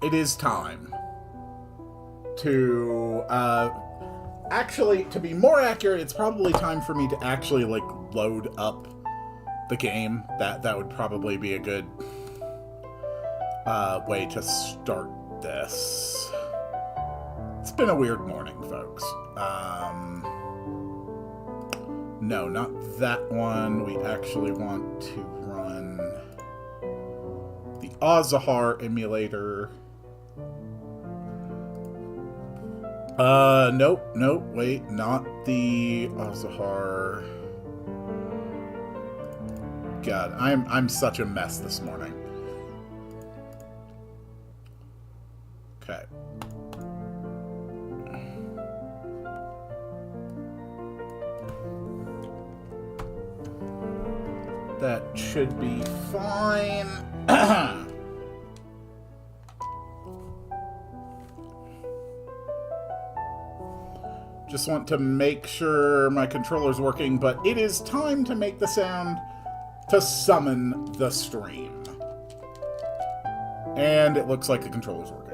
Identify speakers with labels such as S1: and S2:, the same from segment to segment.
S1: it is time to, actually, to be more accurate, it's probably time for me to actually, like, load up the game. That would probably be a good, way to start this. It's been a weird morning, folks. No, not that one. We actually want to run the Ozahar emulator. Nope, wait, not the Ozahar. God, I'm such a mess this morning. Okay. That should be fine. Just want to make sure my controller's working, but it is time to make the sound to summon the stream. And it looks like the controller's working.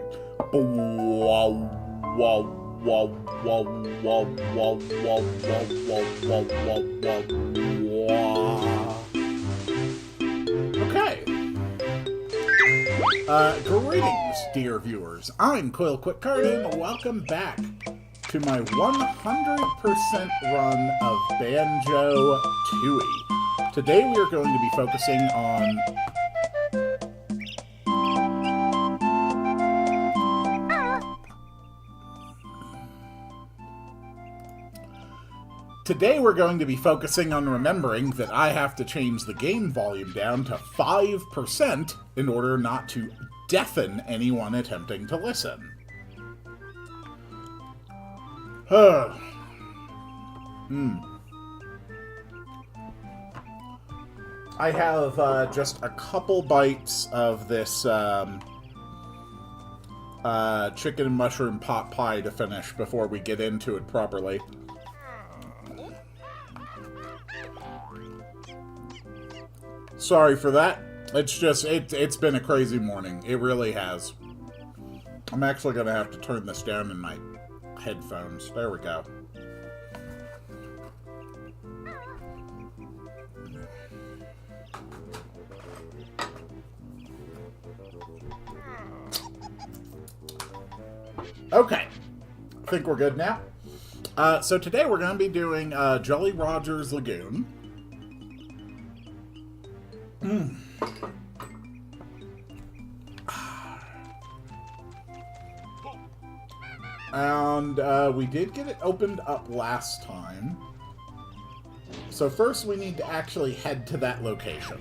S1: Okay. Greetings, dear viewers. I'm Quill Quickcard, and welcome back to my 100% run of Banjo-Tooie. Today we are going to be focusing on remembering that I have to change the game volume down to 5% in order not to deafen anyone attempting to listen. I have just a couple bites of this chicken and mushroom pot pie to finish before we get into it properly. Sorry for that. It's just, it's been a crazy morning. It really has. I'm actually going to have to turn this down in my headphones. There we go. Okay. I think we're good now. So today we're going to be doing Jolly Roger's Lagoon. And we did get it opened up last time. So first we need to actually head to that location.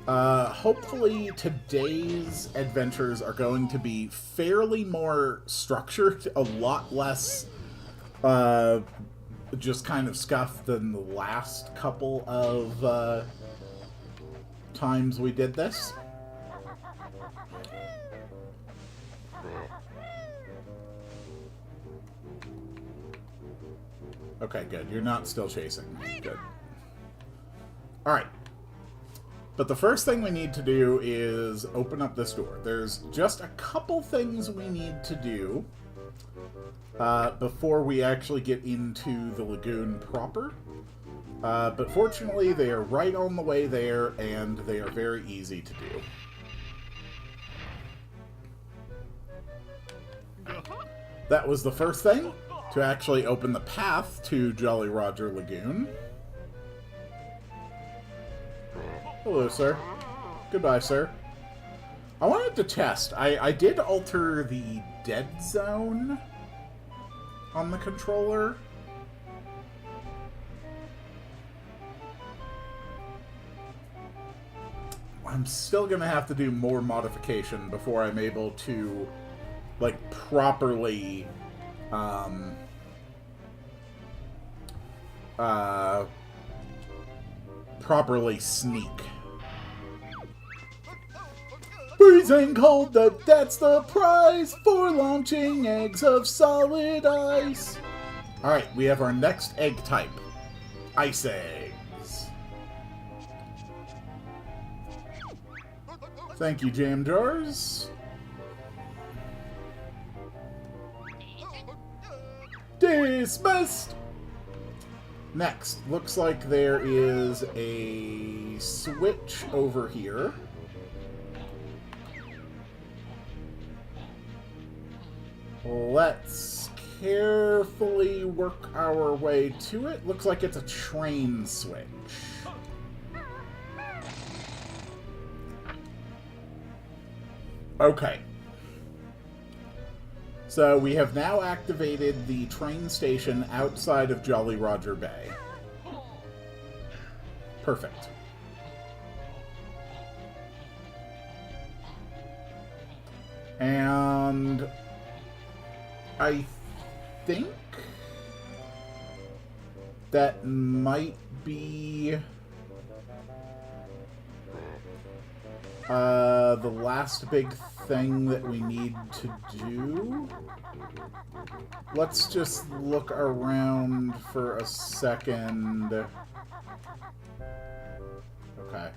S1: Hopefully today's adventures are going to be fairly more structured, a lot less just kind of scuffed than the last couple of times we did this. Okay, good. You're not still chasing me. Good. Alright. But the first thing we need to do is open up this door. There's just a couple things we need to do before we actually get into the lagoon proper. But fortunately, they are right on the way there, and they are very easy to do. That was the first thing, to actually open the path to Jolly Roger Lagoon. Hello, sir. Goodbye, sir. I wanted to test. I did alter the dead zone on the controller. I'm still going to have to do more modification before I'm able to, like, properly sneak. Freezing cold, that's the prize for launching eggs of solid ice. Alright, we have our next egg type. Ice eggs. Thank you, jam jars. Dismissed! Next, looks like there is a switch over here. Let's carefully work our way to it. Looks like it's a train switch. Okay. So we have now activated the train station outside of Jolly Roger Bay. Perfect. And I think that might be the last big thing that we need to do. Let's just look around for a second. Okay.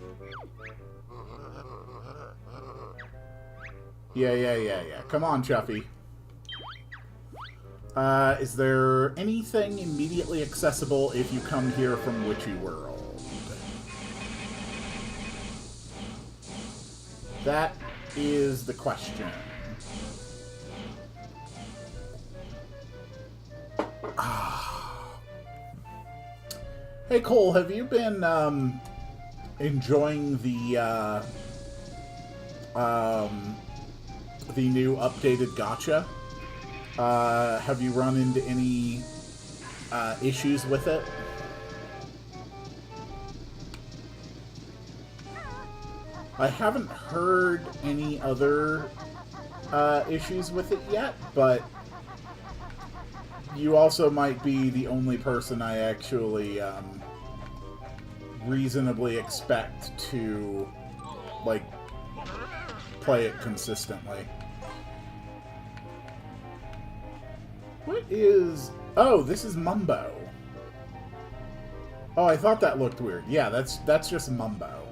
S1: Yeah. Come on, Chuffy. Is there anything immediately accessible if you come here from Witchy World? That is the question. Hey Cole, have you been enjoying the new updated gacha? Have you run into any issues with it? I haven't heard any other issues with it yet, but you also might be the only person I actually reasonably expect to, like, play it consistently. What is... Oh, this is Mumbo. Oh, I thought that looked weird. Yeah, that's just Mumbo.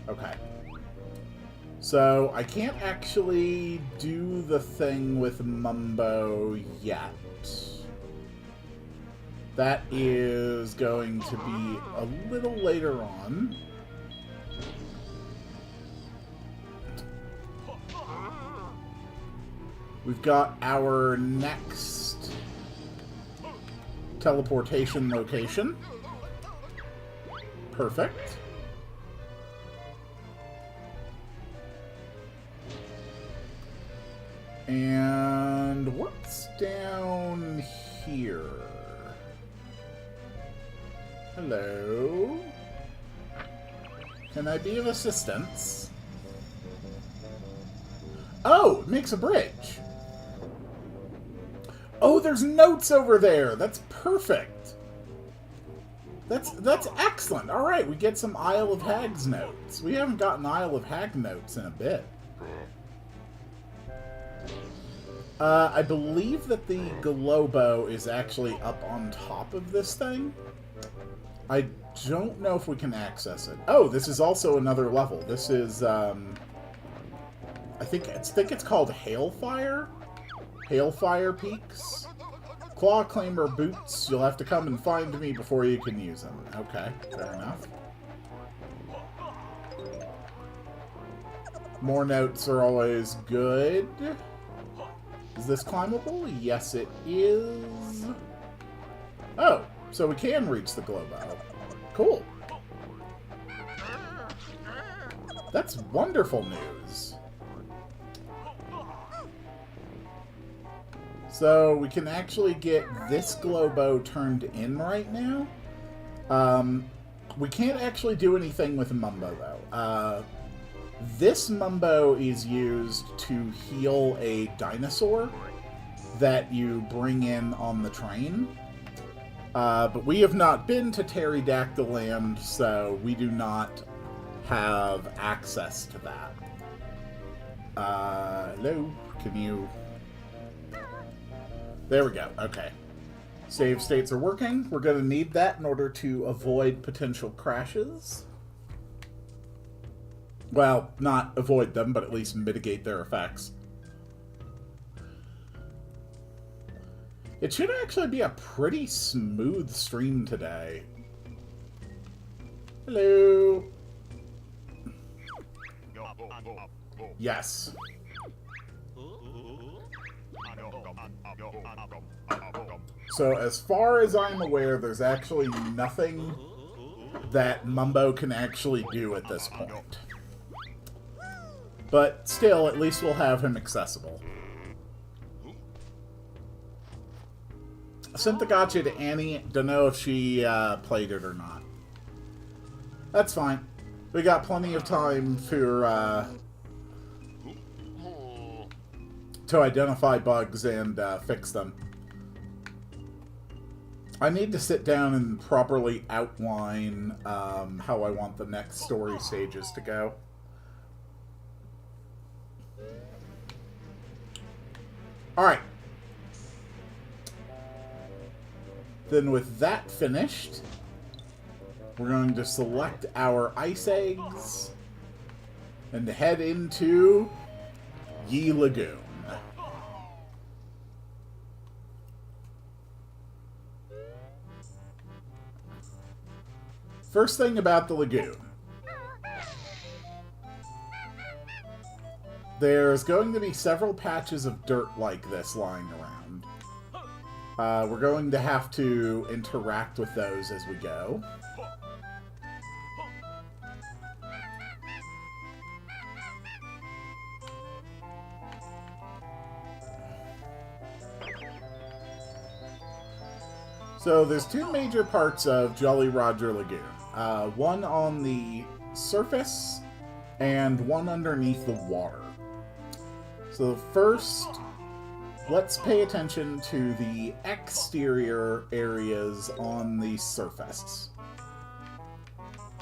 S1: Okay. So, I can't actually do the thing with Mumbo yet. That is going to be a little later on. We've got our next teleportation location. Perfect. And what's down here? Hello? Can I be of assistance? Oh, it makes a bridge. Oh, there's notes over there. That's perfect. That's excellent. All right, we get some Isle of Hags notes. We haven't gotten Isle of Hag notes in a bit. I believe that the Globo is actually up on top of this thing. I don't know if we can access it. Oh, this is also another level. This is, I think it's called Hailfire? Hailfire Peaks? Claw Claimer boots. You'll have to come and find me before you can use them. Okay, fair enough. More notes are always good. Is this climbable? Yes, it is. Oh, so we can reach the Globo. Cool. That's wonderful news. So we can actually get this Globo turned in right now. We can't actually do anything with Mumbo, though. This Mumbo is used to heal a dinosaur that you bring in on the train. But we have not been to Pterodactyl Land, so we do not have access to that. Hello? Can you... There we go. Okay. Save states are working. We're going to need that in order to avoid potential crashes. Well, not avoid them, but at least mitigate their effects. It should actually be a pretty smooth stream today. Hello. Yes. So as far as I'm aware, there's actually nothing that Mumbo can actually do at this point. But still, at least we'll have him accessible. I sent the gacha to Annie. Don't know if she played it or not. That's fine. We got plenty of time for to identify bugs and fix them. I need to sit down and properly outline how I want the next story stages to go. Alright. Then with that finished, we're going to select our ice eggs and head into Yi Lagoon. First thing about the lagoon. There's going to be several patches of dirt like this lying around. We're going to have to interact with those as we go. So there's two major parts of Jolly Roger Lagoon. One on the surface and one underneath the water. So first, let's pay attention to the exterior areas on the surface.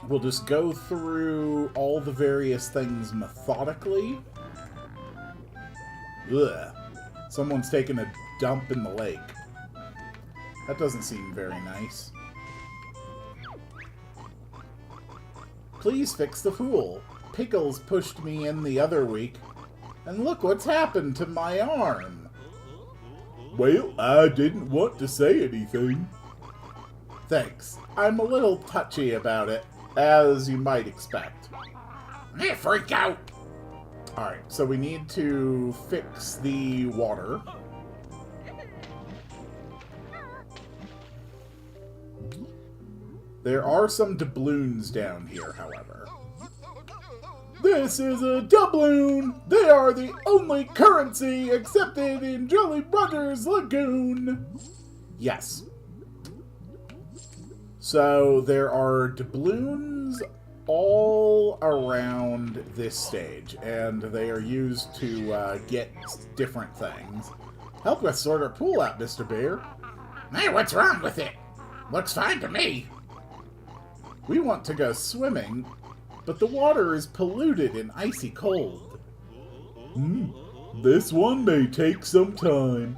S1: We'll just go through all the various things methodically. Ugh. Someone's taking a dump in the lake. That doesn't seem very nice. Please fix the fool. Pickles pushed me in the other week. And look what's happened to my arm. Well, I didn't want to say anything. Thanks. I'm a little touchy about it, as you might expect. Freak out! Alright, so we need to fix the water. There are some doubloons down here, however. This is a doubloon! They are the only currency accepted in Jolly Roger's Lagoon! Yes. So, there are doubloons all around this stage, and they are used to get different things. Help us sort our pool out, Mr. Bear. Hey, what's wrong with it? Looks fine to me. We want to go swimming, but the water is polluted and icy cold. This one may take some time.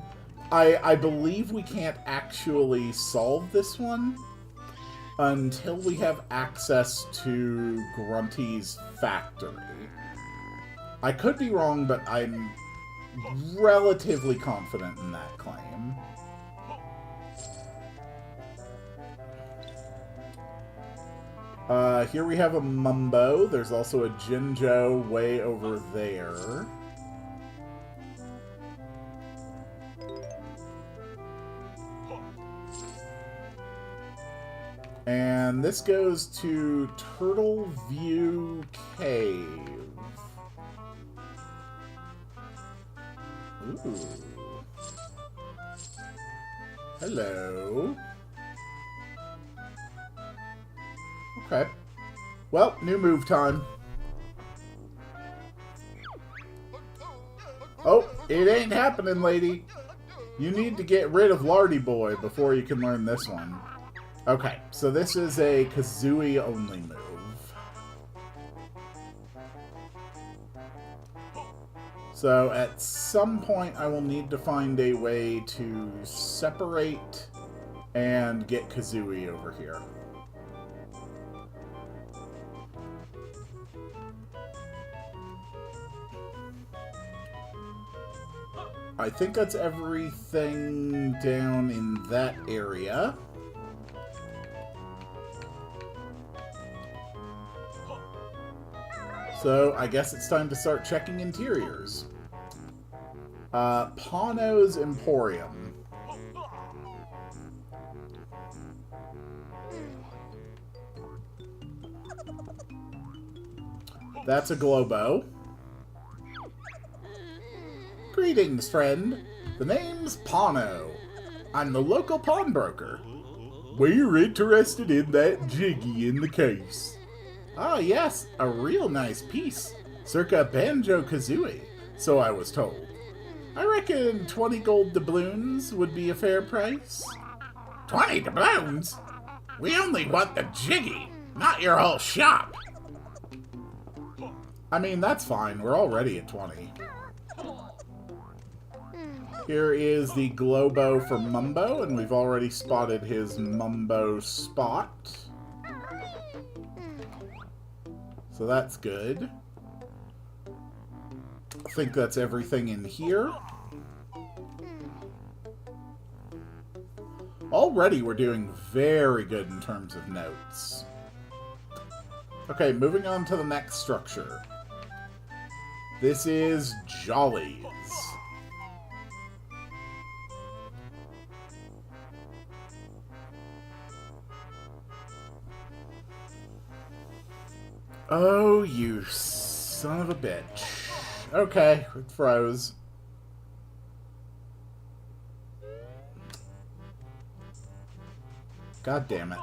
S1: I believe we can't actually solve this one until we have access to Grunty's factory. I could be wrong, but I'm relatively confident in that claim. Here we have a Mumbo. There's also a Jinjo way over there. And this goes to Turtle View Cave. Ooh. Hello. Okay. Well, new move time. Oh, it ain't happening, lady. You need to get rid of Lardy Boy before you can learn this one. Okay, so this is a Kazooie-only move. So at some point I will need to find a way to separate and get Kazooie over here. I think that's everything down in that area. So, I guess it's time to start checking interiors. Pano's Emporium. That's a Globo. Greetings, friend. The name's Pano. I'm the local pawnbroker. We're interested in that jiggy in the case. Ah, yes, a real nice piece. Circa Banjo-Kazooie, so I was told. I reckon 20 gold doubloons would be a fair price. 20 doubloons? We only want the jiggy, not your whole shop. I mean, that's fine. We're already at 20. Here is the Globo for Mumbo, and we've already spotted his Mumbo spot. So that's good. I think that's everything in here. Already we're doing very good in terms of notes. Okay, moving on to the next structure. This is Jolly's. Oh, you son of a bitch. Okay, it froze. God damn it.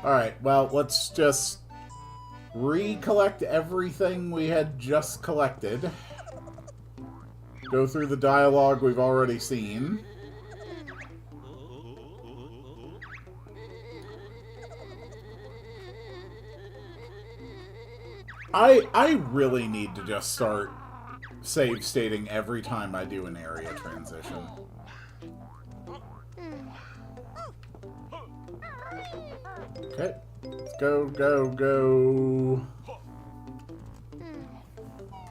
S1: Alright, well, let's just recollect everything we had just collected. Go through the dialogue we've already seen. I really need to just start save stating every time I do an area transition. Okay, let's go.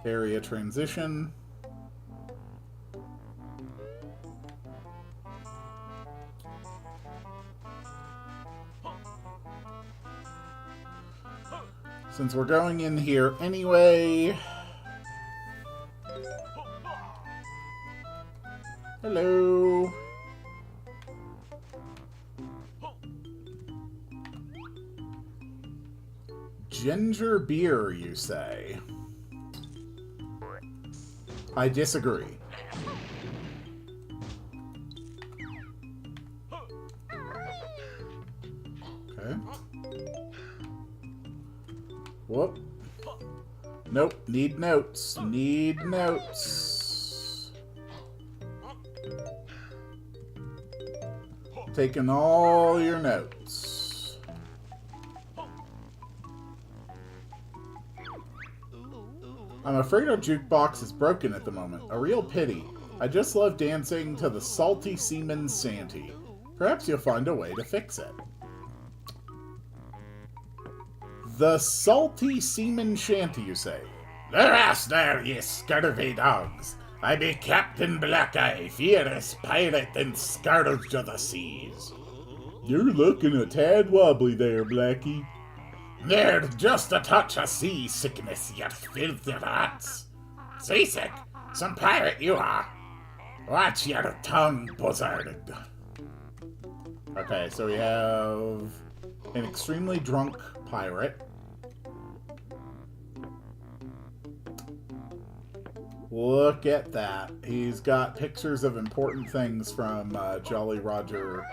S1: Area transition. Since we're going in here anyway... Hello. Ginger beer, you say? I disagree. Okay. Whoop. Nope. Need notes. Need notes. Taking all your notes. I'm afraid our jukebox is broken at the moment. A real pity. I just love dancing to the Salty Seaman Shanty. Perhaps you'll find a way to fix it. The Salty Seaman Shanty, you say? Avast there, ye scurvy dogs! I be Captain Black-Eye, fierce pirate and scourge of the seas. You're looking a tad wobbly there, Blackie. There's just a touch of seasickness, you filthy rats. Seasick? Some pirate you are. Watch your tongue, buzzard. Okay, so we have an extremely drunk pirate. Look at that. He's got pictures of important things from Jolly Roger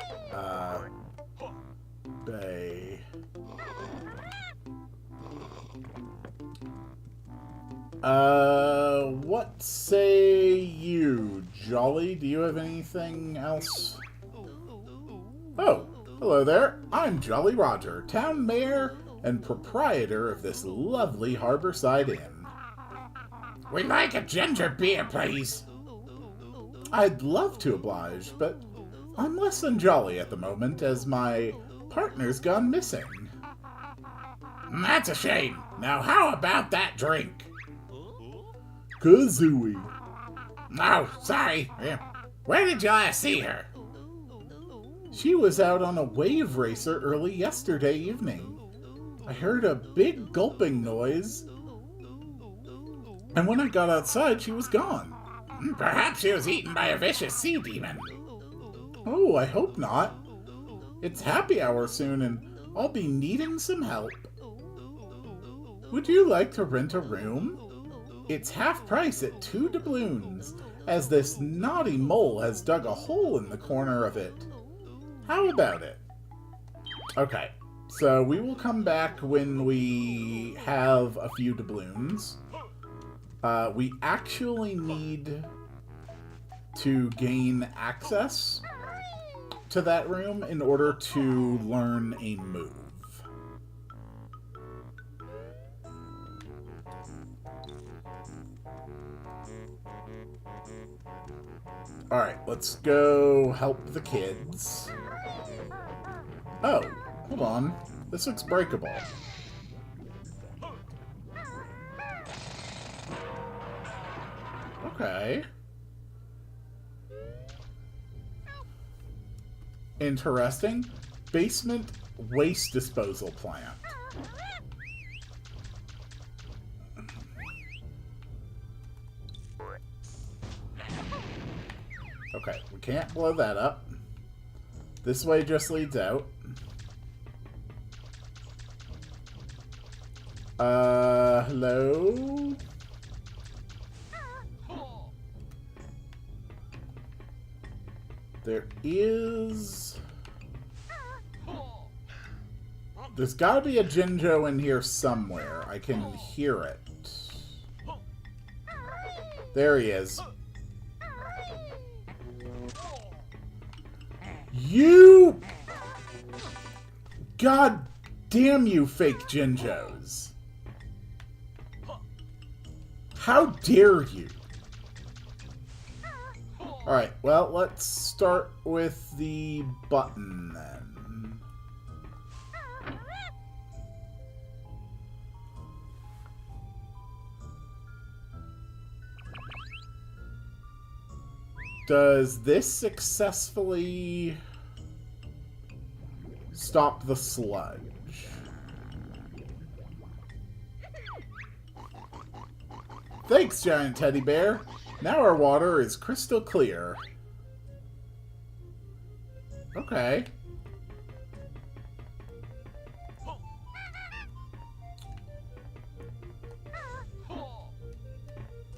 S1: Bay. What say you, Jolly? Do you have anything else? Oh, hello there. I'm Jolly Roger, town mayor and proprietor of this lovely harborside inn. We'd like a ginger beer, please. I'd love to oblige, but I'm less than jolly at the moment as my partner's gone missing. That's a shame. Now how about that drink? Kazooie.
S2: Oh, sorry. Where did you last see her?
S1: She was out on a wave racer early yesterday evening. I heard a big gulping noise, and when I got outside, she was gone.
S2: Perhaps she was eaten by a vicious sea demon.
S1: Oh, I hope not. It's happy hour soon, and I'll be needing some help. Would you like to rent a room? It's half price at 2 doubloons, as this naughty mole has dug a hole in the corner of it. How about it? Okay, so we will come back when we have a few doubloons. We actually need to gain access to that room in order to learn a move. Alright, let's go help the kids. Oh, hold on. This looks breakable. Okay. Interesting. Basement waste disposal plant. Okay, we can't blow that up. This way just leads out. Hello? There's gotta be a Jinjo in here somewhere. I can hear it. There he is. You! God damn you, fake Jinjos. How dare you? Alright, well, let's start with the button then. Does this successfully stop the sludge? Thanks, giant teddy bear. Now our water is crystal clear. Okay.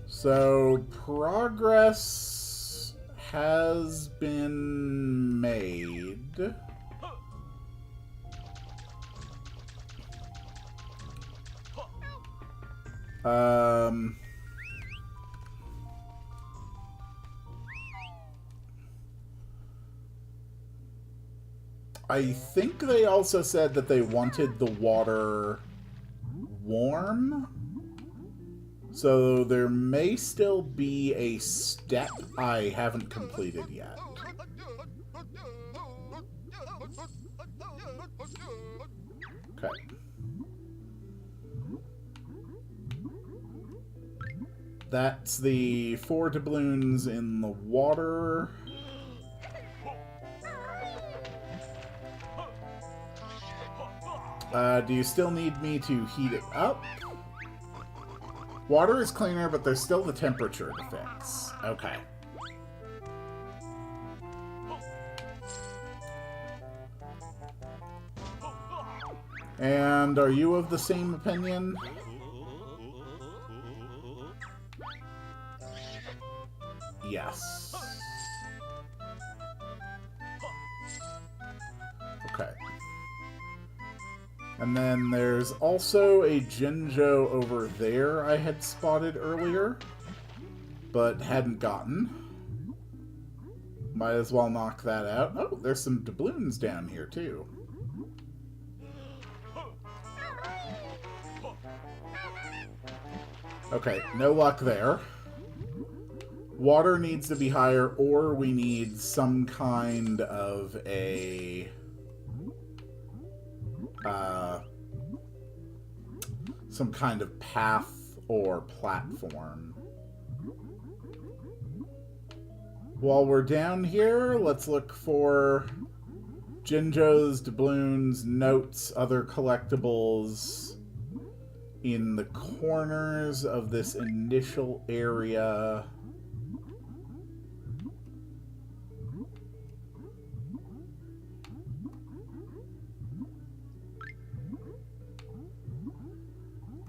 S1: So, progress has been made. I think they also said that they wanted the water warm. So there may still be a step I haven't completed yet. Okay. That's the 4 doubloons in the water. Do you still need me to heat it up? Water is cleaner, but there's still the temperature to fix. Okay. And are you of the same opinion? Yes. Okay. And then there's also a Jinjo over there I had spotted earlier, but hadn't gotten. Might as well knock that out. Oh, there's some doubloons down here, too. Okay, no luck there. Water needs to be higher, or we need some kind of a... some kind of path or platform. While we're down here, let's look for Jinjos, doubloons, notes, other collectibles in the corners of this initial area.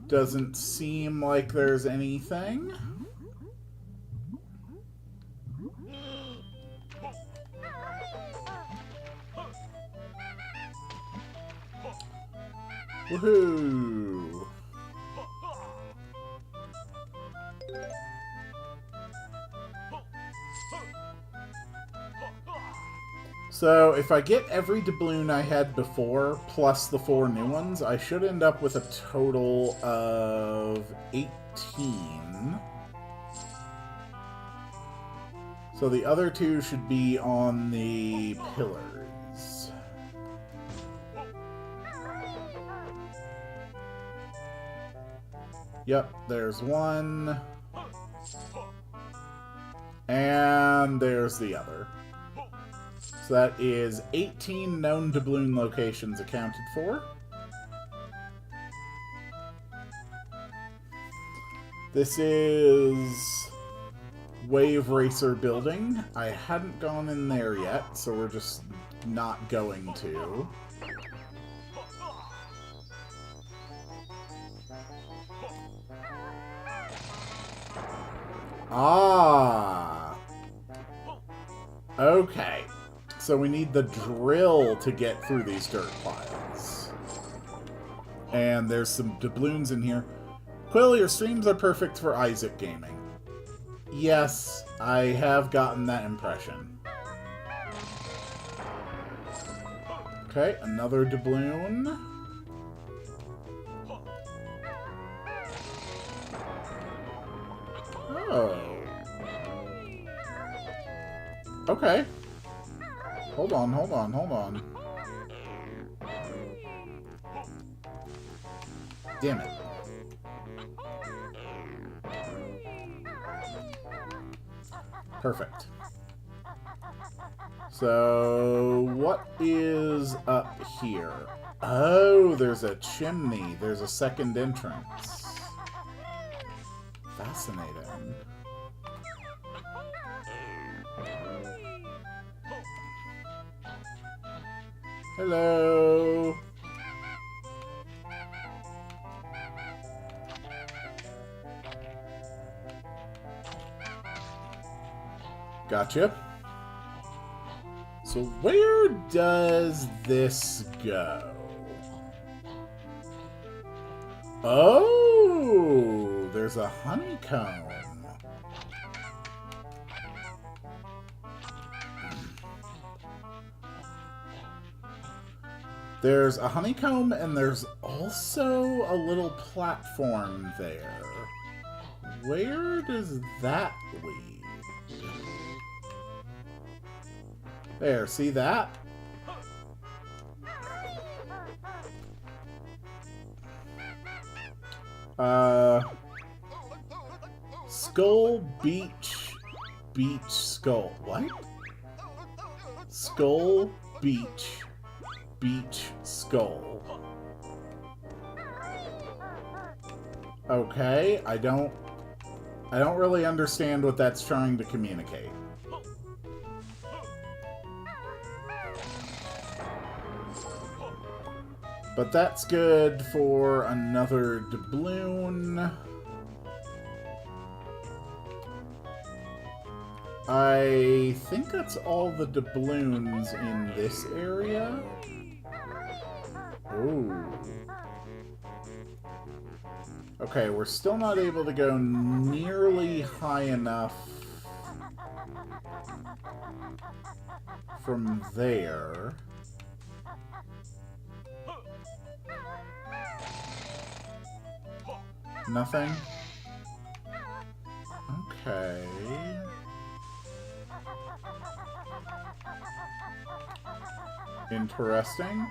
S1: Doesn't seem like there's anything. Woohoo! So, if I get every doubloon I had before, plus the 4 new ones, I should end up with a total of 18. So the other 2 should be on the pillars. Yep, there's one. And there's the other. So that is 18 known doubloon locations accounted for. This is Wave Racer Building. I hadn't gone in there yet, so we're just not going to. Ah! Okay. So we need the drill to get through these dirt piles. And there's some doubloons in here. Quill, your streams are perfect for Isaac gaming. Yes, I have gotten that impression. Okay, another doubloon. Oh. Okay. Hold on, hold on, hold on. Damn it. Perfect. So, what is up here? Oh, there's a chimney. There's a second entrance. Fascinating. Hello. Gotcha. So where does this go? Oh, there's a honeycomb. There's a honeycomb, and there's also a little platform there. Where does that lead? There, see that? Skull Beach Skull. What? Skull Beach Skull. Okay, I don't really understand what that's trying to communicate. But that's good for another doubloon. I think that's all the doubloons in this area. Ooh. Okay, we're still not able to go nearly high enough from there. Nothing? Okay. Interesting.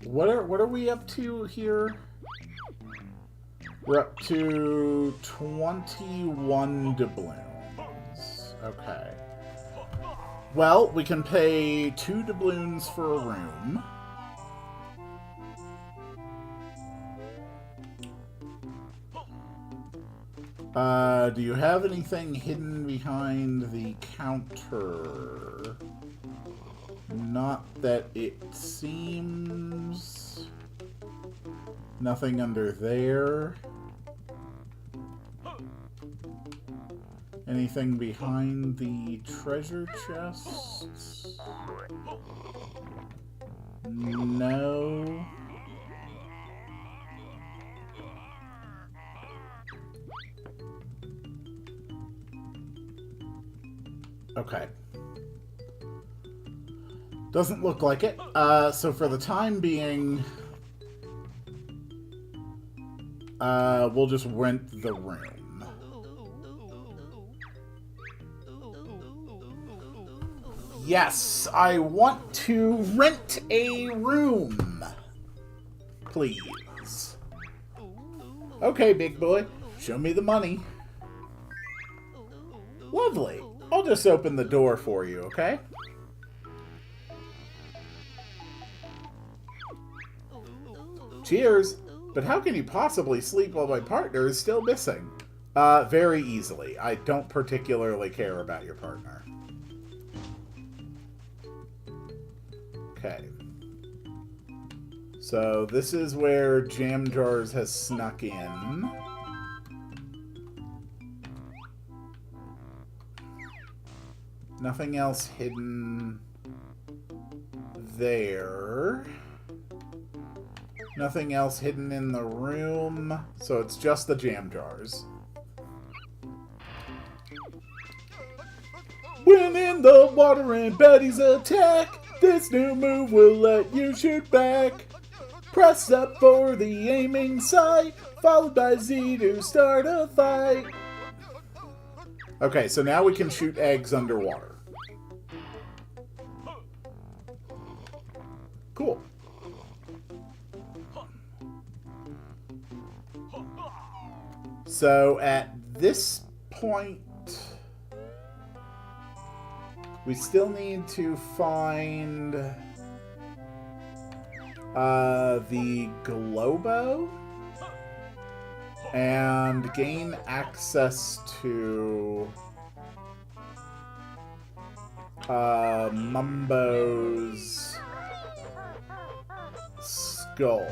S1: What are we up to here? We're up to 21 doubloons. Okay. Well, we can pay 2 doubloons for a room. Do you have anything hidden behind the counter? Not that it seems. Nothing under there. Anything behind the treasure chests? No. Okay. Doesn't look like it. So for the time being, we'll just rent the room. Yes, I want to rent a room. Please. Okay, big boy. Show me the money. Lovely. I'll just open the door for you, okay? Cheers. But how can you possibly sleep while my partner is still missing? Very easily. I don't particularly care about your partner. Okay. So this is where Jam Jars has snuck in. Nothing else hidden there. Nothing else hidden in the room. So it's just the Jam Jars. When in the water and Betty's attack, this new move will let you shoot back. Press up for the aiming sight, followed by Z to start a fight. Okay, so now we can shoot eggs underwater. Cool. So at this point, we still need to find the Globo and gain access to Mumbo's skull.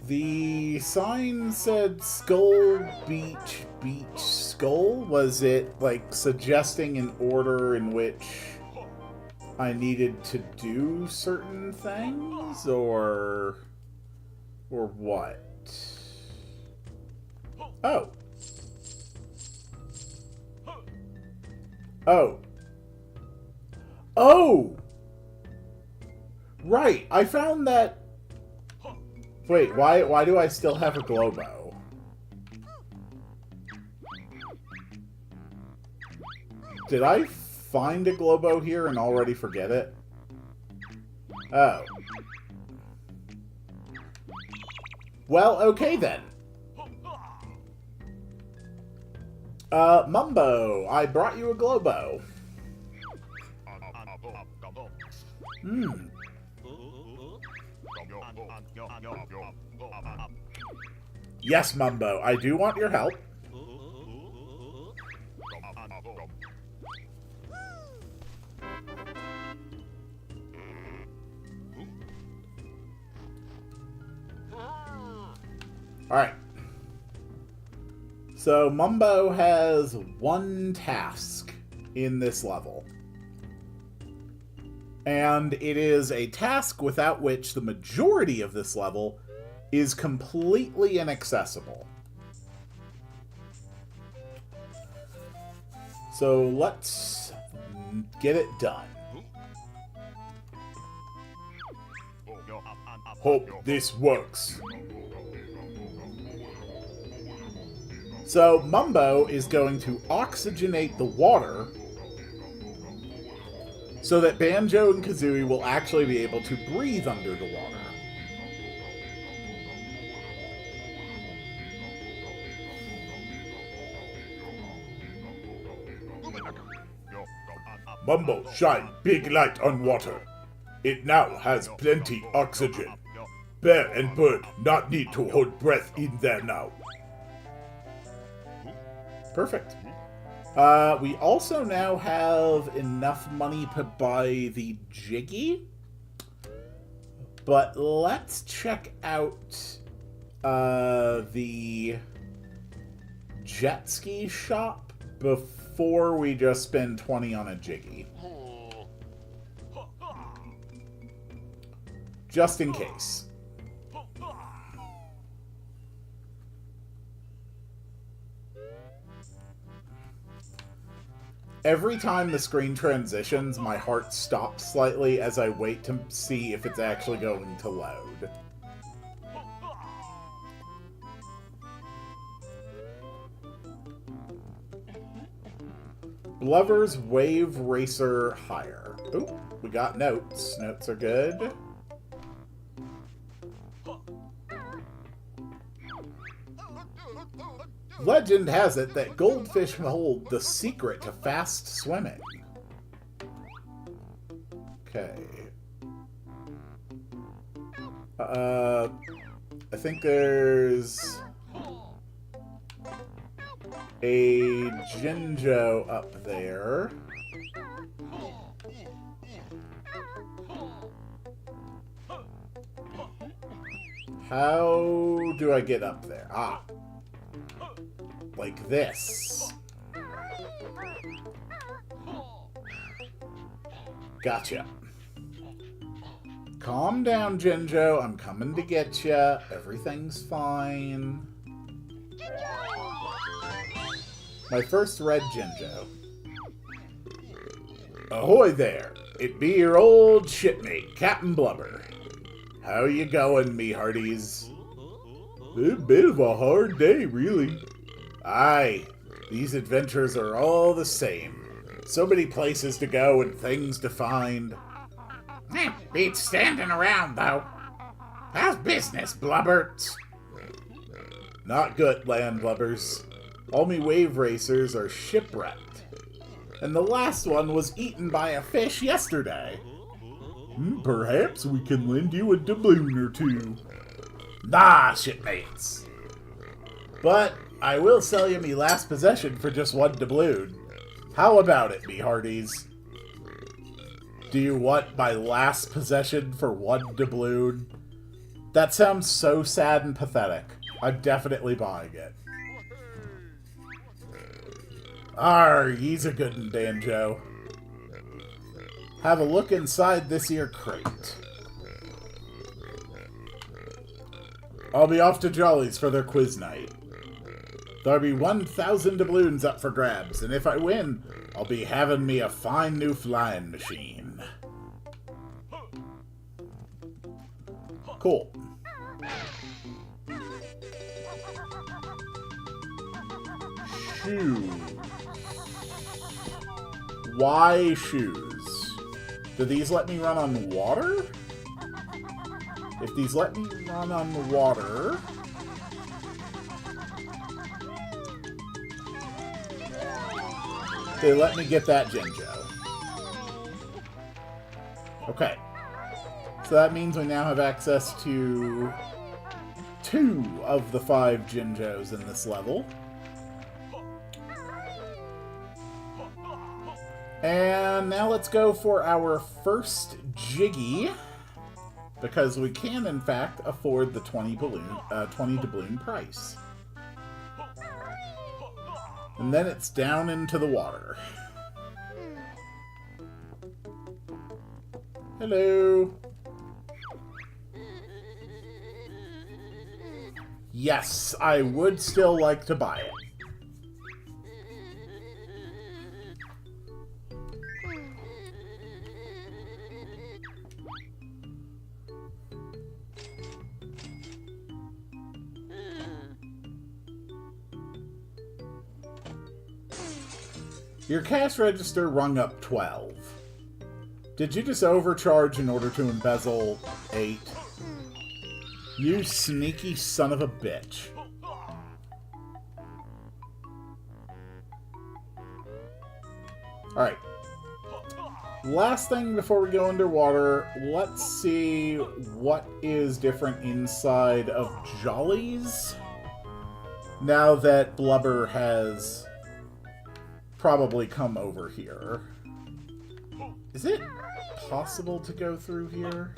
S1: The sign said Skull Beach Skull. Was it like suggesting an order in which I needed to do certain things, or what? Oh. Oh. Oh! Right, I found that... Wait, why do I still have a Globo? Did I find a Globo here and already forget it? Oh. Well, okay then. Mumbo, I brought you a Globo. Yes, Mumbo, I do want your help. Alright. So, Mumbo has one task in this level. And it is a task without which the majority of this level is completely inaccessible. So let's get it done. Hope this works. So Mumbo is going to oxygenate the water so that Banjo and Kazooie will actually be able to breathe under the water. Mumbo shine big light on water. It now has plenty oxygen. Bear and Bird not need to hold breath in there now. Perfect. We also now have enough money to buy the Jiggy. But let's check out the jet ski shop before we just spend 20 on a Jiggy. Just in case. Every time the screen transitions, my heart stops slightly as I wait to see if it's actually going to load. Blubber's Wave Racer Hire. Ooh, we got notes. Notes are good. Legend has it that goldfish hold the secret to fast swimming. Okay. I think there's a Jinjo up there. How do I get up there? Ah. Like this. Gotcha. Calm down, Jinjo. I'm coming to get ya. Everything's fine. My first red Jinjo. Ahoy there. It be your old shipmate, Captain Blubber. How you going, me hearties? A bit of a hard day, really. Aye, these adventures are all the same. So many places to go and things to find.
S2: Beats standing around, though. How's business, Blubberts?
S1: Not good, landlubbers. All me wave racers are shipwrecked. And the last one was eaten by a fish yesterday. Perhaps we can lend you a doubloon or two.
S2: Nah, shipmates.
S1: But I will sell you me last possession for just one doubloon. How about it, me hearties? Do you want my last possession for one doubloon? That sounds so sad and pathetic. I'm definitely buying it. Arr, he's a good 'un, Banjo. Have a look inside this here crate. I'll be off to Jolly's for their quiz night. There'll be 1,000 doubloons up for grabs, and if I win, I'll be having me a fine new flying machine. Cool. Shoes. Why shoes? Do these let me run on water? If these let me run on the water... they let me get that Jinjo. Okay. So that means we now have access to 2 of the 5 Jinjos in this level. And now let's go for our first Jiggy, because we can, in fact, afford the 20 doubloon price. And then it's down into the water. Hello. Yes, I would still like to buy it. Your cash register rung up 12. Did you just overcharge in order to embezzle 8? You sneaky son of a bitch. Alright. Last thing before we go underwater, let's see what is different inside of Jolly's. Now that Blubber has probably come over here. Is it possible to go through here?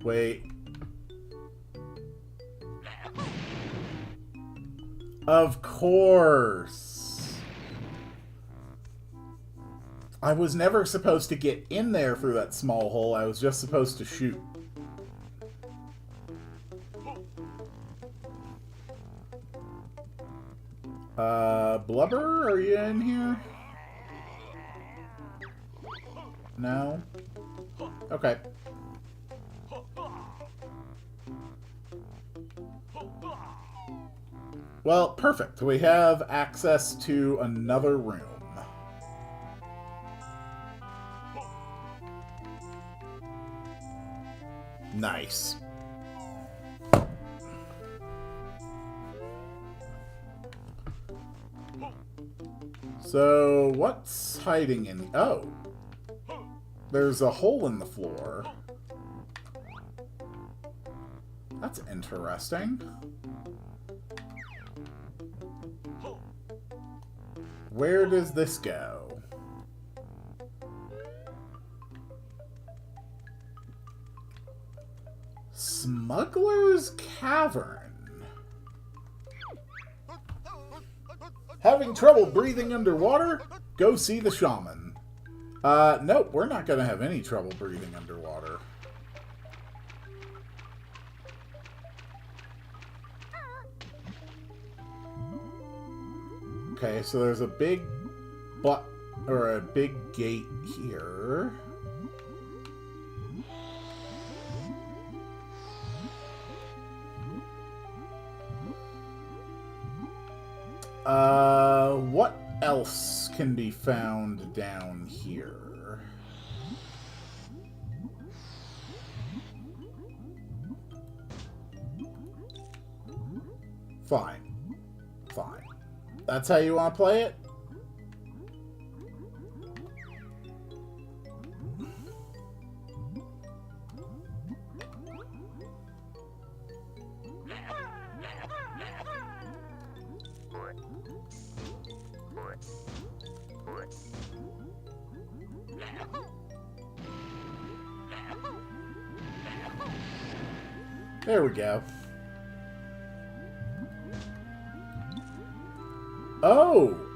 S1: Wait. Of course. I was never supposed to get in there through that small hole. I was just supposed to shoot. Blubber, are you in here? No? Okay. Well, perfect. We have access to another room. Nice. So, what's hiding in... Oh. There's a hole in the floor. That's interesting. Where does this go? Smuggler's Cavern. Having trouble breathing underwater? Go see the shaman. Nope, we're not going to have any trouble breathing underwater. Okay, so there's a big a big gate here. What else can be found down here? Fine. Fine. That's how you want to play it? There we go.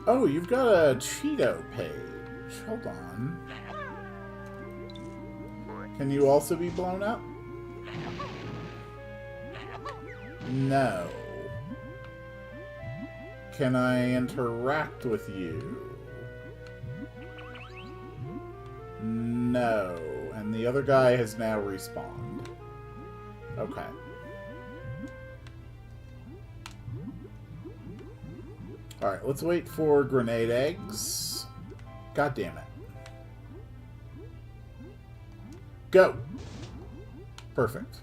S1: Oh, you've got a Cheeto page. Hold on. Can you also be blown up? No. Can I interact with you? No. And the other guy has now respawned. Okay. Alright, let's wait for grenade eggs. God damn it. Go! Perfect.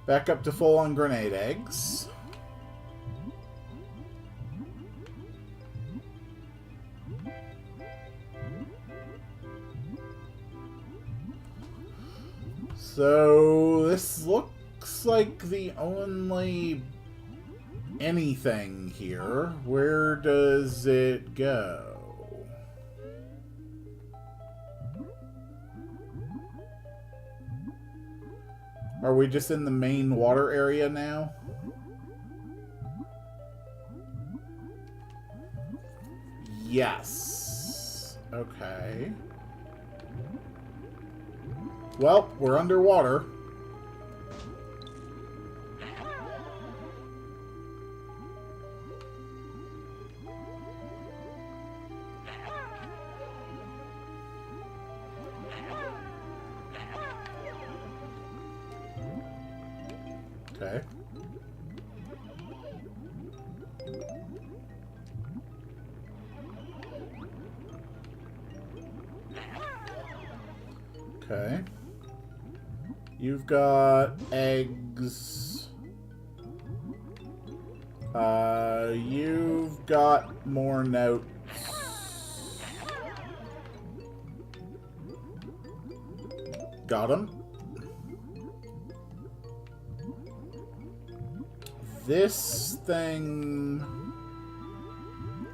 S1: Back up to full on grenade eggs. So, this looks like the only anything here. Where does it go? Are we just in the main water area now? Yes. Okay. Well, we're underwater. Okay. Okay. You've got eggs. You've got more notes. Got him. This thing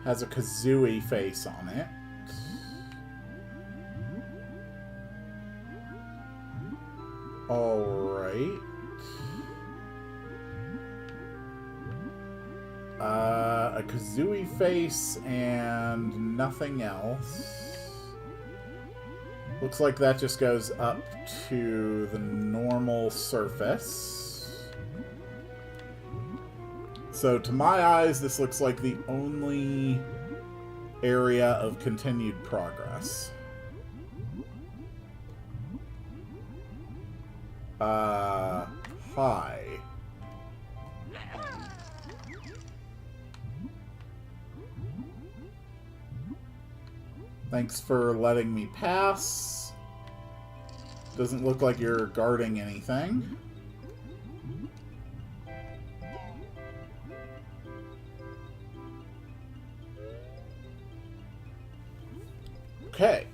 S1: has a kazooie face on it. Alright. A kazooie face and nothing else. Looks like that just goes up to the normal surface. So to my eyes, this looks like the only area of continued progress. Hi. Thanks for letting me pass. Doesn't look like you're guarding anything. Okay.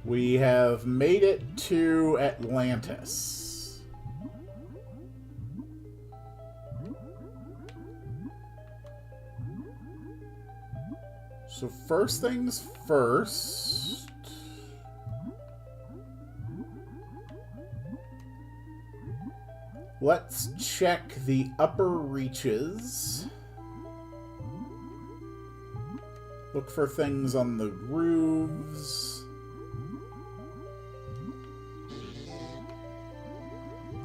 S1: We have made it to Atlantis. So first things first. Let's check the upper reaches. Look for things on the roofs.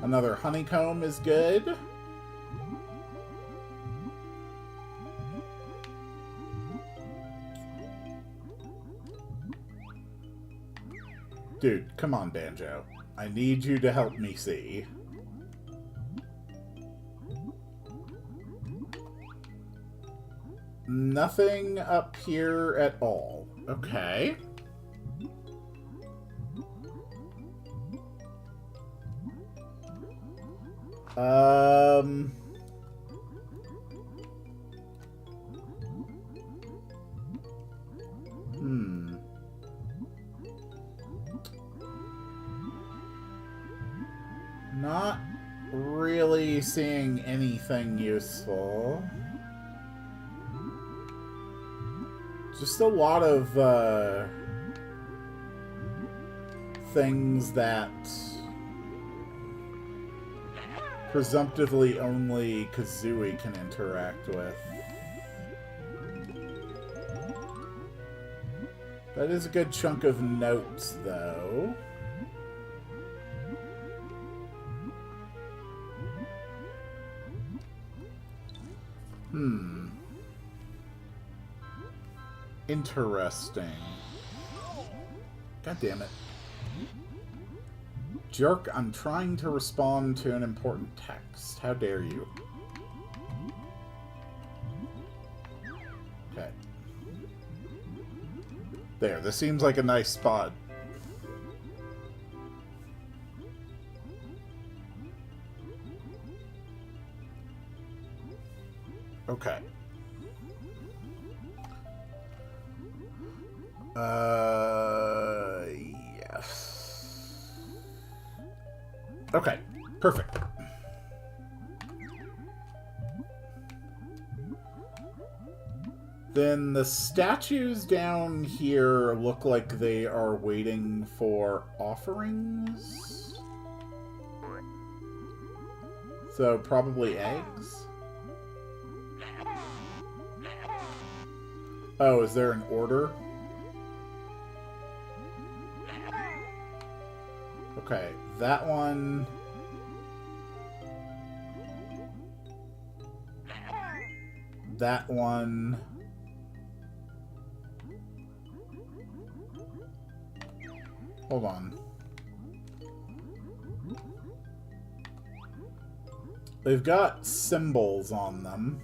S1: Another honeycomb is good. Dude, come on, Banjo. I need you to help me see. Nothing up here at all. Okay. Not really seeing anything useful. Just a lot of things that presumptively only Kazooie can interact with. That is a good chunk of notes, though. Interesting. God damn it. Jerk, I'm trying to respond to an important text. How dare you? Okay. There, this seems like a nice spot. Okay. Yes. Okay, perfect. Then the statues down here look like they are waiting for offerings. So probably eggs. Oh, is there an order? Okay, that one... That one... Hold on. They've got symbols on them.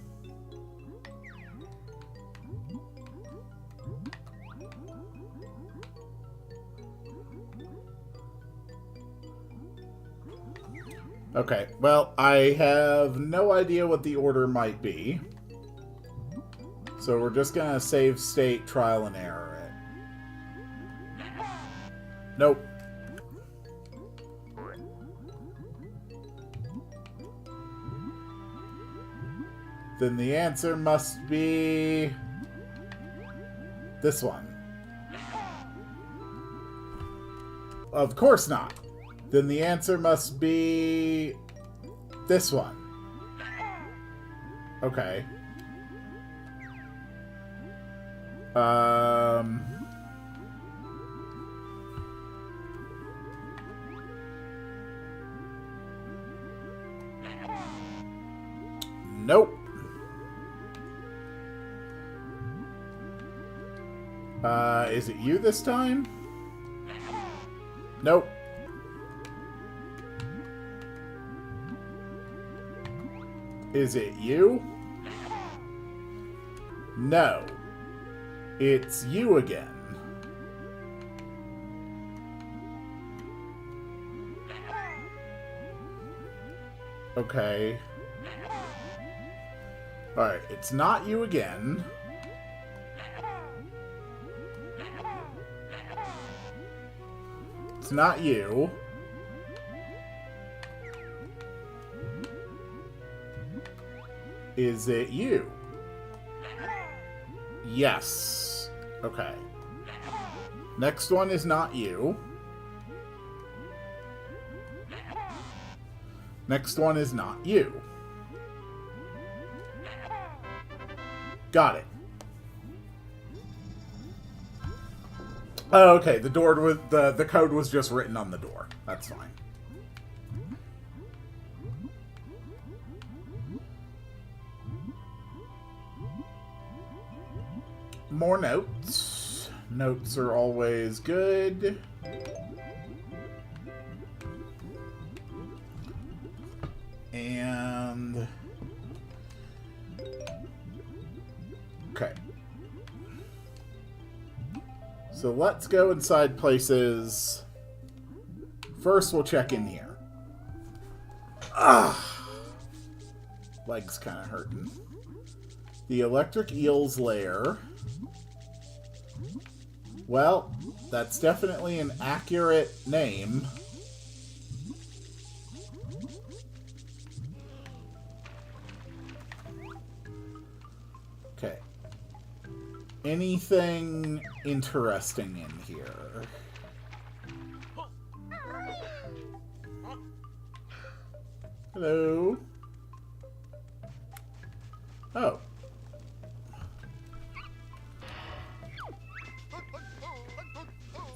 S1: Okay, well, I have no idea what the order might be. So we're just gonna save state, trial and error it. Nope. Then the answer must be this one. Of course not. Then the answer must be this one. Okay. Nope. Is it you this time? Nope. Is it you? No. It's you again. Okay. Alright, it's not you again. It's not you. Is it you? Yes. Okay. Next one is not you. Next one is not you. Got it. Oh, okay. The door with the code was just written on the door. That's fine. More notes. Notes are always good. And okay. So let's go inside places. First, we'll check in here. Legs kind of hurting. The electric eel's lair. Well, that's definitely an accurate name. Okay. Anything interesting in here? Hello? Oh.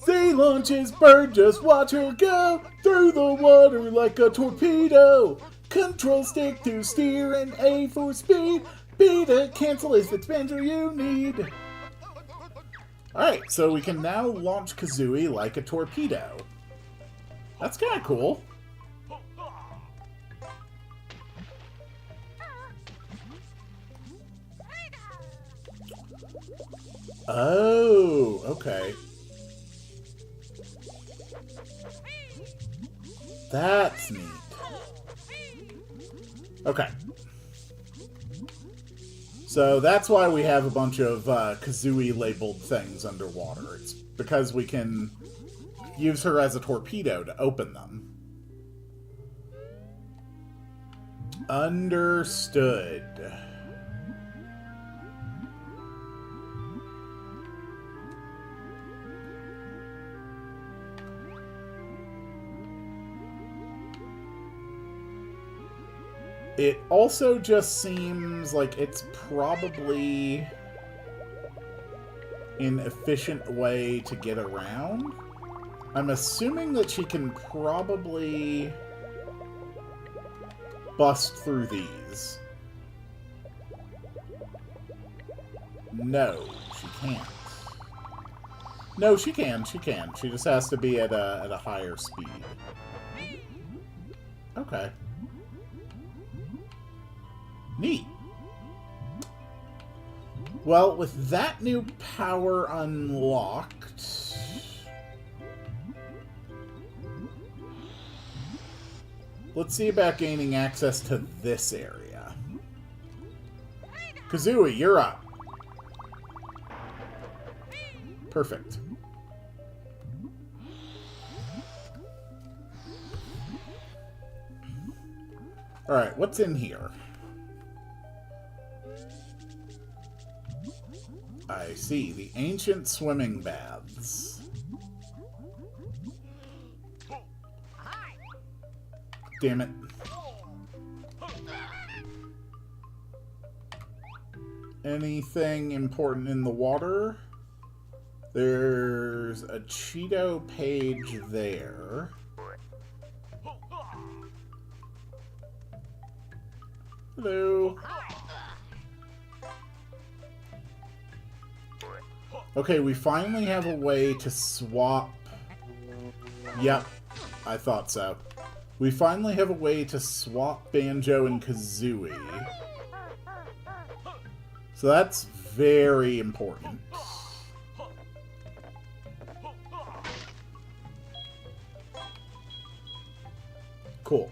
S1: Sea launches bird, just watch her go through the water like a torpedo. Control stick to steer and A for speed. B to cancel if it's banjo you need. Alright, so we can now launch Kazooie like a torpedo. That's kind of cool. Oh, okay. That's neat. Okay. So that's why we have a bunch of Kazooie labeled things underwater. It's because we can use her as a torpedo to open them. Understood. It also just seems like it's probably an efficient way to get around. I'm assuming that she can probably bust through these. No, she can't. No, she can. She can. She just has to be at a higher speed. Okay. Neat. Well, with that new power unlocked... let's see about gaining access to this area. Kazooie, you're up. Perfect. Alright, what's in here? I see, the ancient swimming baths. Damn it. Anything important in the water? There's a Cheeto page there. Hello. Okay, we finally have a way to swap... Yep, I thought so. We finally have a way to swap Banjo and Kazooie. So that's very important. Cool.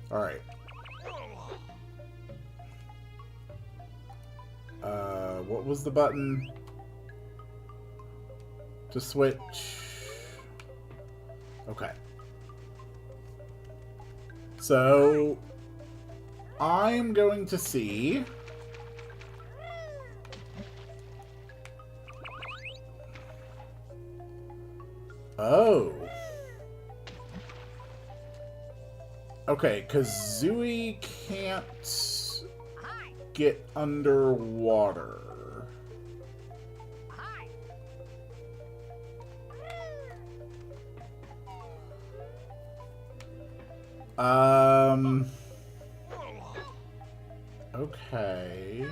S1: Alright. What was the button? To switch. Okay. So, I'm going to see... Oh. Okay, Kazooie can't get underwater. Okay.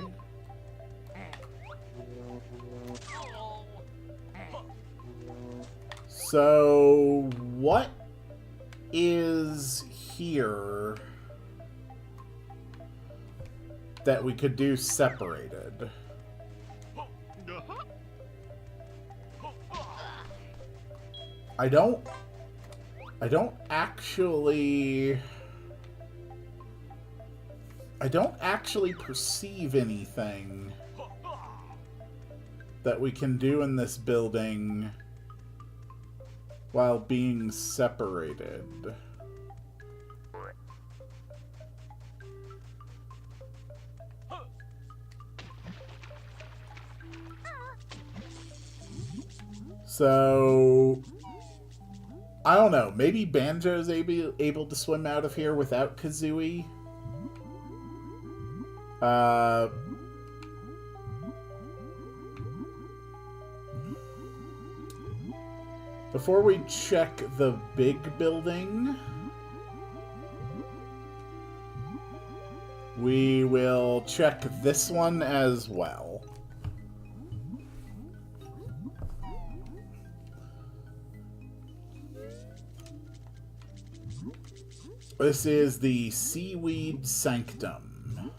S1: So, what is here that we could do separated? I don't actually perceive anything that we can do in this building while being separated. So, I don't know. Maybe Banjo's able to swim out of here without Kazooie? Before we check the big building, we will check this one as well. This is the Seaweed Sanctum.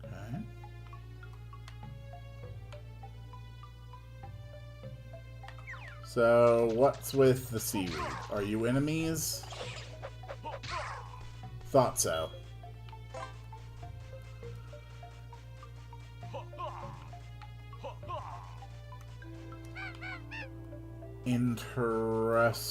S1: Okay. So, what's with the seaweed? Are you enemies? Thought so. Interesting.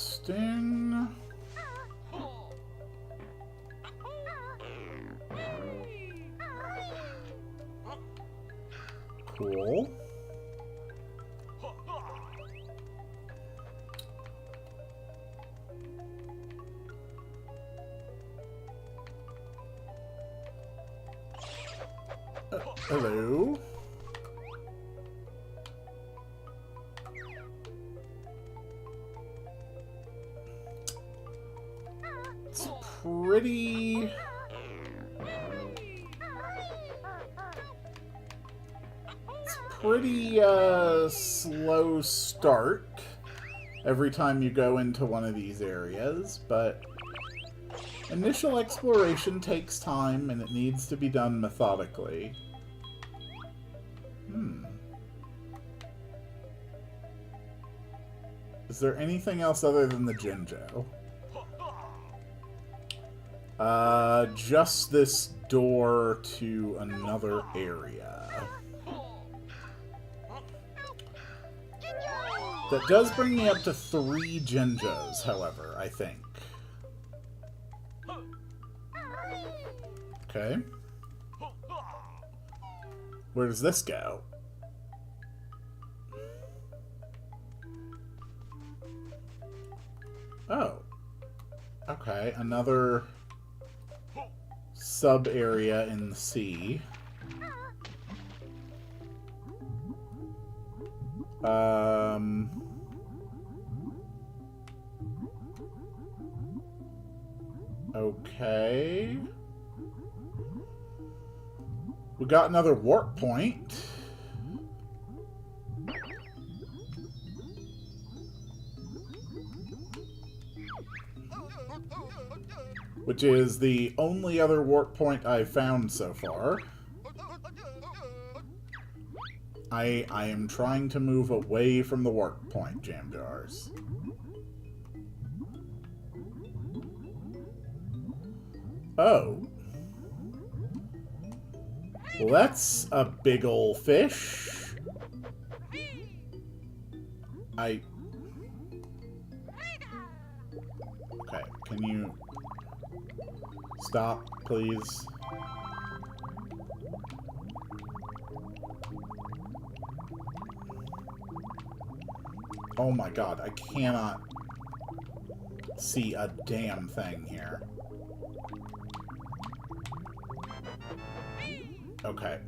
S1: Cool. Hello. It's pretty... slow start every time you go into one of these areas, but Initial exploration takes time, and it needs to be done methodically. Is there anything else other than the Jinjo? Just this door to another area. That does bring me up to 3 Jinjos, however, I think. Okay. Where does this go? Oh. Okay, another sub-area in the sea. Okay. We got another warp point. Which is the only other warp point I've found so far. I am trying to move away from the warp point, Jam Jars. Oh. Well, that's a big ol' fish. Okay, can you stop, please? Oh my god, I cannot see a damn thing here. Okay.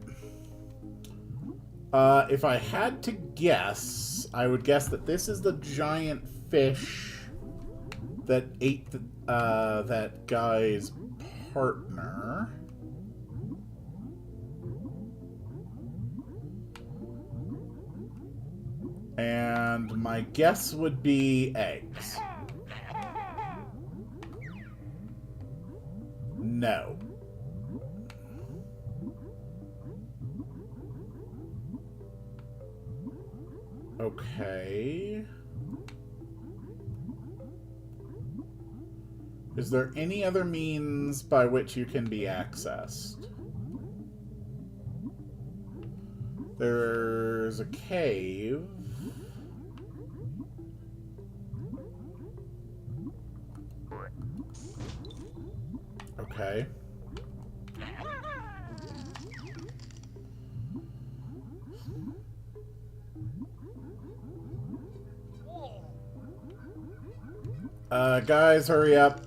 S1: If I had to guess, I would guess that this is the giant fish that ate that guy's partner. And my guess would be eggs. No. Okay. Is there any other means by which you can be accessed? There's a cave. Okay. Guys, hurry up.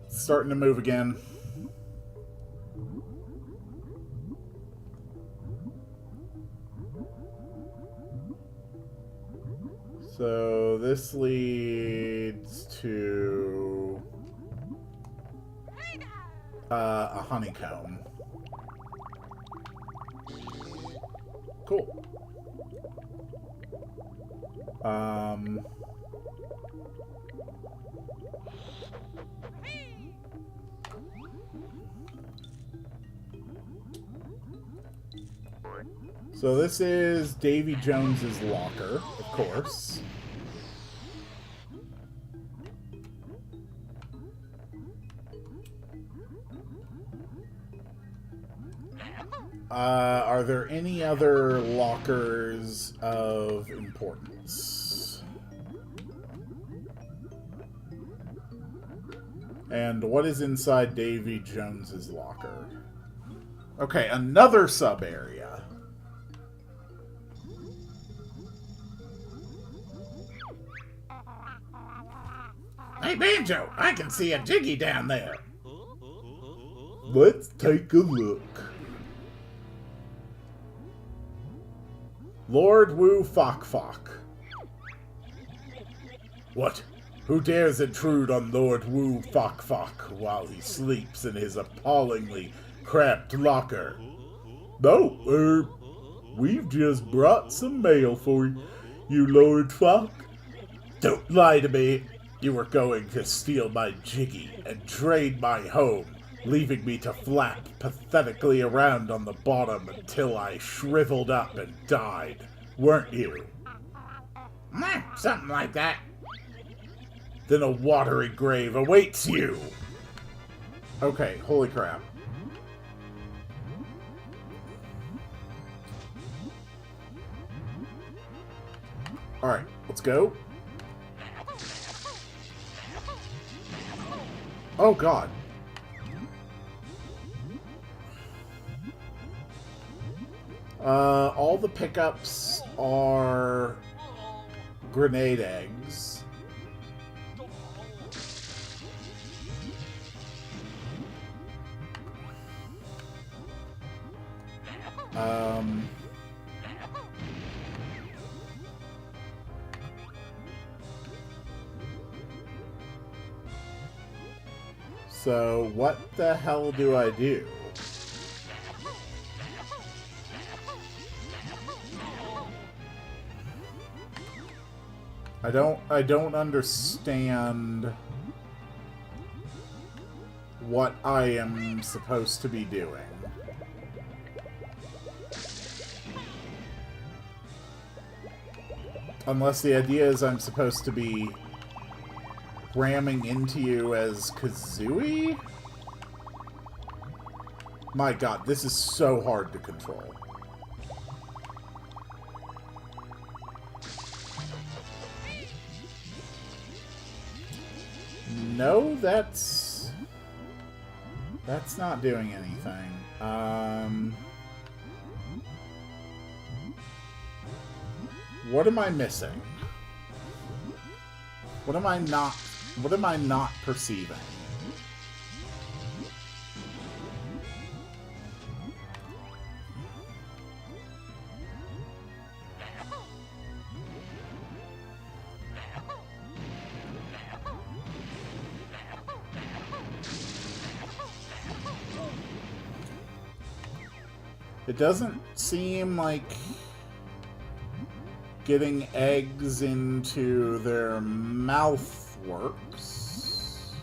S1: It's starting to move again. So this leads to a honeycomb. Cool. So this is Davy Jones's locker, of course. Are there any other lockers of importance? And what is inside Davy Jones's locker? Okay, another sub-area.
S2: Hey, Banjo, I can see a Jiggy down there.
S1: Let's take a look. Lord Wu Fok Fok. What? Who dares intrude on Lord Wu Fok Fok while he sleeps in his appallingly cramped locker? No, we've just brought some mail for you, Lord Fok. Don't lie to me. You were going to steal my Jiggy and drain my home, leaving me to flap pathetically around on the bottom until I shriveled up and died, weren't you?
S2: Something like that.
S1: Then a watery grave awaits you! Okay, holy crap. Alright, let's go. Oh god. All the pickups are grenade eggs. So what the hell do I do? I don't understand what I am supposed to be doing. Unless the idea is I'm supposed to be ramming into you as Kazooie? My god, this is so hard to control. No, that's not doing anything. What am I missing? What am I not perceiving? It doesn't seem like getting eggs into their mouth works.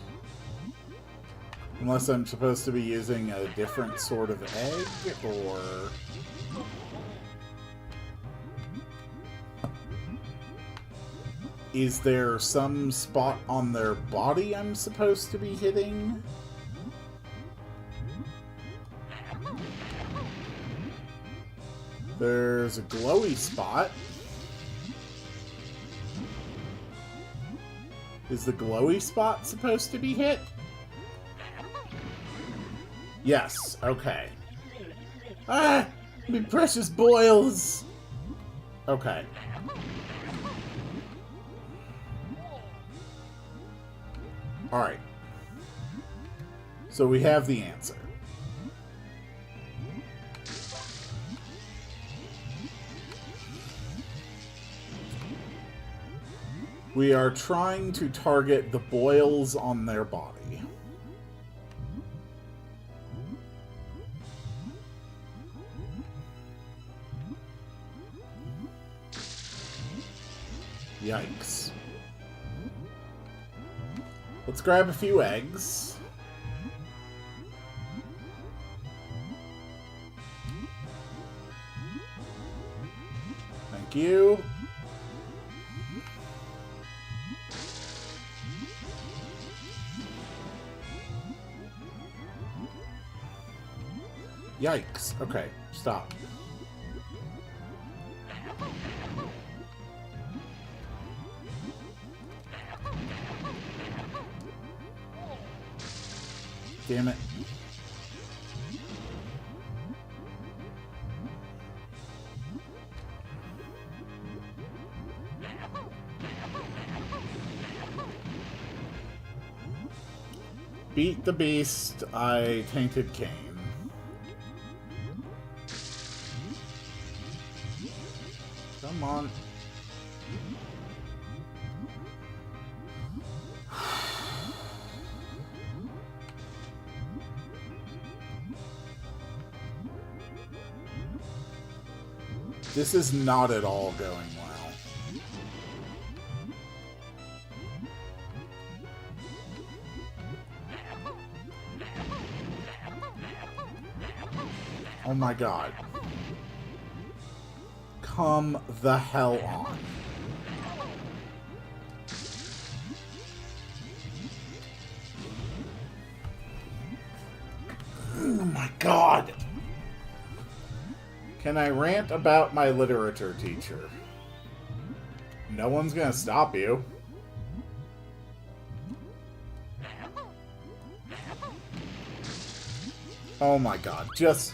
S1: Unless I'm supposed to be using a different sort of egg, or... Is there some spot on their body I'm supposed to be hitting? There's a glowy spot. Is the glowy spot supposed to be hit? Yes, okay. Ah! Me precious boils! Okay. Alright. So we have the answer. We are trying to target the boils on their body. Yikes. Let's grab a few eggs. Thank you. Yikes. Okay, stop. Damn it. Beat the beast, I tainted Cain. Come on. This is not at all going well. Oh my god. Come the hell on. Oh my god. Can I rant about my literature teacher? No one's gonna stop you. Oh my god. Just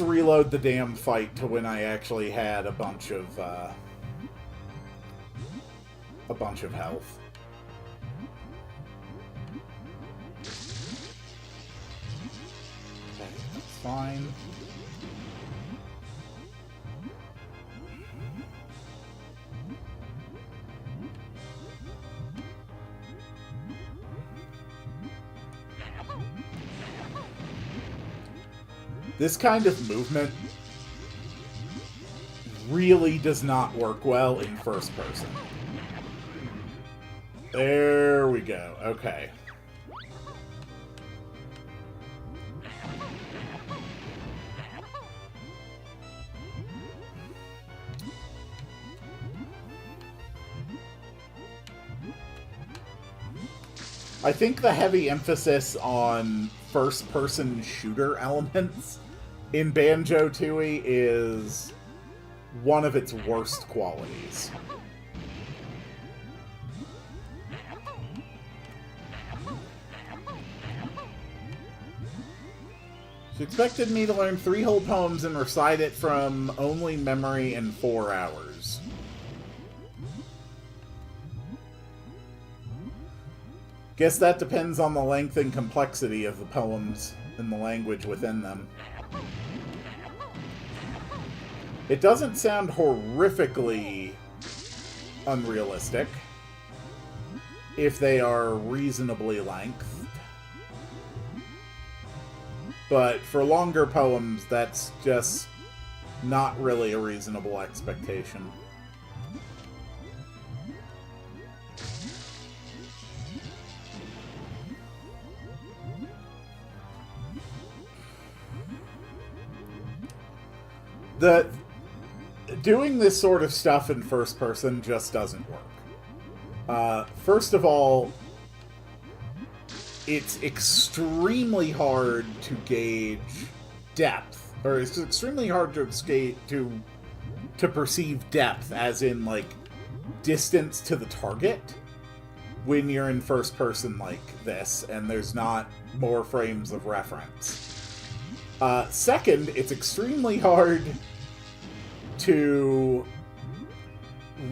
S1: reload the damn fight to when I actually had a bunch of health. Okay, that's fine. This kind of movement really does not work well in first person. There we go. Okay. I think the heavy emphasis on first-person shooter elements in Banjo-Tooie is one of its worst qualities. She expected me to learn 3 whole poems and recite it from only memory in 4 hours. Guess that depends on the length and complexity of the poems and the language within them. It doesn't sound horrifically unrealistic if they are reasonably lengthed. But for longer poems, that's just not really a reasonable expectation. Doing this sort of stuff in first person just doesn't work. First of all, it's extremely hard to gauge depth, or it's extremely hard to perceive depth, as in like distance to the target, when you're in first person like this, and there's not more frames of reference. Second, it's extremely hard to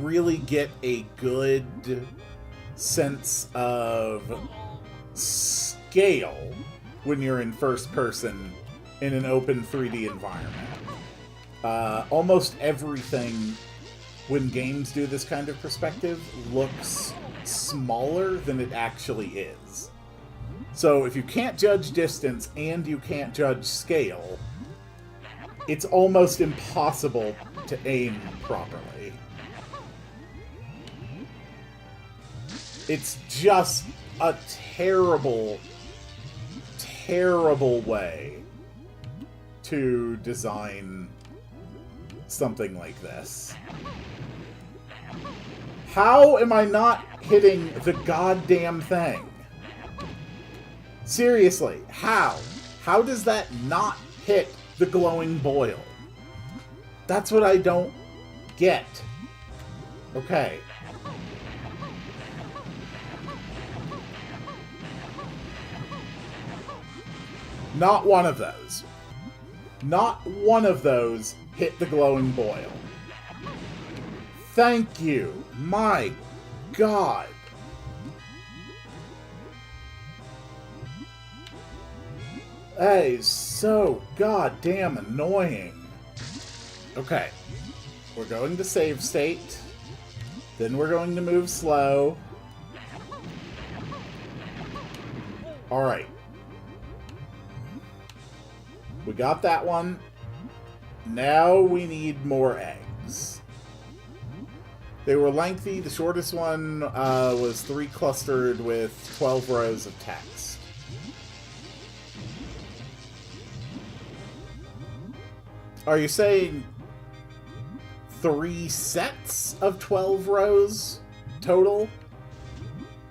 S1: really get a good sense of scale when you're in first person in an open 3D environment. Almost everything, when games do this kind of perspective, looks smaller than it actually is. So if you can't judge distance and you can't judge scale, it's almost impossible to aim properly. It's just a terrible, terrible way to design something like this. How am I not hitting the goddamn thing? Seriously, how? How does that not hit the glowing boil? That's what I don't get. Okay. Not one of those. Not one of those hit the glowing boil. Thank you. My God. That is so goddamn annoying. Okay. We're going to save state. Then we're going to move slow. Alright. We got that one. Now we need more eggs. They were lengthy. The shortest one was 3 clustered with 12 rows of text. Are you saying 3 sets of 12 rows total?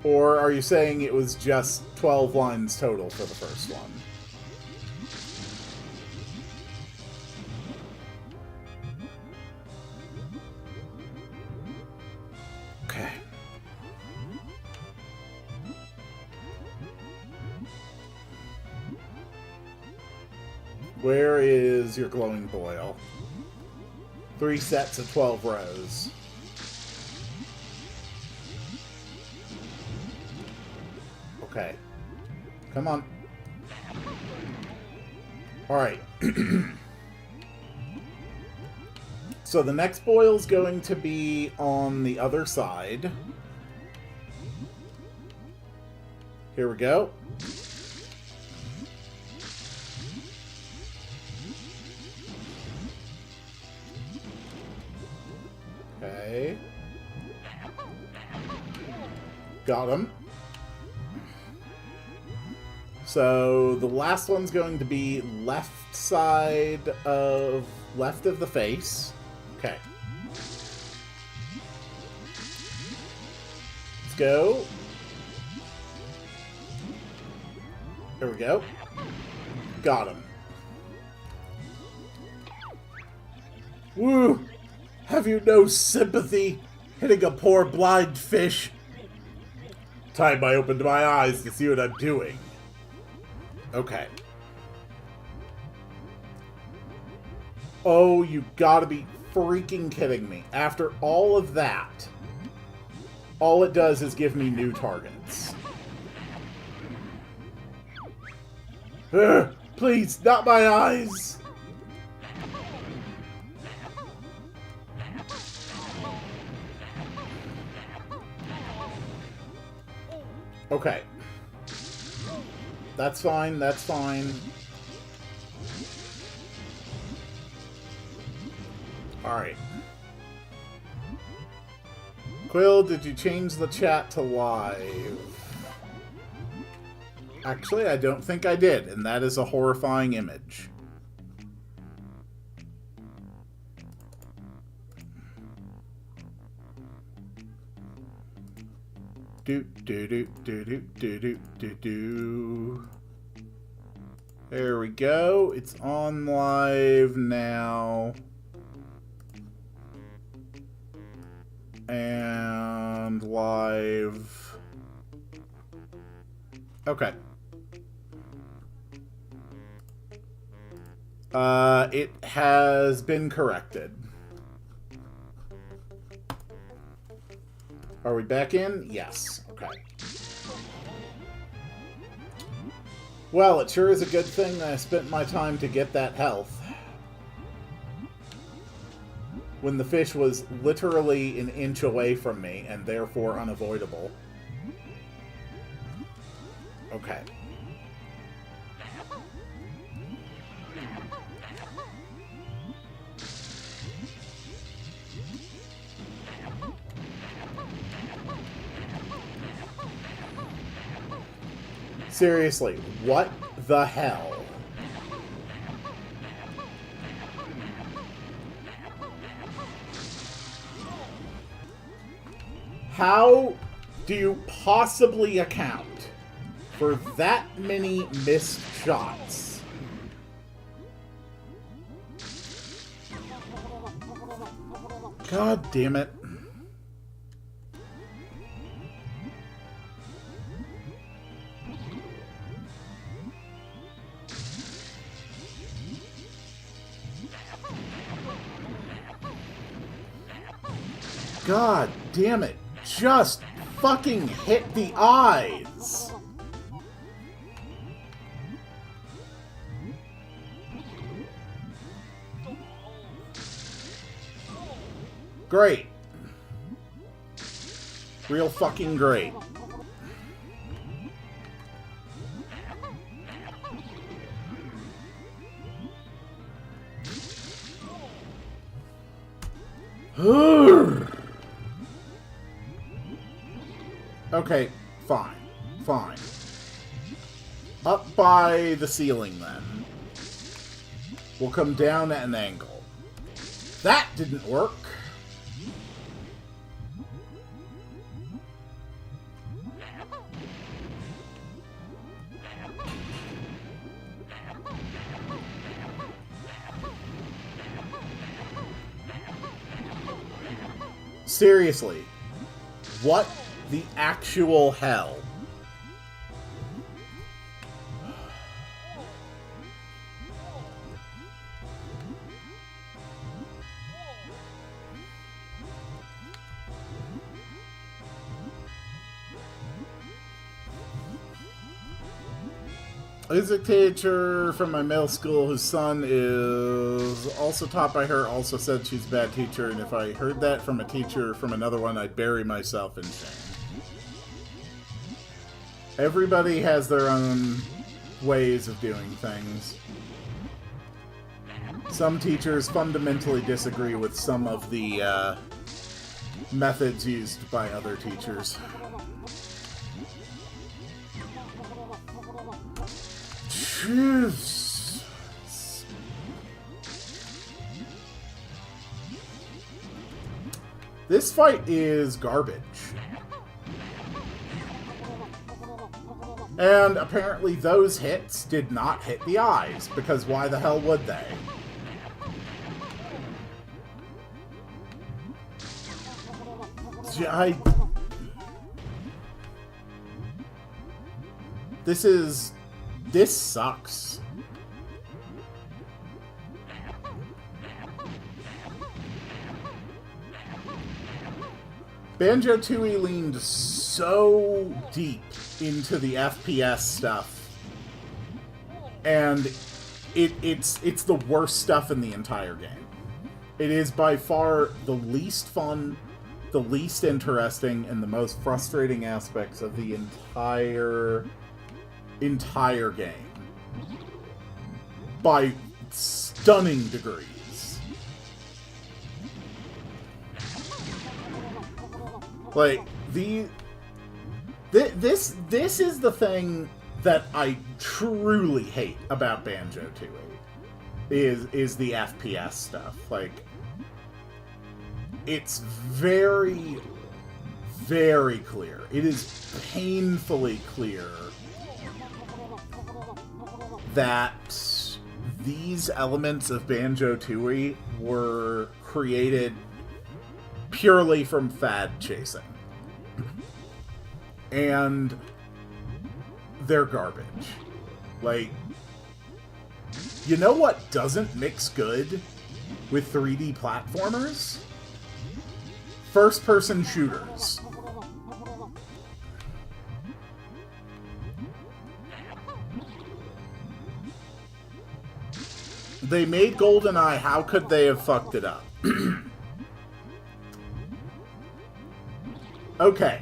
S1: Or are you saying it was just 12 lines total for the first one? Okay. Where is your glowing boil? 3 sets of 12 rows. Okay. Come on. Alright. So the next boil's going to be on the other side. Here we go. Okay. Got him. So the last one's going to be left of the face. Okay. Let's go. There we go. Got him. Woo! Have you no sympathy? Hitting a poor blind fish. Time I opened my eyes to see what I'm doing. Okay. Oh, you gotta be freaking kidding me. After all of that, all it does is give me new targets. Ugh, please, not my eyes! Okay. That's fine, that's fine. Alright. Quill, did you change the chat to live? Actually, I don't think I did, and that is a horrifying image. Do do do do do do do do do. There we go. It's on live now. And live. Okay. It has been corrected. Are we back in? Yes. Okay. Well, it sure is a good thing that I spent my time to get that health. When the fish was literally an inch away from me, and therefore unavoidable. Okay. Seriously, what the hell? How do you possibly account for that many missed shots? God damn it. God damn it. Just fucking hit the eyes. Great. Real fucking great. Okay, fine. Fine. Up by the ceiling, then. will come down at an angle. That didn't work. Seriously, what the actual hell? A music teacher from my middle school whose son is also taught by her also said she's a bad teacher, and if I heard that from a teacher from another one, I'd bury myself in shame. Everybody has their own ways of doing things. Some teachers fundamentally disagree with some of the methods used by other teachers. Jeez. This fight is garbage. And apparently those hits did not hit the eyes, because why the hell would they? This sucks. Banjo-Tooie leaned so deep into the FPS stuff, and it's the worst stuff in the entire game. It is by far the least fun, the least interesting, and the most frustrating aspects of the entire game by stunning degrees. Like this is the thing that I truly hate about Banjo-Tooie is the FPS stuff. Like, it's very, very clear. It is painfully clear that these elements of Banjo-Tooie were created purely from fad chasing. And they're garbage. Like, you know what doesn't mix good with 3D platformers? First-person shooters. They made GoldenEye, how could they have fucked it up? Okay.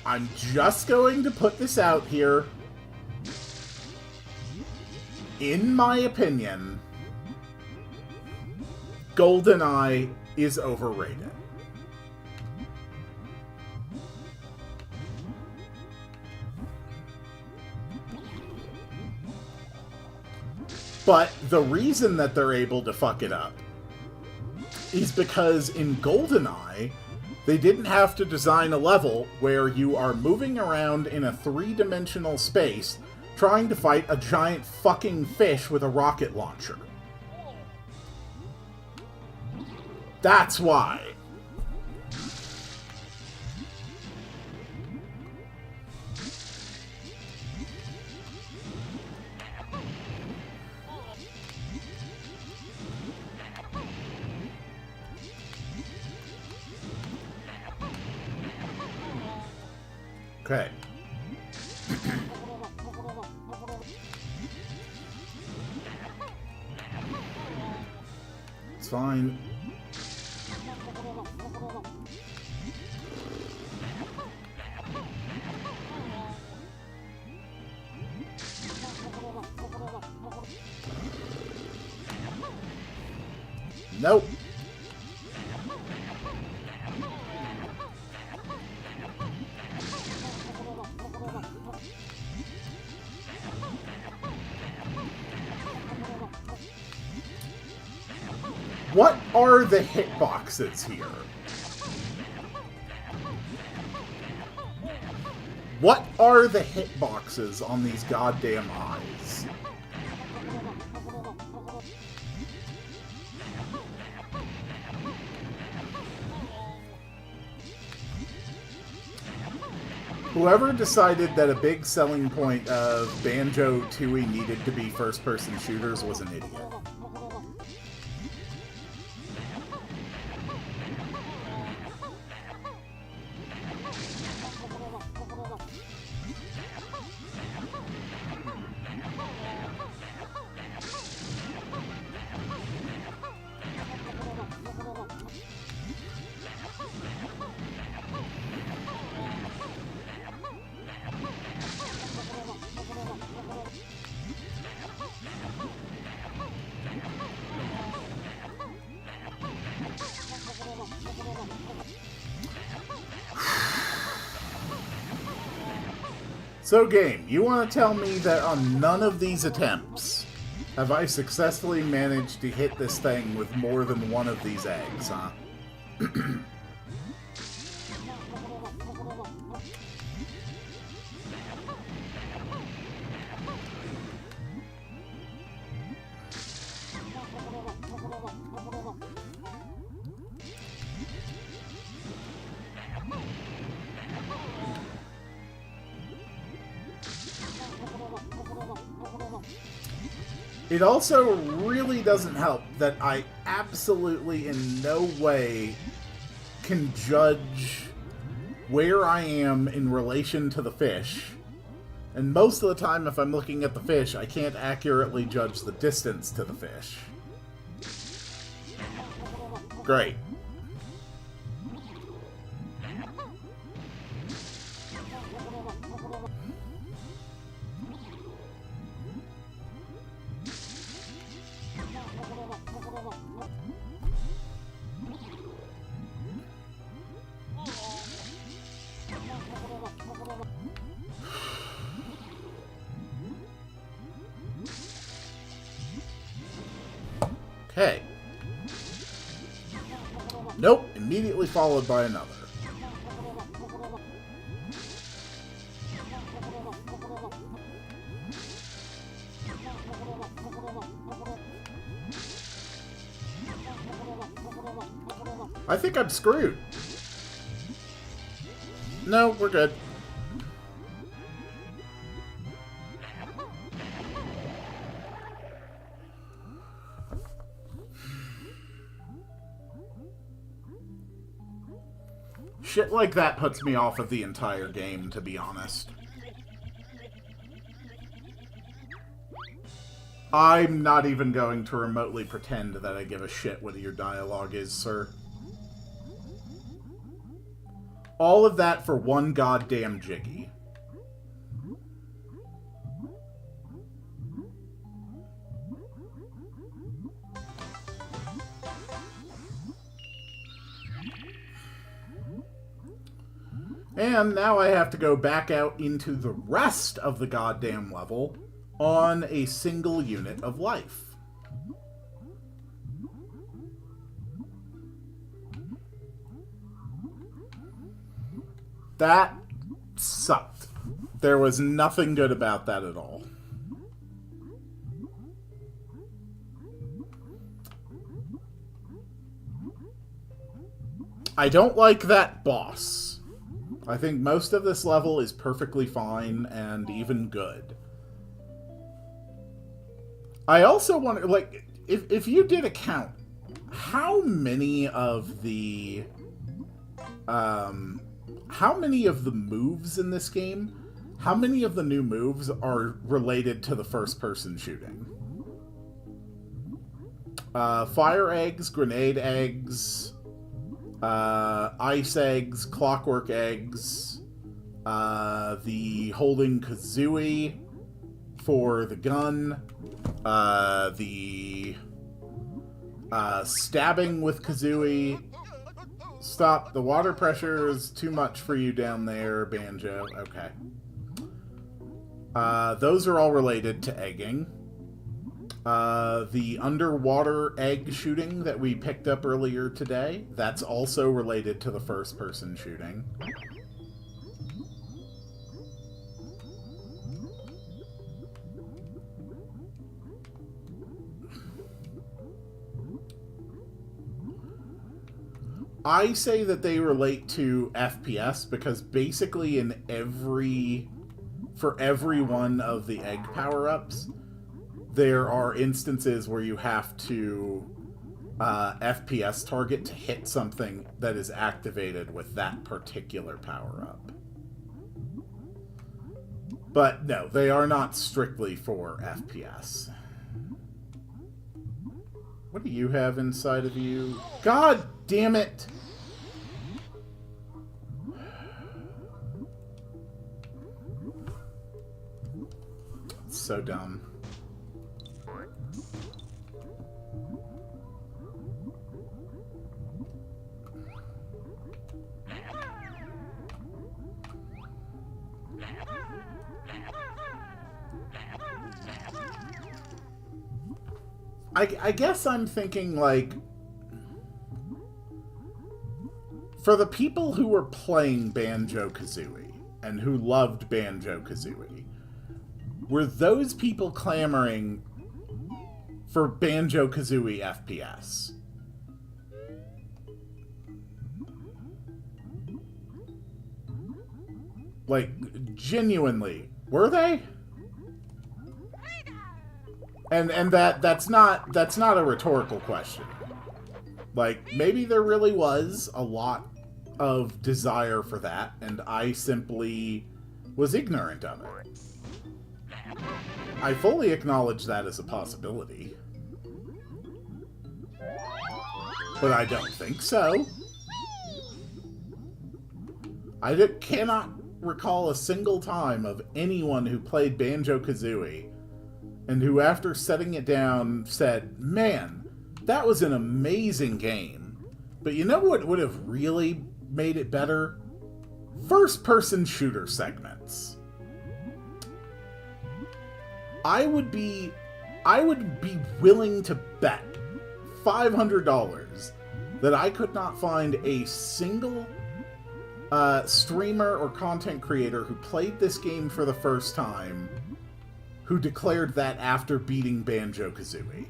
S1: I'm just going to put this out here. In my opinion, GoldenEye is overrated. But the reason that they're able to fuck it up is because in GoldenEye, they didn't have to design a level where you are moving around in a three-dimensional space trying to fight a giant fucking fish with a rocket launcher. That's why. Okay. It's fine. Nope. What are the hitboxes here? What are the hitboxes on these goddamn eyes? Whoever decided that a big selling point of Banjo-Tooie needed to be first-person shooters was an idiot. So game, you want to tell me that on none of these attempts have I successfully managed to hit this thing with more than one of these eggs, huh? It also really doesn't help that I absolutely in no way can judge where I am in relation to the fish. And most of the time, if I'm looking at the fish, I can't accurately judge the distance to the fish. Great. Okay. Nope, immediately followed by another. I think I'm screwed. No, we're good. Shit like that puts me off of the entire game, to be honest. I'm not even going to remotely pretend that I give a shit what your dialogue is, sir. All of that for one goddamn jiggy. And now I have to go back out into the rest of the goddamn level on a single unit of life. That sucked. There was nothing good about that at all. I don't like that boss. I think most of this level is perfectly fine and even good. I also wonder, like, if you did a count, how many of the moves in this game, how many of the new moves are related to the first-person shooting? Fire eggs, grenade eggs, ice eggs, clockwork eggs, the holding kazooie for the gun, the stabbing with kazooie. Stop, the water pressure is too much for you down there, Banjo. Okay. Those are all related to egging. The underwater egg shooting that we picked up earlier today, that's also related to the first-person shooting. I say that they relate to FPS because basically for every one of the egg power-ups, there are instances where you have to FPS target to hit something that is activated with that particular power-up. But no, they are not strictly for FPS. What do you have inside of you? God damn it! It's so dumb. I guess I'm thinking, like, for the people who were playing Banjo-Kazooie and who loved Banjo-Kazooie, were those people clamoring for Banjo-Kazooie FPS? Like, genuinely, were they? And that's not a rhetorical question. Like, maybe there really was a lot of desire for that, and I simply was ignorant of it. I fully acknowledge that as a possibility. But I don't think so. I cannot recall a single time of anyone who played Banjo-Kazooie and who, after setting it down, said, "Man, that was an amazing game. But you know what would have really made it better? First-person shooter segments." I would be willing to bet $500 that I could not find a single streamer or content creator who played this game for the first time who declared that after beating Banjo-Kazooie.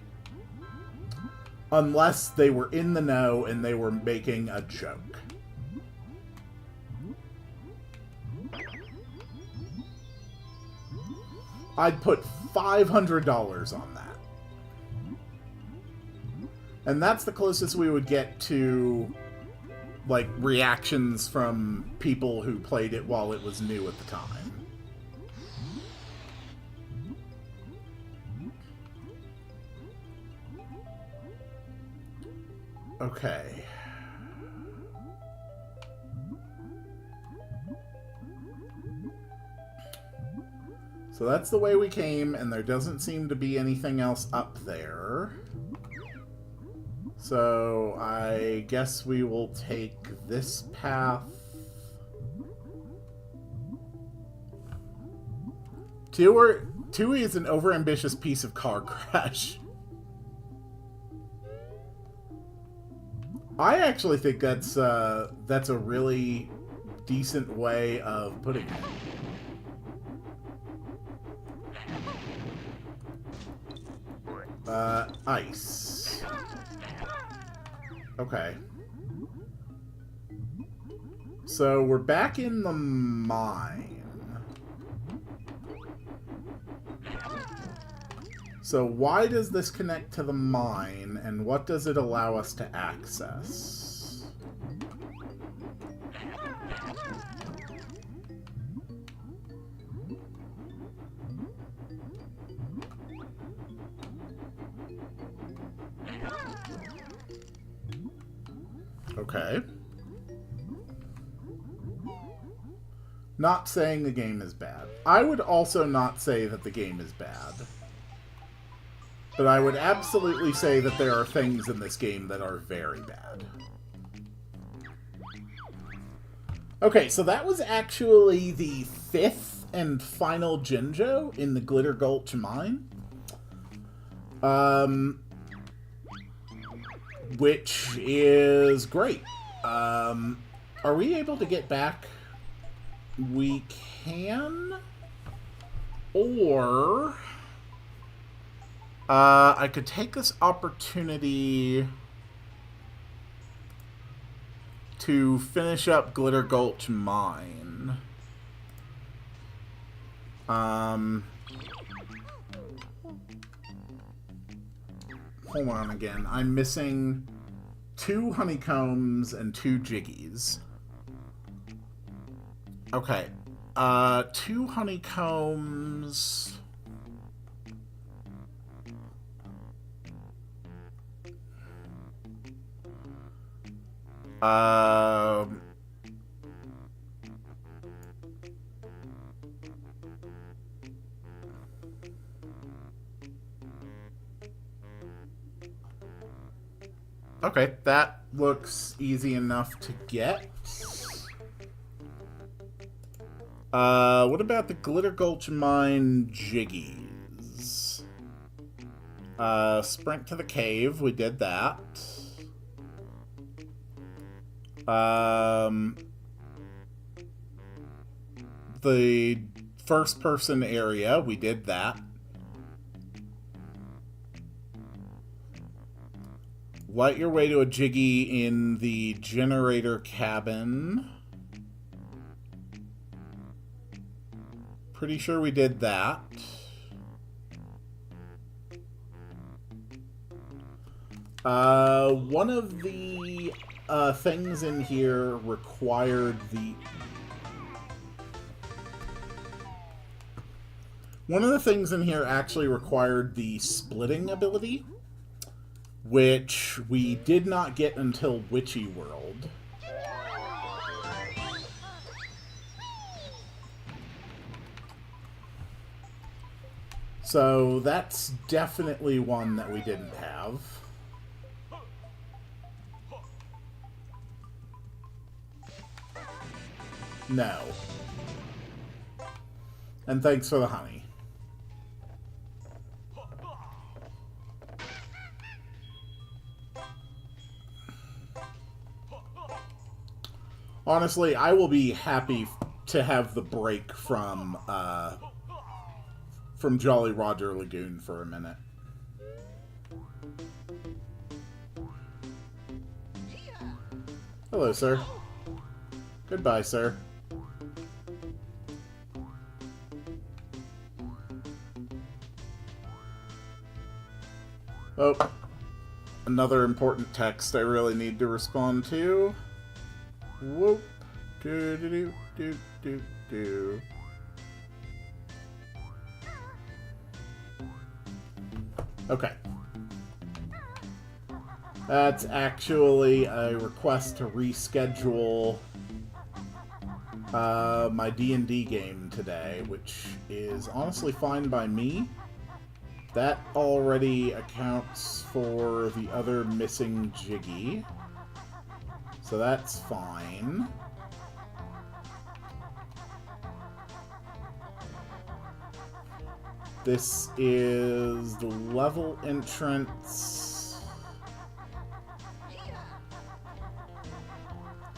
S1: Unless they were in the know and they were making a joke. I'd put $500 on that. And that's the closest we would get to, like, reactions from people who played it while it was new at the time. Okay. So that's the way we came, and there doesn't seem to be anything else up there. So I guess we will take this path. Tooie is an overambitious piece of car crash. I actually think that's a really decent way of putting it. Ice. Okay. So we're back in the mine. So why does this connect to the mine, and what does it allow us to access? Okay. Not saying the game is bad. I would also not say that the game is bad. But I would absolutely say that there are things in this game that are very bad. Okay, so that was actually the 5th and final Jinjo in the Glitter Gulch mine. Which is great. Are we able to get back? We can. Or I could take this opportunity to finish up Glitter Gulch Mine. Hold on again. I'm missing 2 honeycombs and 2 jiggies. Okay. 2 honeycombs. Okay, that looks easy enough to get. What about the Glitter Gulch Mine jiggies? Sprint to the cave, we did that. The first person area, we did that. Light your way to a jiggy in the generator cabin. Pretty sure we did that. One of the things in here required the... One of the things in here actually required the splitting ability, which we did not get until Witchy World. So that's definitely one that we didn't have. No. And thanks for the honey. Honestly, I will be happy to have the break from Jolly Roger Lagoon for a minute. Hello, sir. Goodbye, sir. Oh, another important text I really need to respond to. Whoop. Do do do do do do. Okay. That's actually a request to reschedule my D&D game today, which is honestly fine by me. That already accounts for the other missing Jiggy. So that's fine. This is the level entrance.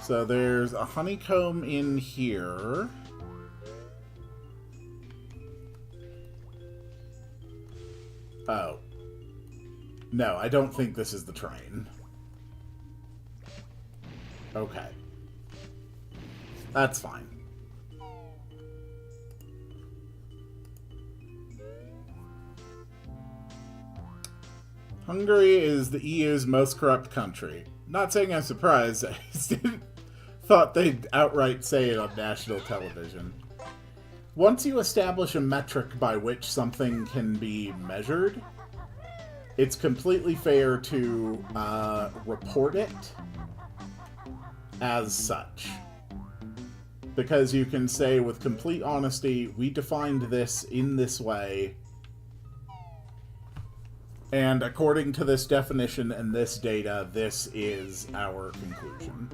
S1: So there's a honeycomb in here. Oh. No, I don't think this is the train. Okay. That's fine. Hungary is the EU's most corrupt country. Not saying I'm surprised, I just thought they'd outright say it on national television. Once you establish a metric by which something can be measured, it's completely fair to report it as such. Because you can say with complete honesty, we defined this in this way, and according to this definition and this data, this is our conclusion.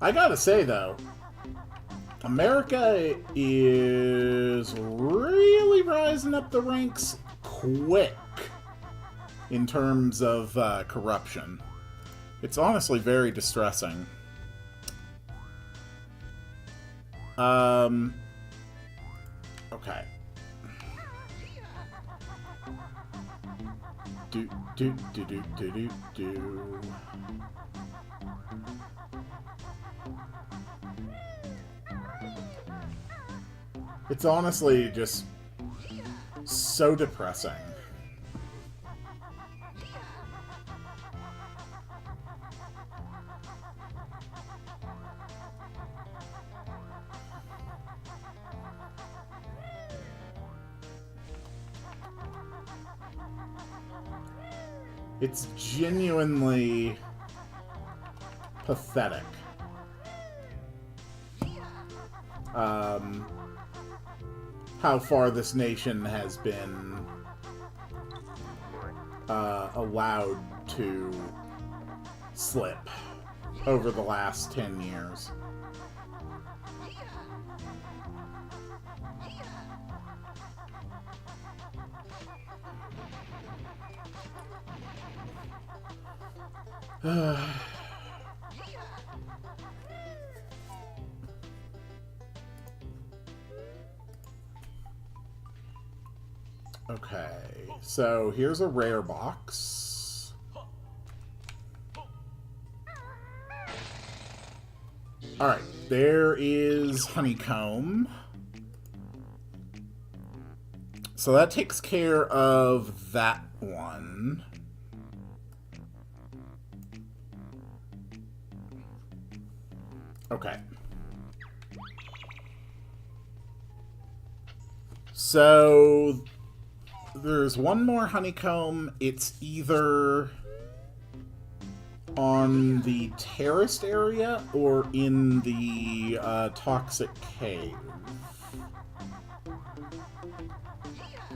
S1: I gotta say, though, America is really rising up the ranks quick in terms of corruption. It's honestly very distressing. Okay. Do. It's honestly just so depressing. It's genuinely pathetic. How far this nation has been allowed to slip over the last 10 years. Okay, so here's a rare box. Alright, there is honeycomb. So that takes care of that one. Okay. So there's one more honeycomb. It's either on the terraced area or in the toxic cave.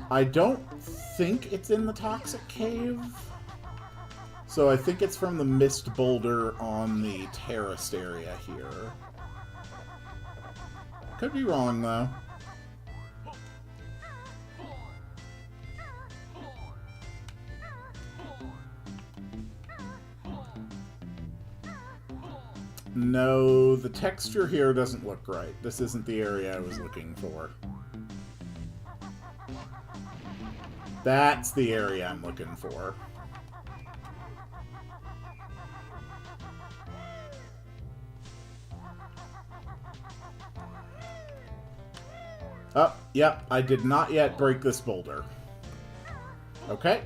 S1: I don't think it's in the toxic cave. So I think it's from the mist boulder on the terraced area here. Could be wrong, though. No, the texture here doesn't look right. This isn't the area I was looking for. That's the area I'm looking for. Oh, yep, I did not yet break this boulder. Okay.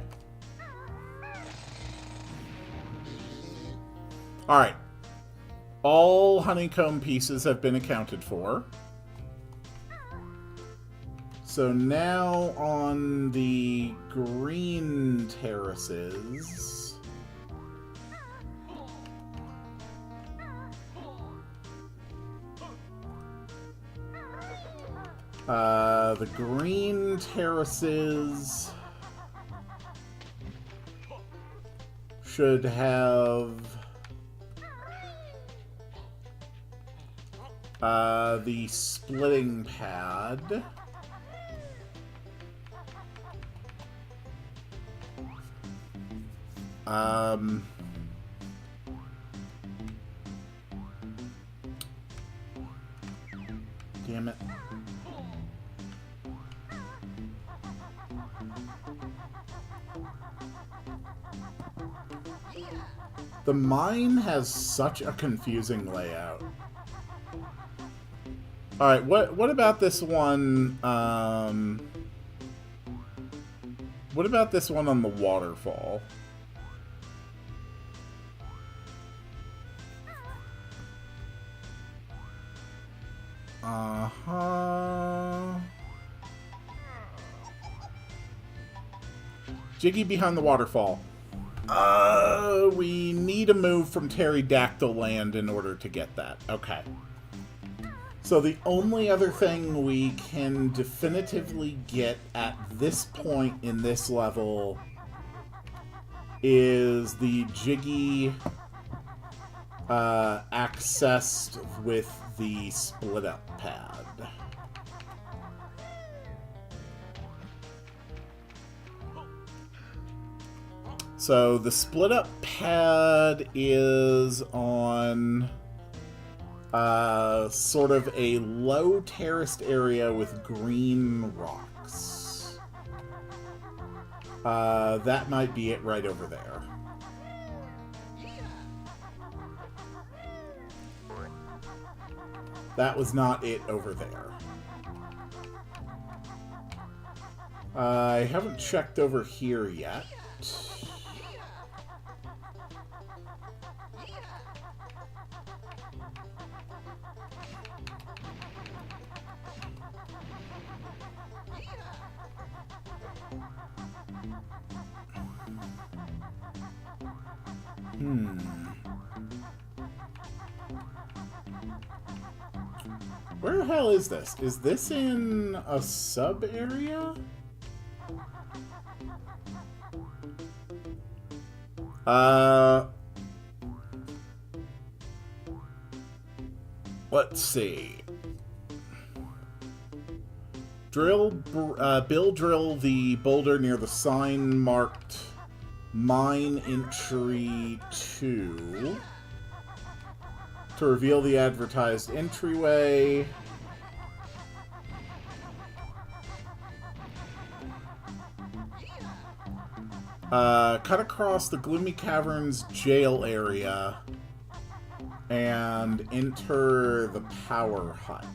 S1: Alright. All honeycomb pieces have been accounted for. So now on the green terraces... the green terraces should have the splitting pad. Damn it. The mine has such a confusing layout. Alright, what about this one, what about this one on the waterfall? Uh-huh. Jiggy behind the waterfall. We need a move from Pterodactyl Land in order to get that. Okay. So the only other thing we can definitively get at this point in this level is the Jiggy accessed with the split up pad. So the split up pad is on sort of a low terraced area with green rocks. That might be it right over there. That was not it over there. I haven't checked over here yet. Where the hell is this? Is this in a sub-area? Let's see. Bill drill the boulder near the sign marked Mine Entry 2 to reveal the advertised entryway. Cut across the Gloomy Caverns jail area and enter the power hut.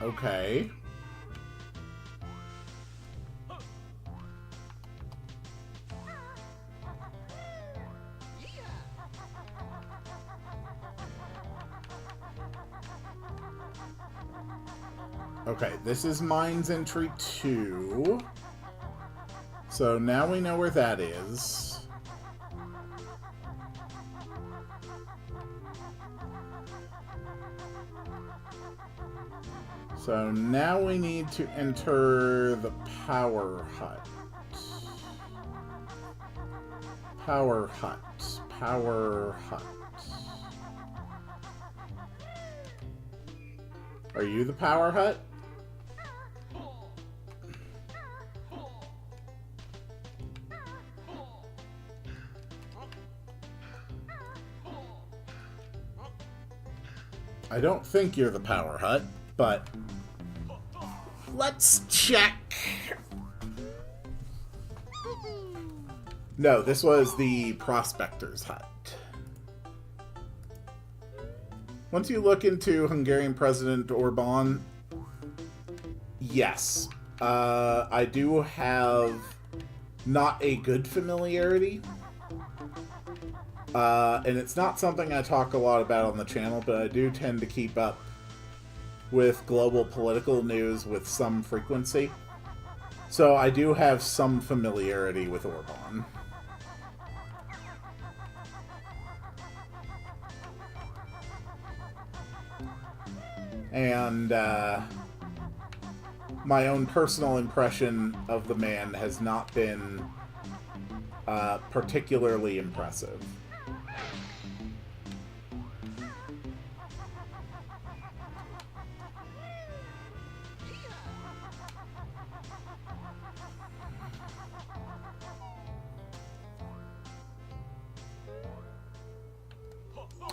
S1: Okay. Okay, this is Mines Entry 2. So now we know where that is. So now we need to enter the power hut. Power hut. Power hut. Are you the power hut? I don't think you're the power hut, but let's check. No, this was the prospector's hut. Once you look into Hungarian President Orban, yes, I do have not a good familiarity. And it's not something I talk a lot about on the channel, but I do tend to keep up with global political news with some frequency. So I do have some familiarity with Orban. And my own personal impression of the man has not been particularly impressive.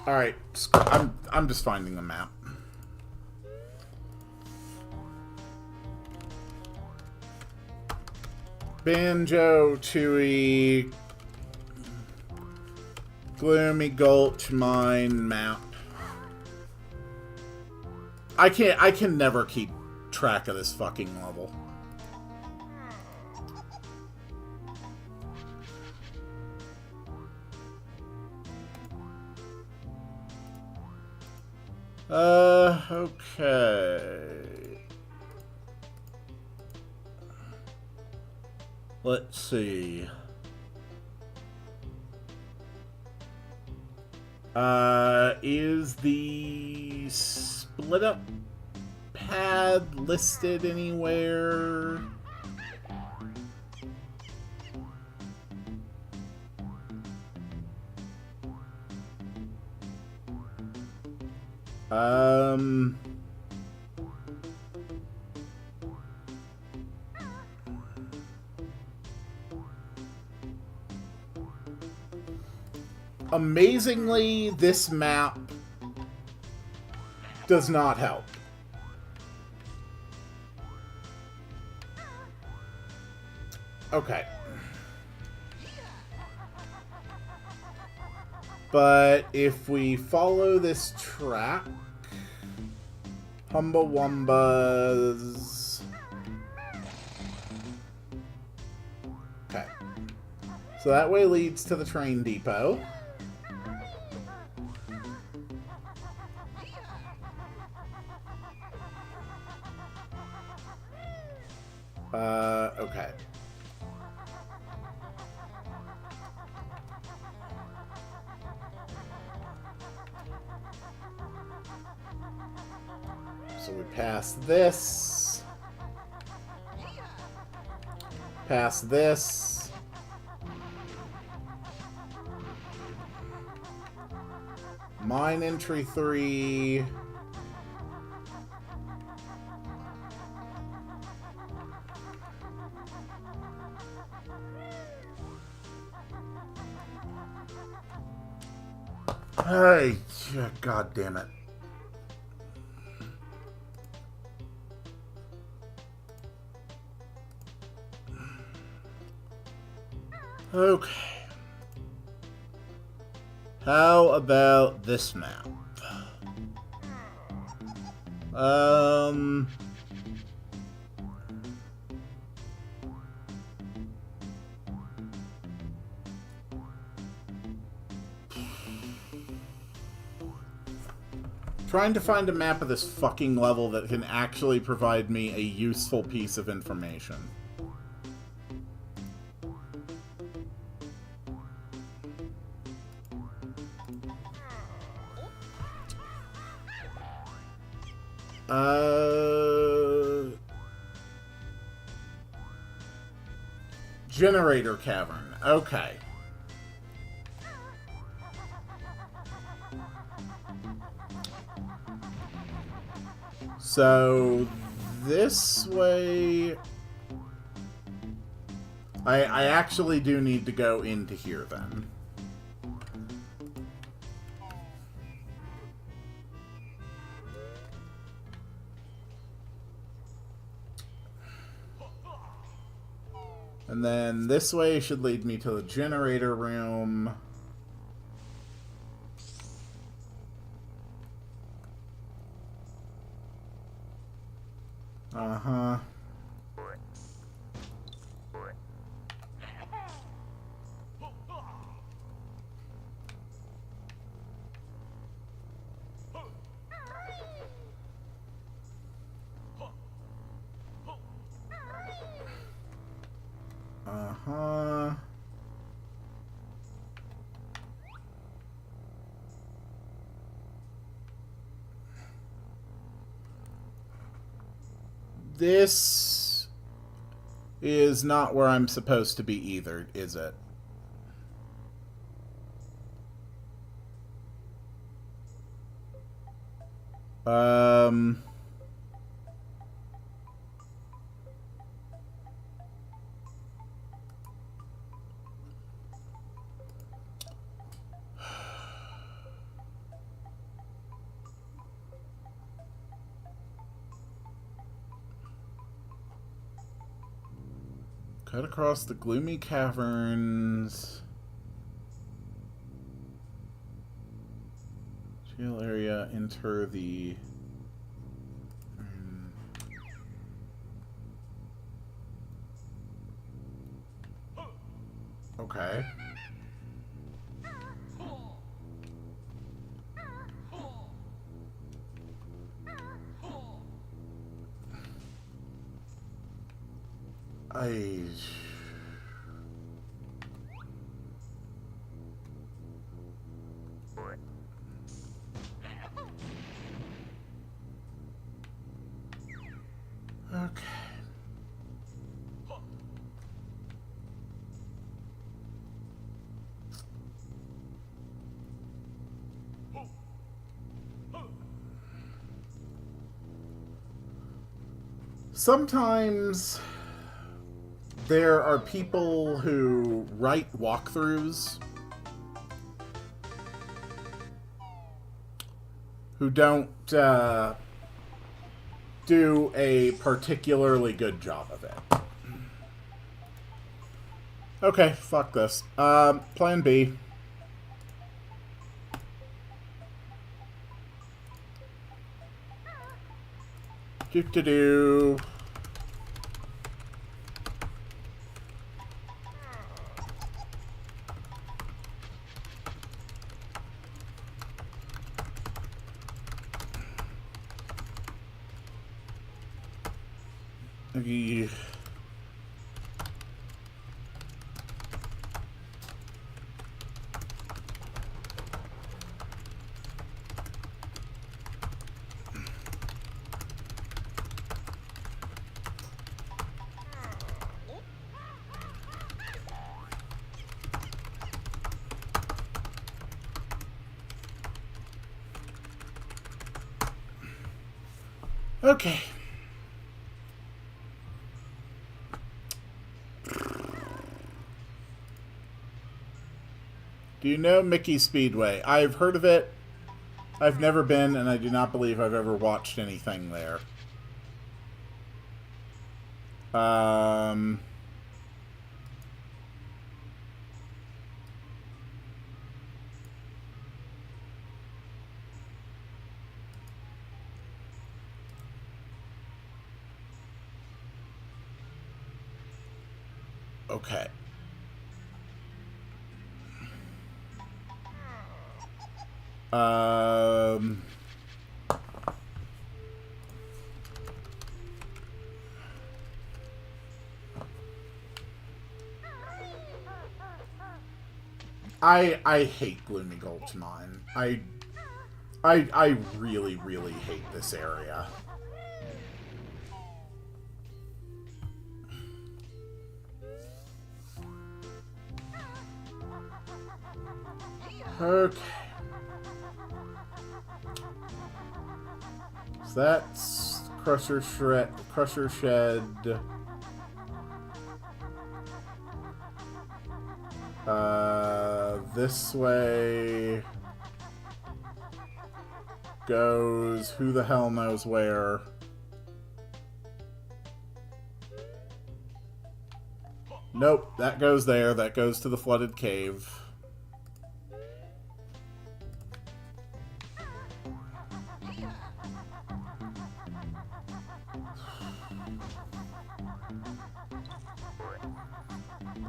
S1: All right, I'm just finding the map. Banjo-Tooie Gloomy Gulch Mine map. I can never keep track of this fucking level. Okay. Let's see. Is the split up pad listed anywhere? Um... Amazingly, this map does not help. Okay. But if we follow this track, Humbawamba's... Okay. So that way leads to the train depot. Okay. So we pass this. Pass this. Mine entry 3. Hey, God damn it. Okay. How about this map? Trying to find a map of this fucking level that can actually provide me a useful piece of information. Generator Cavern. Okay. So, this way... I actually do need to go into here, then. And then this way should lead me to the generator room. Uh-huh. Uh-huh. This is not where I'm supposed to be either, is it? Cut across the gloomy caverns. Jail area, enter the... Okay. Okay. Sometimes there are people who write walkthroughs who don't do a particularly good job of it. Okay, fuck this. Plan B. Do-do-do. Okay. Do you know Mickey Speedway? I've heard of it. I've never been, and I do not believe I've ever watched anything there. Okay. I hate Gloomy Gulch Mine. I really, really hate this area. Okay. So that's Crusher Shed. This way goes who the hell knows where. Nope, that goes there. That goes to the flooded cave.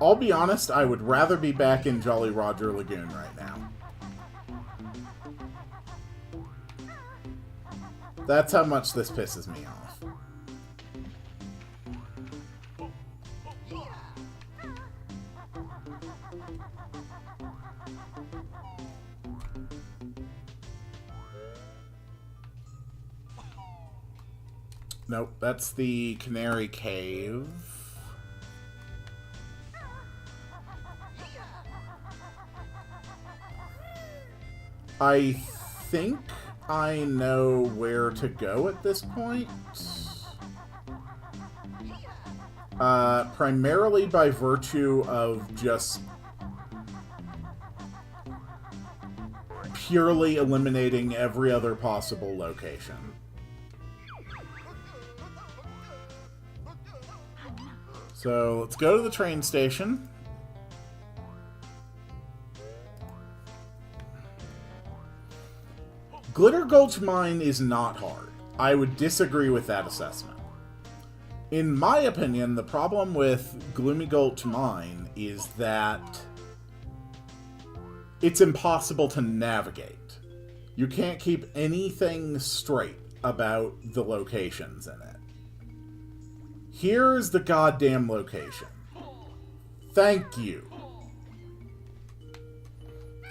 S1: I'll be honest, I would rather be back in Jolly Roger Lagoon right now. That's how much this pisses me off. Nope, that's the Canary Cave. I think I know where to go at this point. Primarily by virtue of just purely eliminating every other possible location. So let's go to the train station. Glitter Gulch Mine is not hard. I would disagree with that assessment. In my opinion, the problem with Gloomy Gulch Mine is that it's impossible to navigate. You can't keep anything straight about the locations in it. Here's the goddamn location. Thank you.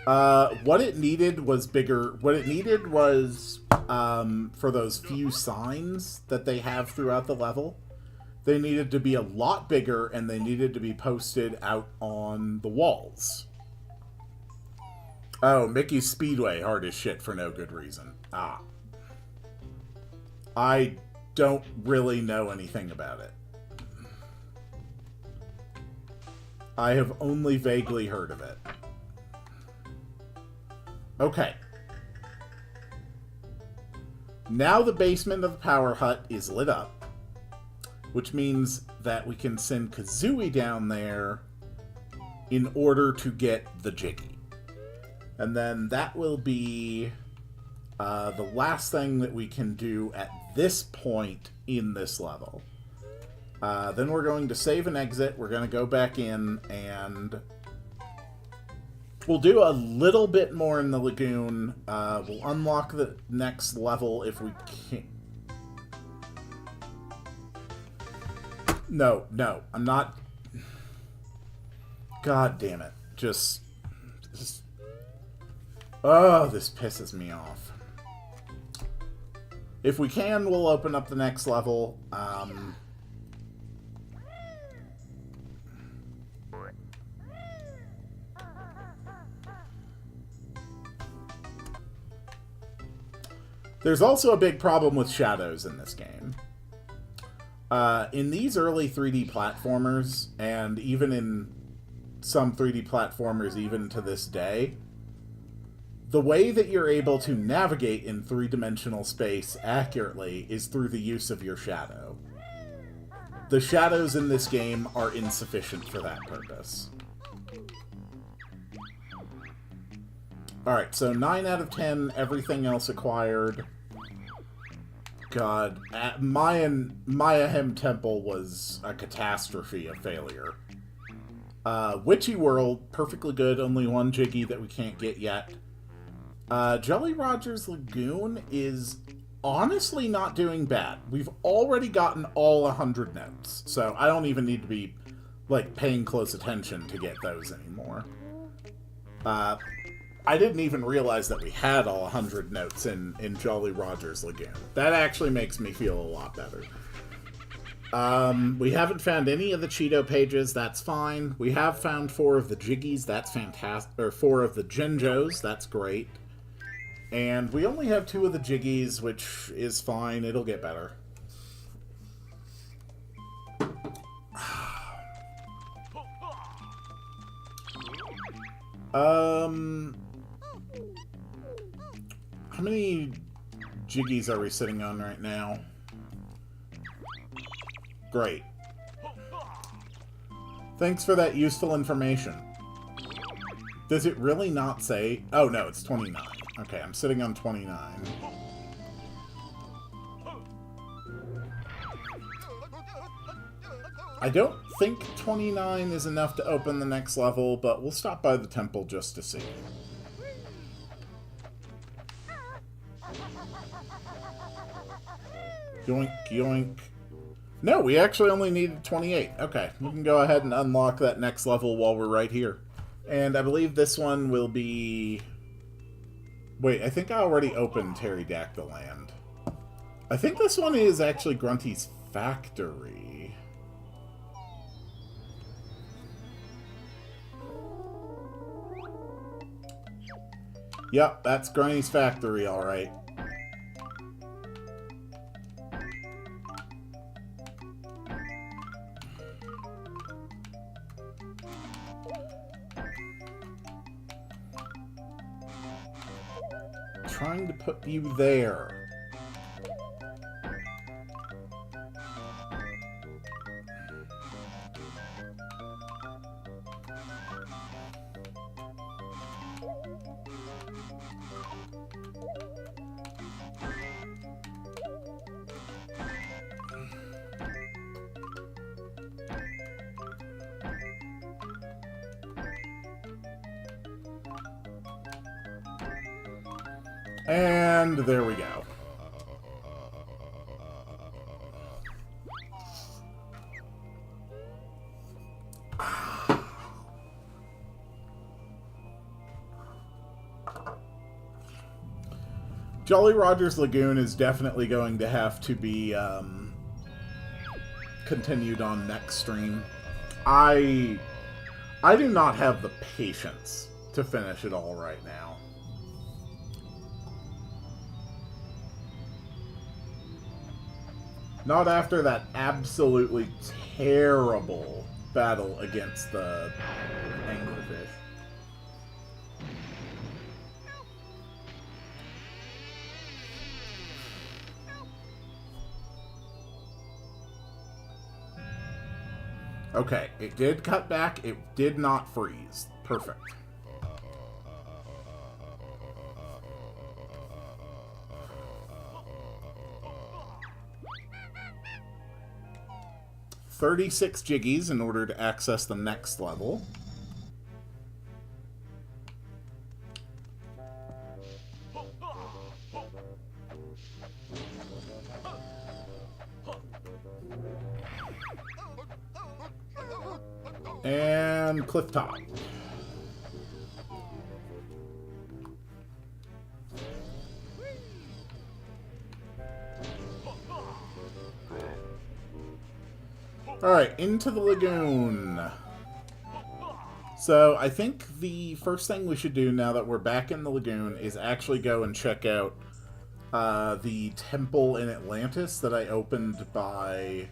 S1: What it needed was bigger. What it needed was, for those few signs that they have throughout the level, they needed to be a lot bigger, and they needed to be posted out on the walls. Oh, Mickey's Speedway, hard as shit for no good reason. Ah. I don't really know anything about it. I have only vaguely heard of it. Okay. Now the basement of the power hut is lit up, which means that we can send Kazooie down there in order to get the Jiggy. And then that will be the last thing that we can do at this point in this level. Then we're going to save and exit. We're going to go back in, and we'll do a little bit more in the lagoon. We'll unlock the next level if we can. No, I'm not. God damn it. Just... Oh, this pisses me off. If we can, we'll open up the next level. There's also a big problem with shadows in this game. In these early 3D platformers, and even in some 3D platformers even to this day, the way that you're able to navigate in three-dimensional space accurately is through the use of your shadow. The shadows in this game are insufficient for that purpose. Alright, so 9 out of 10, everything else acquired. God, Mayahem Temple was a catastrophe of failure. Witchy World, perfectly good, only one Jiggy that we can't get yet. Jolly Roger's Lagoon is honestly not doing bad. We've already gotten all 100 notes, so I don't even need to be, like, paying close attention to get those anymore. I didn't even realize that we had all 100 notes in Jolly Roger's Lagoon. That actually makes me feel a lot better. We haven't found any of the Cheeto pages, that's fine. We have found 4 of the Jiggies, that's fantastic. Or 4 of the Genjos, that's great. And we only have 2 of the Jiggies, which is fine, it'll get better. How many Jiggies are we sitting on right now? Great. Thanks for that useful information. Does it really not say... Oh, no, it's 29. Okay, I'm sitting on 29. I don't think 29 is enough to open the next level, but we'll stop by the temple just to see. Yoink, yoink. No, we actually only needed 28. Okay, we can go ahead and unlock that next level while we're right here. And I believe this one will be... Wait, I think I already opened Pterodactyl Land. I think this one is actually Grunty's factory. Yep, that's Grunty's factory, alright. Trying to put you there. And there we go. Jolly Roger's Lagoon is definitely going to have to be continued on next stream. I do not have the patience to finish it all right now. Not after that absolutely terrible battle against the anglerfish. Okay, it did cut back. It did not freeze. Perfect. $36 jiggies in order to access the next level. And cliff top. Alright, into the lagoon. So, I think the first thing we should do now that we're back in the lagoon is actually go and check out the temple in Atlantis that I opened by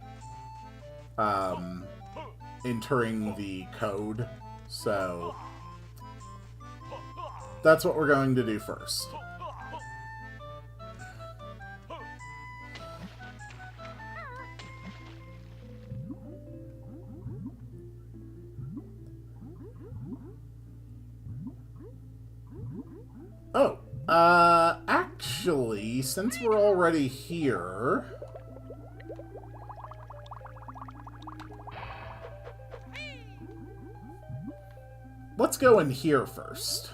S1: entering the code. So, that's what we're going to do first. Oh, actually, since we're already here... let's go in here first.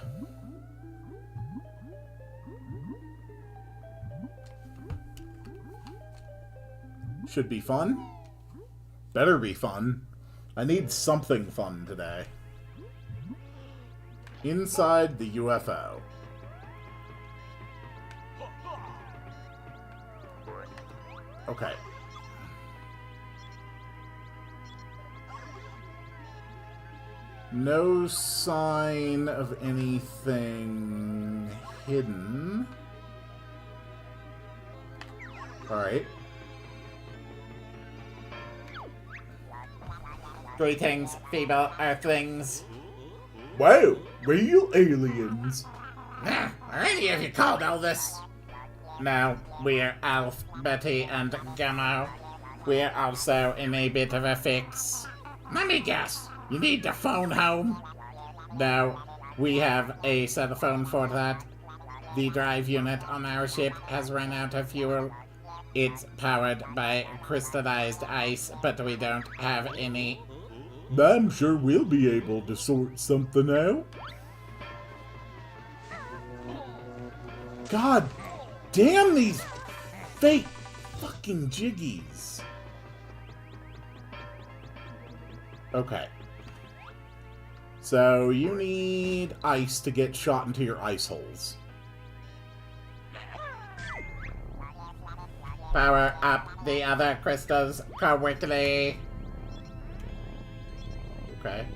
S1: Should be fun. Better be fun. I need something fun today. Inside the UFO. Okay. No sign of anything hidden. Alright.
S2: Greetings, feeble earthlings.
S1: Wow, real aliens.
S2: Are any of you called all this? No, we're Alf, Betty, and Gamma. We're also in a bit of a fix. Let me guess, you need to phone home? No, we have a cell phone for that. The drive unit on our ship has run out of fuel. It's powered by crystallized ice, but we don't have any.
S1: I'm sure we'll be able to sort something out. God damn these fake fucking jiggies. Okay. So you need ice to get shot into your ice holes.
S2: Power up the other crystals quickly.
S1: Okay.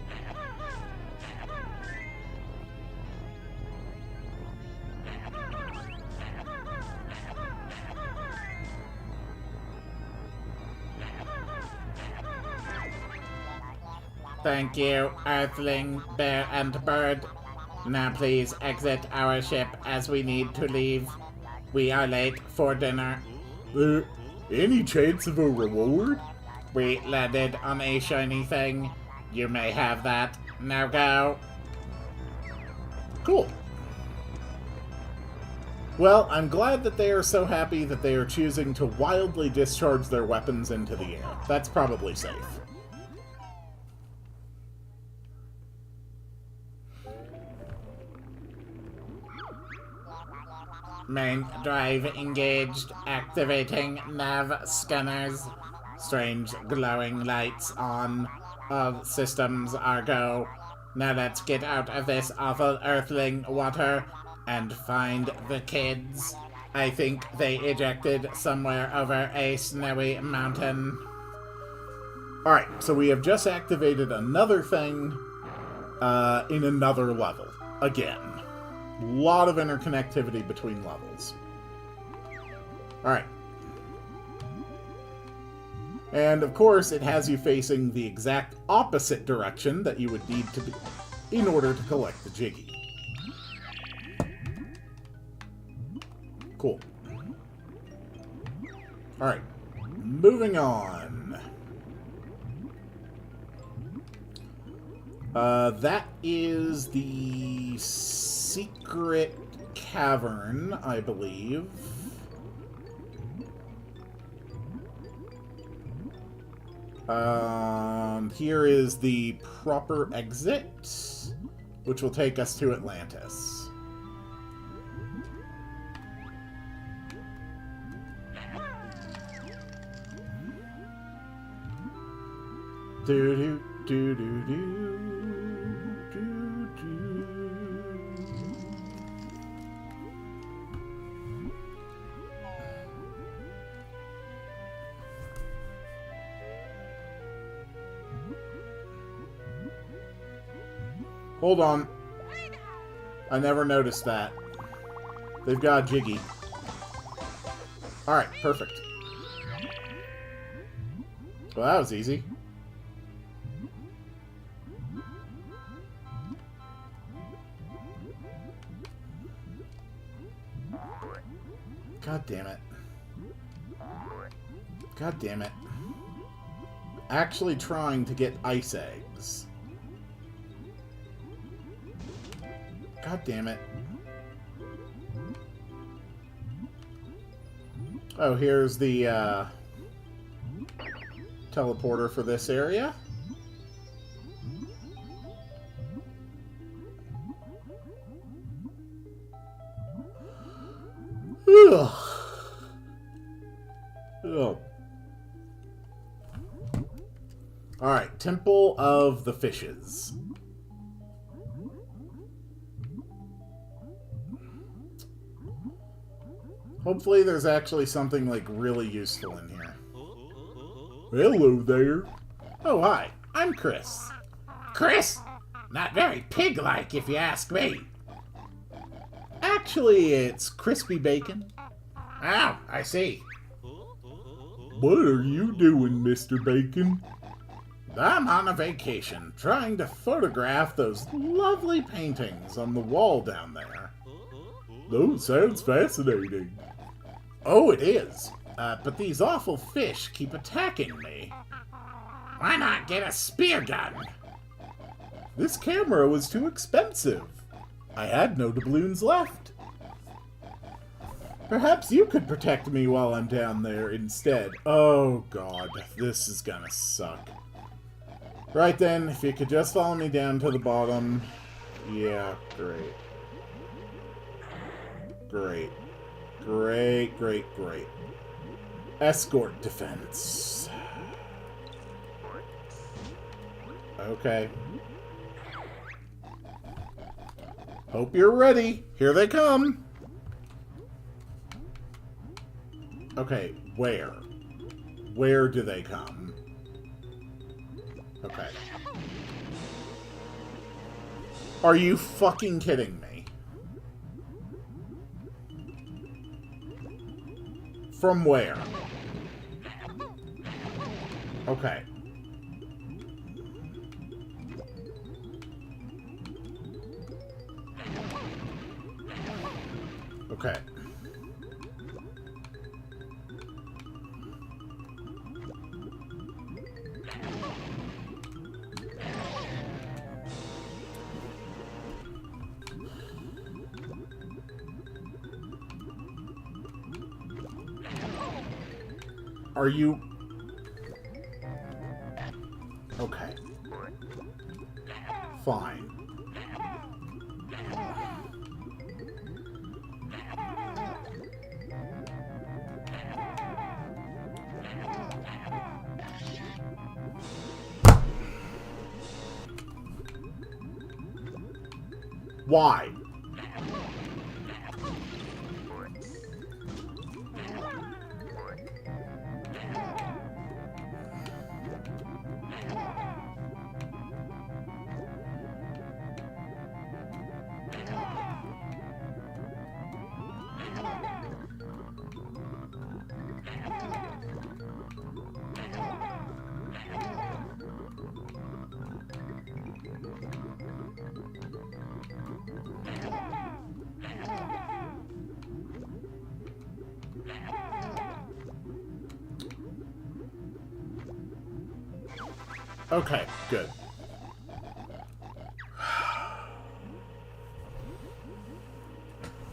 S2: Thank you, Earthling, Bear, and Bird. Now please exit our ship as we need to leave. We are late for dinner.
S1: Any chance of a reward?
S2: We landed on a shiny thing. You may have that. Now go.
S1: Cool. Well, I'm glad that they are so happy that they are choosing to wildly discharge their weapons into the air. That's probably safe.
S2: Main drive engaged. Activating nav scanners. Strange glowing lights on. All systems are go. Now let's get out of this awful earthling water and find the kids. I think they ejected somewhere over a snowy mountain.
S1: Alright, so we have just activated another thing in another level. Again. A lot of interconnectivity between levels. Alright. And of course, it has you facing the exact opposite direction that you would need to be in order to collect the Jiggy. Cool. Alright, moving on. That is the secret cavern, I believe. Here is the proper exit, which will take us to Atlantis. Do do do do do do do. Hold on. I never noticed that. They've got a Jiggy. Alright, perfect. Well, that was easy. God damn it. God damn it. Actually trying to get ice eggs. God damn it. Oh, here's the teleporter for this area. Ugh. Ugh. Alright, Temple of the Fishes. Hopefully there's actually something, like, really useful in here. Hello there. Oh, hi. I'm Chris.
S2: Chris? Not very pig-like, if you ask me.
S1: Actually, it's crispy bacon.
S2: Oh, I see.
S1: What are you doing, Mr. Bacon?
S2: I'm on a vacation,
S1: Trying to photograph those lovely paintings on the wall down there. Oh, sounds fascinating. Oh, it is. But these awful fish keep attacking me.
S2: Why not get a spear gun?
S1: This camera was too expensive. I had no doubloons left. Perhaps you could protect me while I'm down there instead. Oh, God. This is gonna suck. Right then, if you could just follow me down to the bottom. Yeah, great. Great. Great, great, great. Escort defense. Okay. Hope you're ready. Here they come. Okay, where? Where do they come? Okay. Are you fucking kidding me? From where? Okay. Okay. Are you... Okay. Fine. Why? Okay, good.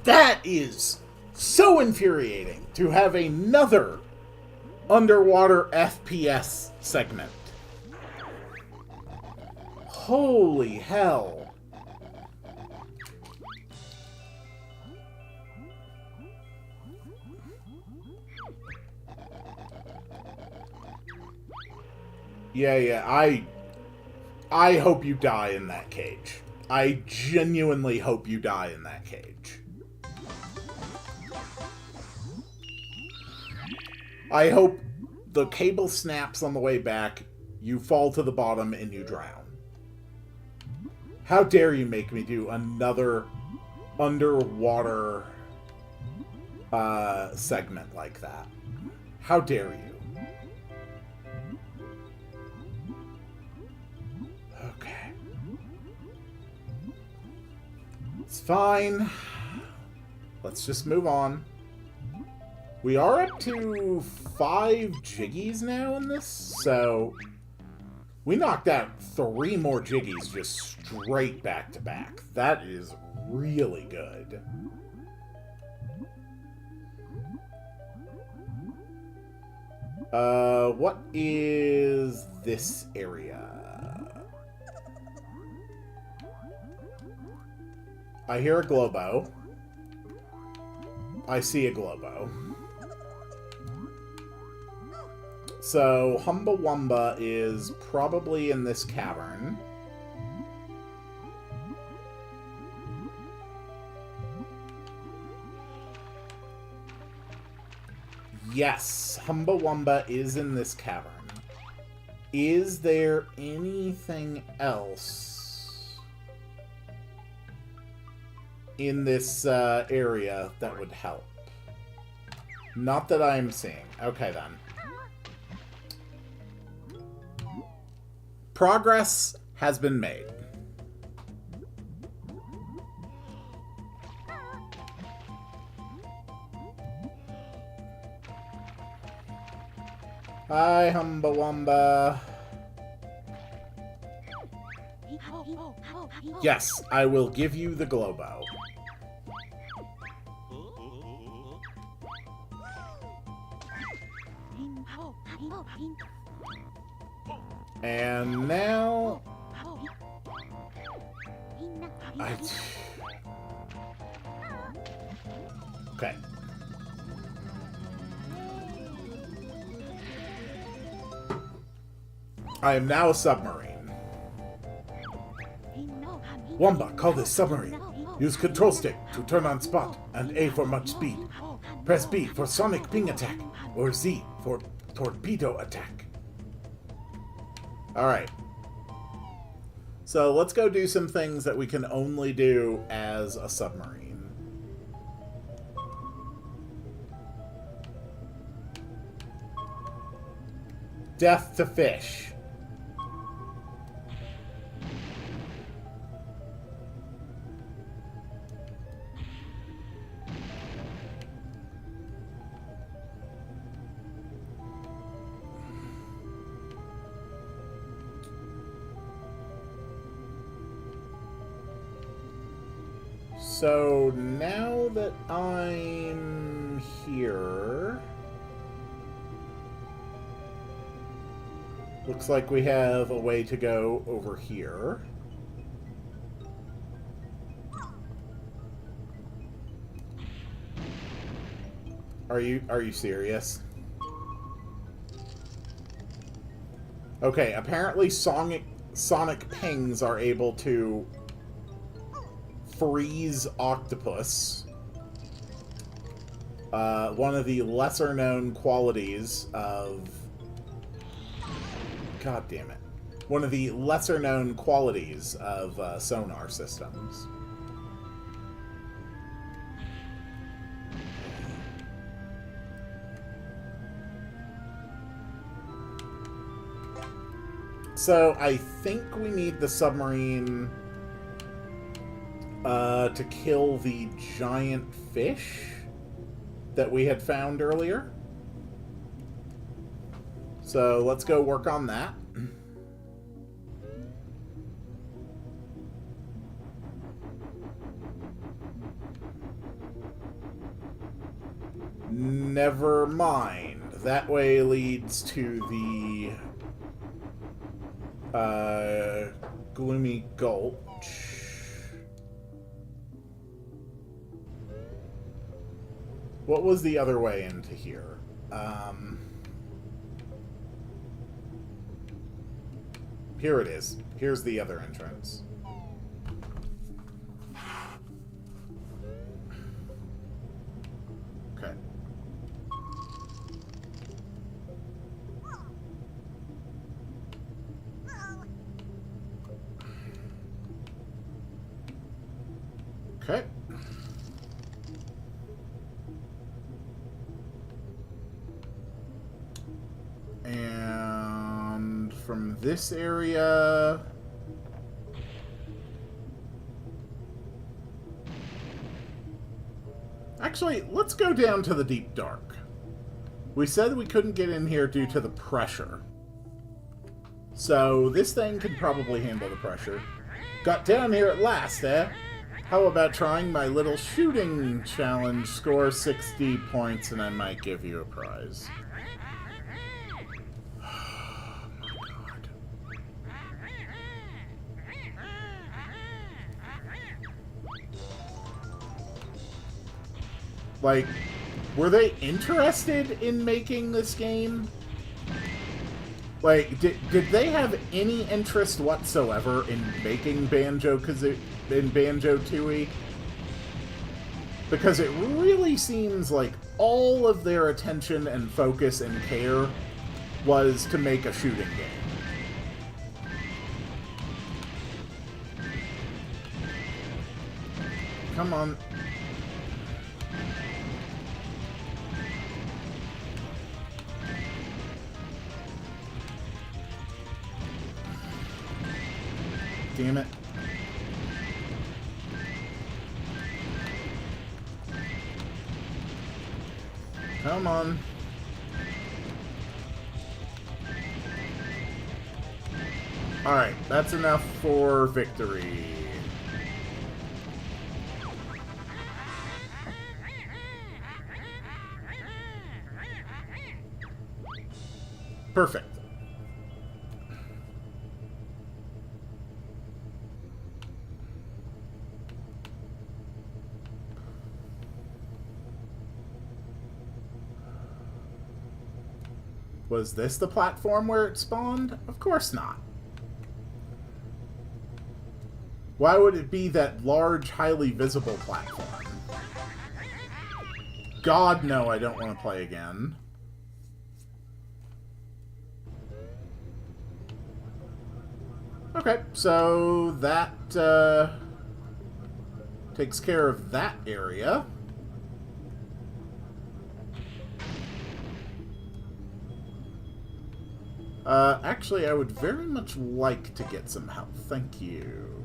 S1: That is so infuriating to have another underwater FPS segment. Holy hell. Yeah, I hope you die in that cage. I genuinely hope you die in that cage. I hope the cable snaps on the way back, you fall to the bottom, and you drown. How dare you make me do another underwater segment like that? How dare you? Okay. It's fine. Let's just move on. We are up to 5 jiggies now in this, so we knocked out 3 more jiggies just straight back to back. That is really good. What is this area? I hear a Globo. I see a Globo. So, Humbawamba is probably in this cavern. Yes, Humbawamba is in this cavern. Is there anything else in this area that would help? Not that I'm seeing. Okay, then. Progress has been made. Hi, Humbawamba. Yes, I will give you the Globo. And now... Okay. I am now a submarine. Wamba, call this submarine. Use control stick to turn on spot, and A for much speed. Press B for sonic ping attack, or Z for torpedo attack. Alright. So let's go do some things that we can only do as a submarine. Death to fish. So now that I'm here, looks like we have a way to go over here. Are you serious? Okay, apparently sonic pings are able to freeze octopus. One of the lesser known qualities of... God damn it. One of the lesser known qualities of sonar systems. So I think we need the submarine to kill the giant fish that we had found earlier. So let's go work on that. never mind. That way leads to the Gloomy Gulch. What was the other way into here? Here it is. Here's the other entrance. Okay. Okay. And from this area... Actually, let's go down to the Deep Dark. We said we couldn't get in here due to the pressure. So this thing can probably handle the pressure. Got down here at last, eh? How about trying my little shooting challenge? Score 60 points and I might give you a prize. Like, were they interested in making this game? Like, did they have any interest whatsoever in making Banjo-Tooie? Because it really seems like all of their attention and focus and care was to make a shooting game. Come on. Damn it. Come on. Alright, that's enough for victory. Perfect. Was this the platform where it spawned? Of course not. Why would it be that large, highly visible platform? God, no, I don't want to play again. Okay, so that takes care of that area. Actually, I would very much like to get some help. Thank you.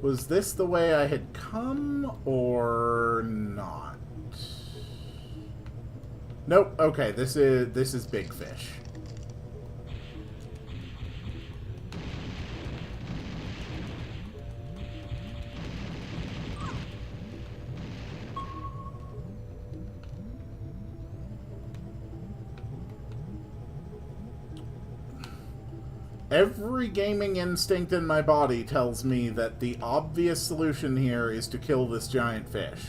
S1: Was this the way I had come, or not? Nope. Okay, this is Big Fish. Every gaming instinct in my body tells me that the obvious solution here is to kill this giant fish.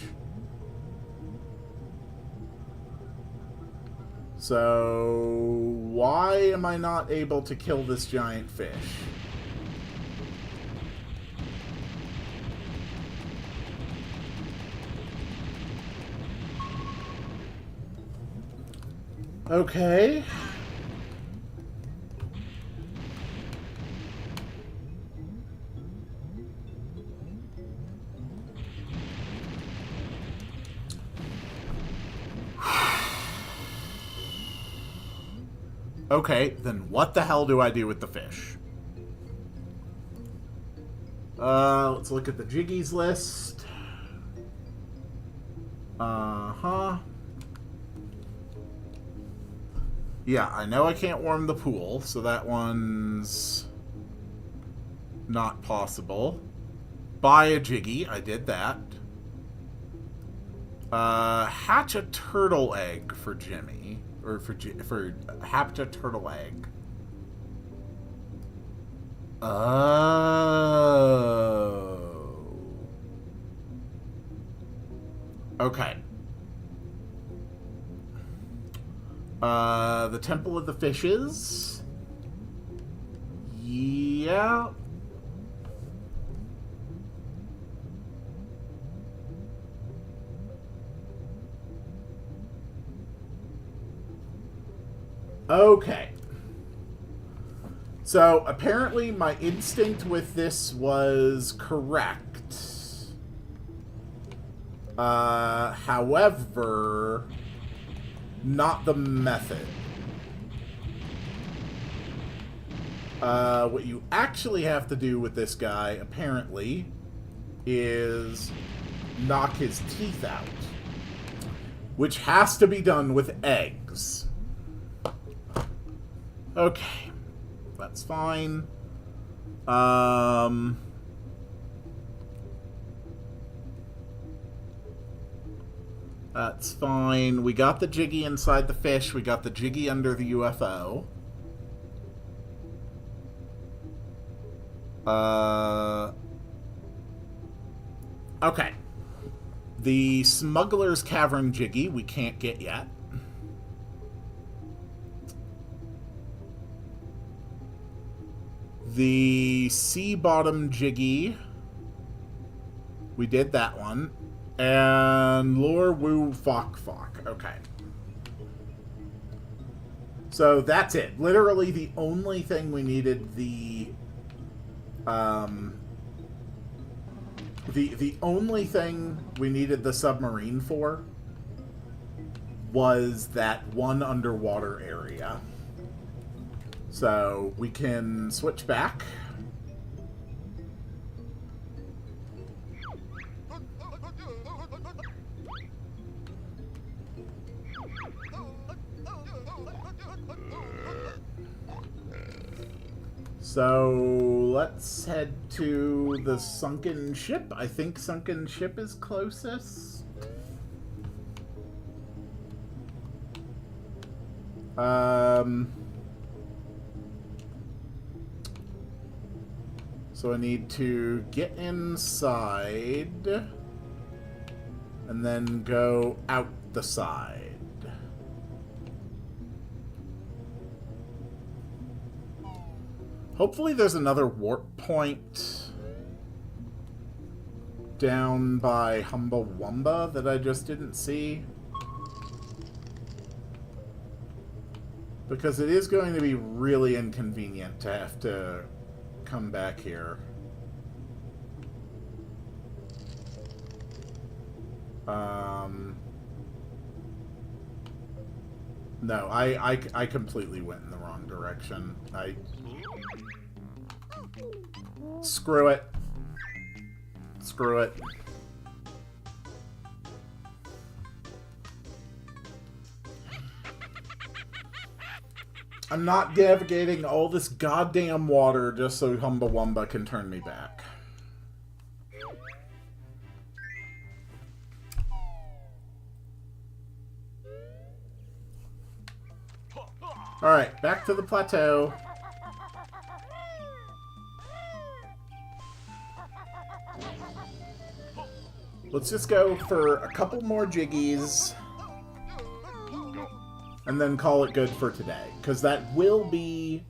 S1: So, why am I not able to kill this giant fish? Okay. Okay, then what the hell do I do with the fish? Let's look at the Jiggies list. Uh-huh. Yeah, I know I can't warm the pool, so that one's not possible. buy a Jiggy. I did that. Hatch a turtle egg for Jimmy. Or for hatch a turtle egg. Oh. Okay. The Temple of the Fishes. Yeah. Okay. So, apparently my instinct with this was correct. However, not the method. What you actually have to do with this guy, apparently, is knock his teeth out. Which has to be done with eggs. Okay. That's fine. That's fine. We got the Jiggy inside the fish. We got the Jiggy under the UFO. Okay. The Smuggler's Cavern Jiggy we can't get yet. The Sea Bottom Jiggy, we did that one. And Lure Woo Fok Fok. Okay. So that's it. Literally the only thing we needed the only thing we needed the submarine for was that one underwater area. So we can switch back. So let's head to the sunken ship. I think sunken ship is closest. So I need to get inside and then go out the side. Hopefully there's another warp point down by Humbawamba that I just didn't see. Because it is going to be really inconvenient to have to come back here. No, I completely went in the wrong direction. Screw it. Screw it. I'm not navigating all this goddamn water just so Humbawamba can turn me back. Alright, back to the plateau. Let's just go for a couple more jiggies and then call it good for today. Because that will be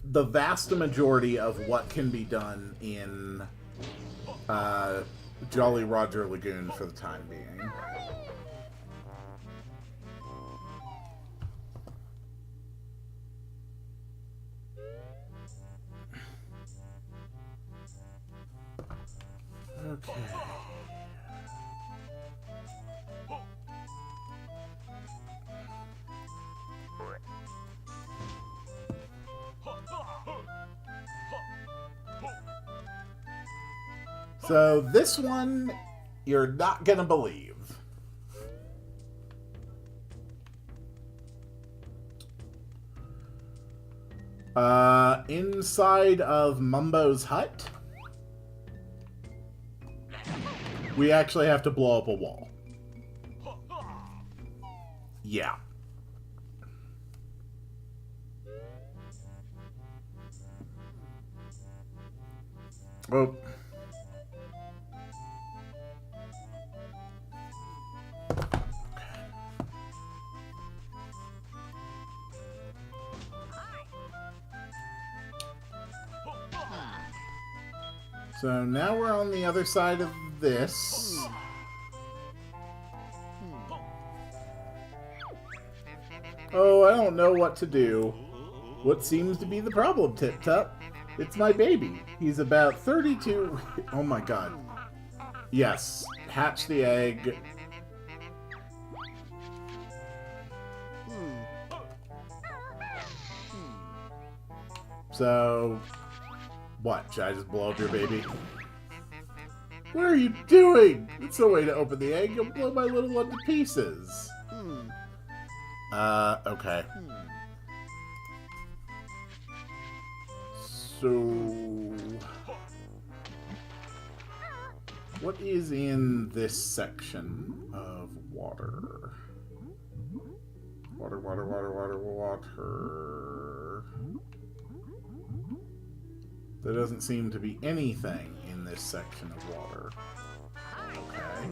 S1: the vast majority of what can be done in Jolly Roger Lagoon for the time being. Okay. So this one, you're not gonna believe. Inside of Mumbo's hut, We actually have to blow up a wall. Yeah. Oh. So now we're on the other side of this. Oh, I don't know what to do. What seems to be the problem, Tip Top? It's my baby. He's about 32... Oh my god. Yes. Hatch the egg. So... What? Should I just blow up your baby? What are you doing? It's no way to open the egg. You'll blow my little one to pieces. Okay. So... What is in this section of water? Water, water, water, water, water... There doesn't seem to be anything in this section of water. Okay.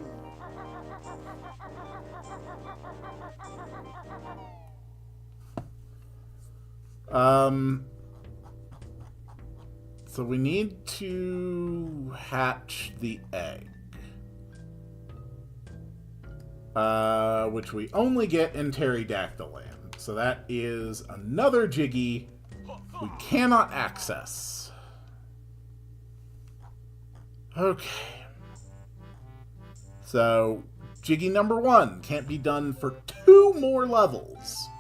S1: So we need to hatch the egg. Which we only get in Pterodactyl Land. So that is another Jiggy we cannot access. Okay. So, Jiggy number 1 can't be done for 2 more levels.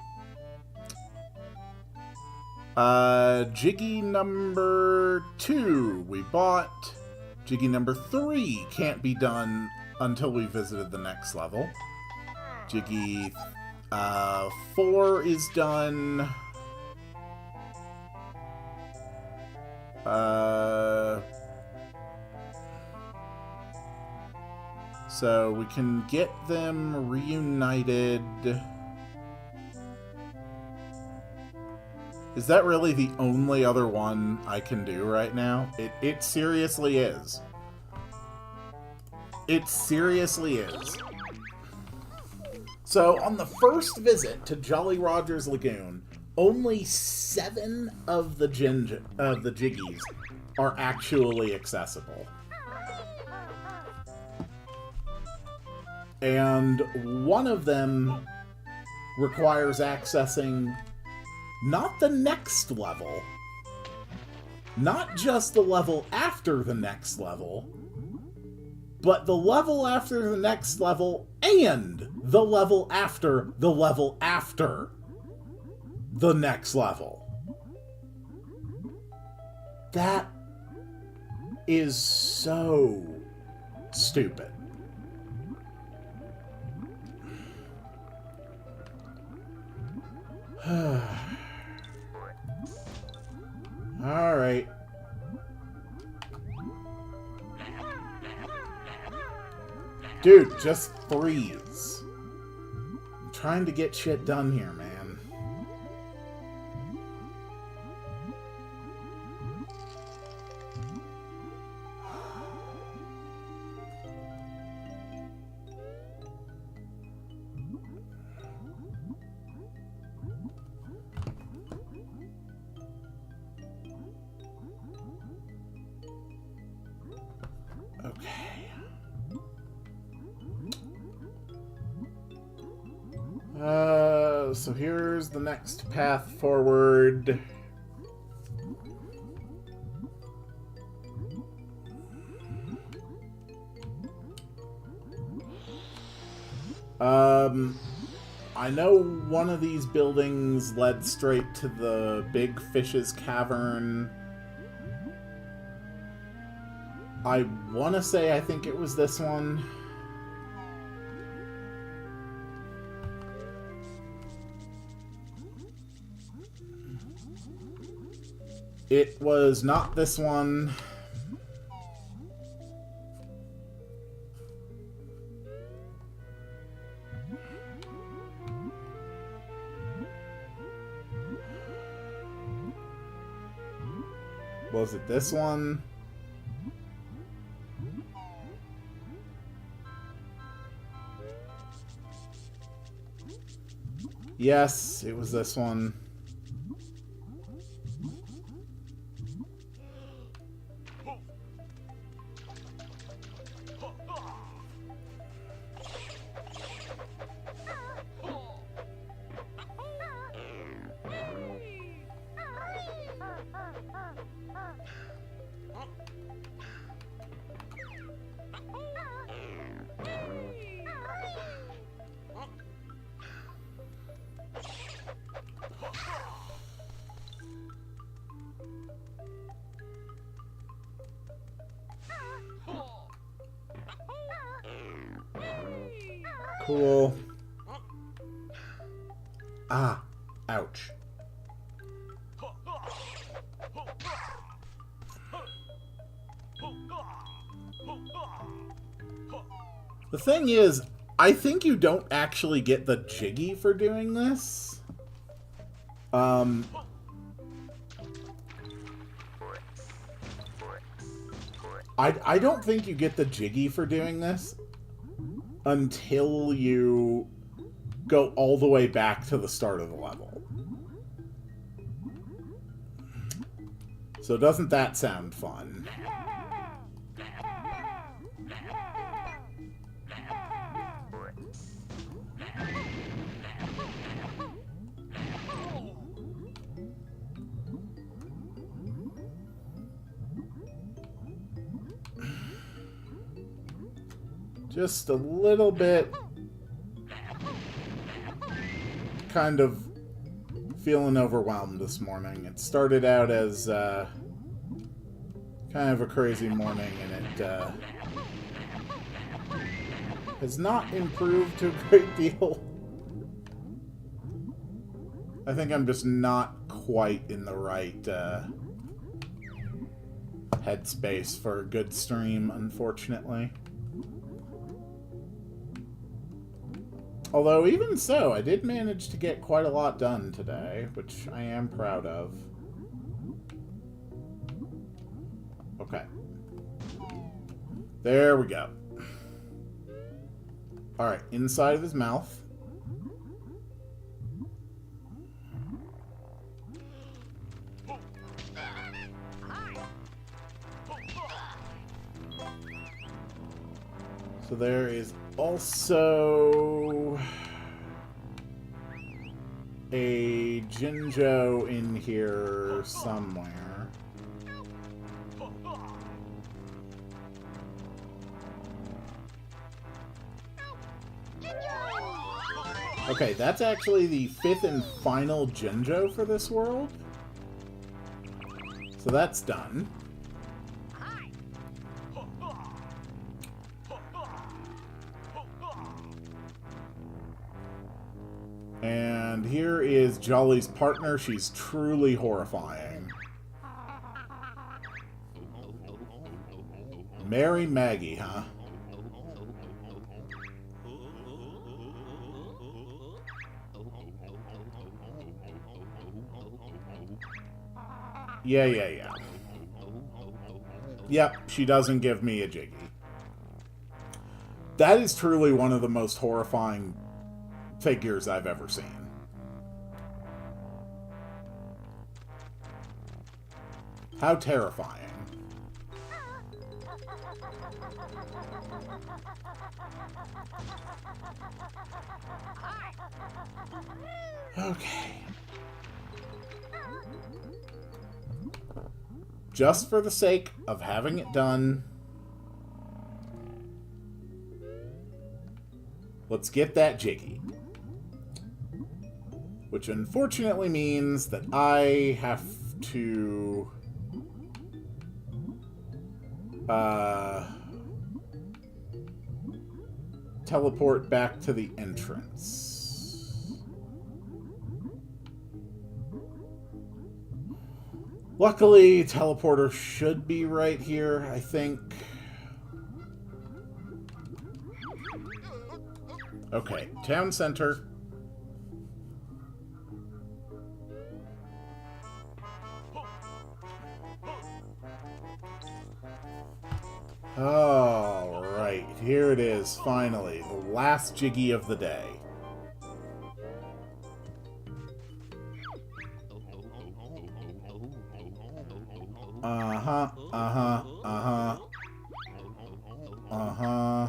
S1: Jiggy number 2 we bought. Jiggy number 3 can't be done until we visited the next level. Jiggy 4 is done. So we can get them reunited. Is that really the only other one I can do right now? It seriously is. It seriously is. So on the first visit to Jolly Roger's Lagoon, only 7 of the Jiggies are actually accessible. And one of them requires accessing not the next level, not just the level after the next level, but the level after the next level and the level after the level after the next level. That is so stupid. Alright. Dude, just freeze. I'm trying to get shit done here, man. So here's the next path forward. I know one of these buildings led straight to the Big Fish's Cavern. I want to say I think it was this one. It was not this one. Was it this one? Yes, it was this one. Cool. Ah, ouch. The thing is, I think you don't actually get the Jiggy for doing this. I don't think you get the Jiggy for doing this until you go all the way back to the start of the level. So doesn't that sound fun? Just a little bit kind of feeling overwhelmed this morning. It started out as kind of a crazy morning, and it has not improved to a great deal. I think I'm just not quite in the right headspace for a good stream, unfortunately. Although, even so, I did manage to get quite a lot done today, which I am proud of. Okay. There we go. Alright, inside of his mouth. So there is also a Jinjo in here somewhere. Okay, that's actually the 5th and final Jinjo for this world. So that's done. And here is Jolly's partner. She's truly horrifying. Mary Maggie, huh? Yeah. Yep, she doesn't give me a Jiggy. That is truly one of the most horrifying figures I've ever seen. How terrifying. Okay. Just for the sake of having it done, let's get that Jiggy. Which unfortunately means that I have to teleport back to the entrance. Luckily, teleporter should be right here, I think. Okay, town center. Alright, here it is, finally. The last Jiggy of the day. Uh-huh, uh-huh, uh-huh. Uh-huh.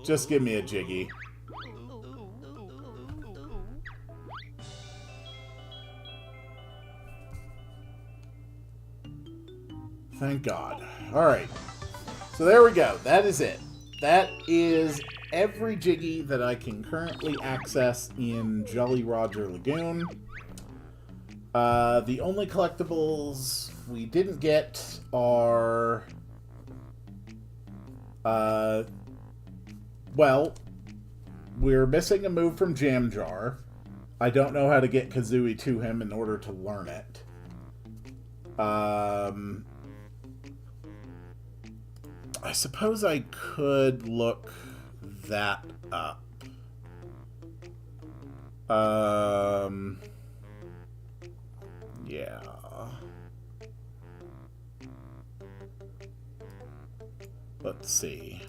S1: Just give me a Jiggy. Thank God. Alright. So there we go. That is it. That is every Jiggy that I can currently access in Jolly Roger Lagoon. The only collectibles we didn't get are... well, we're missing a move from Jam Jar. I don't know how to get Kazooie to him in order to learn it. I suppose I could look that up. Yeah. Let's see.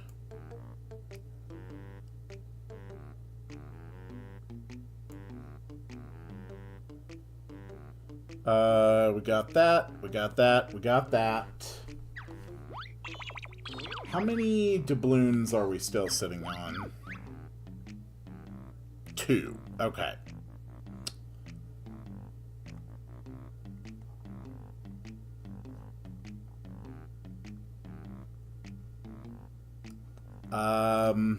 S1: We got that, we got that, we got that. How many doubloons are we still sitting on? 2. Okay. Uh-huh.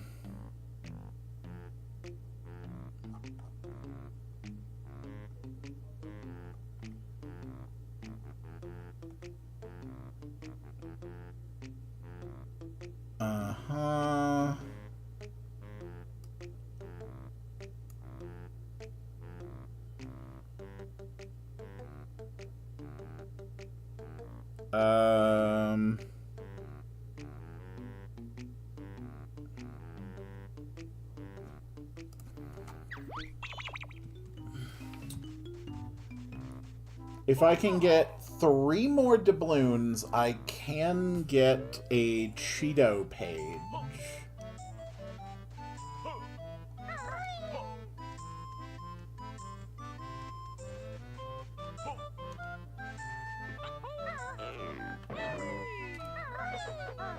S1: If I can get 3 more doubloons, I can get a Cheeto page.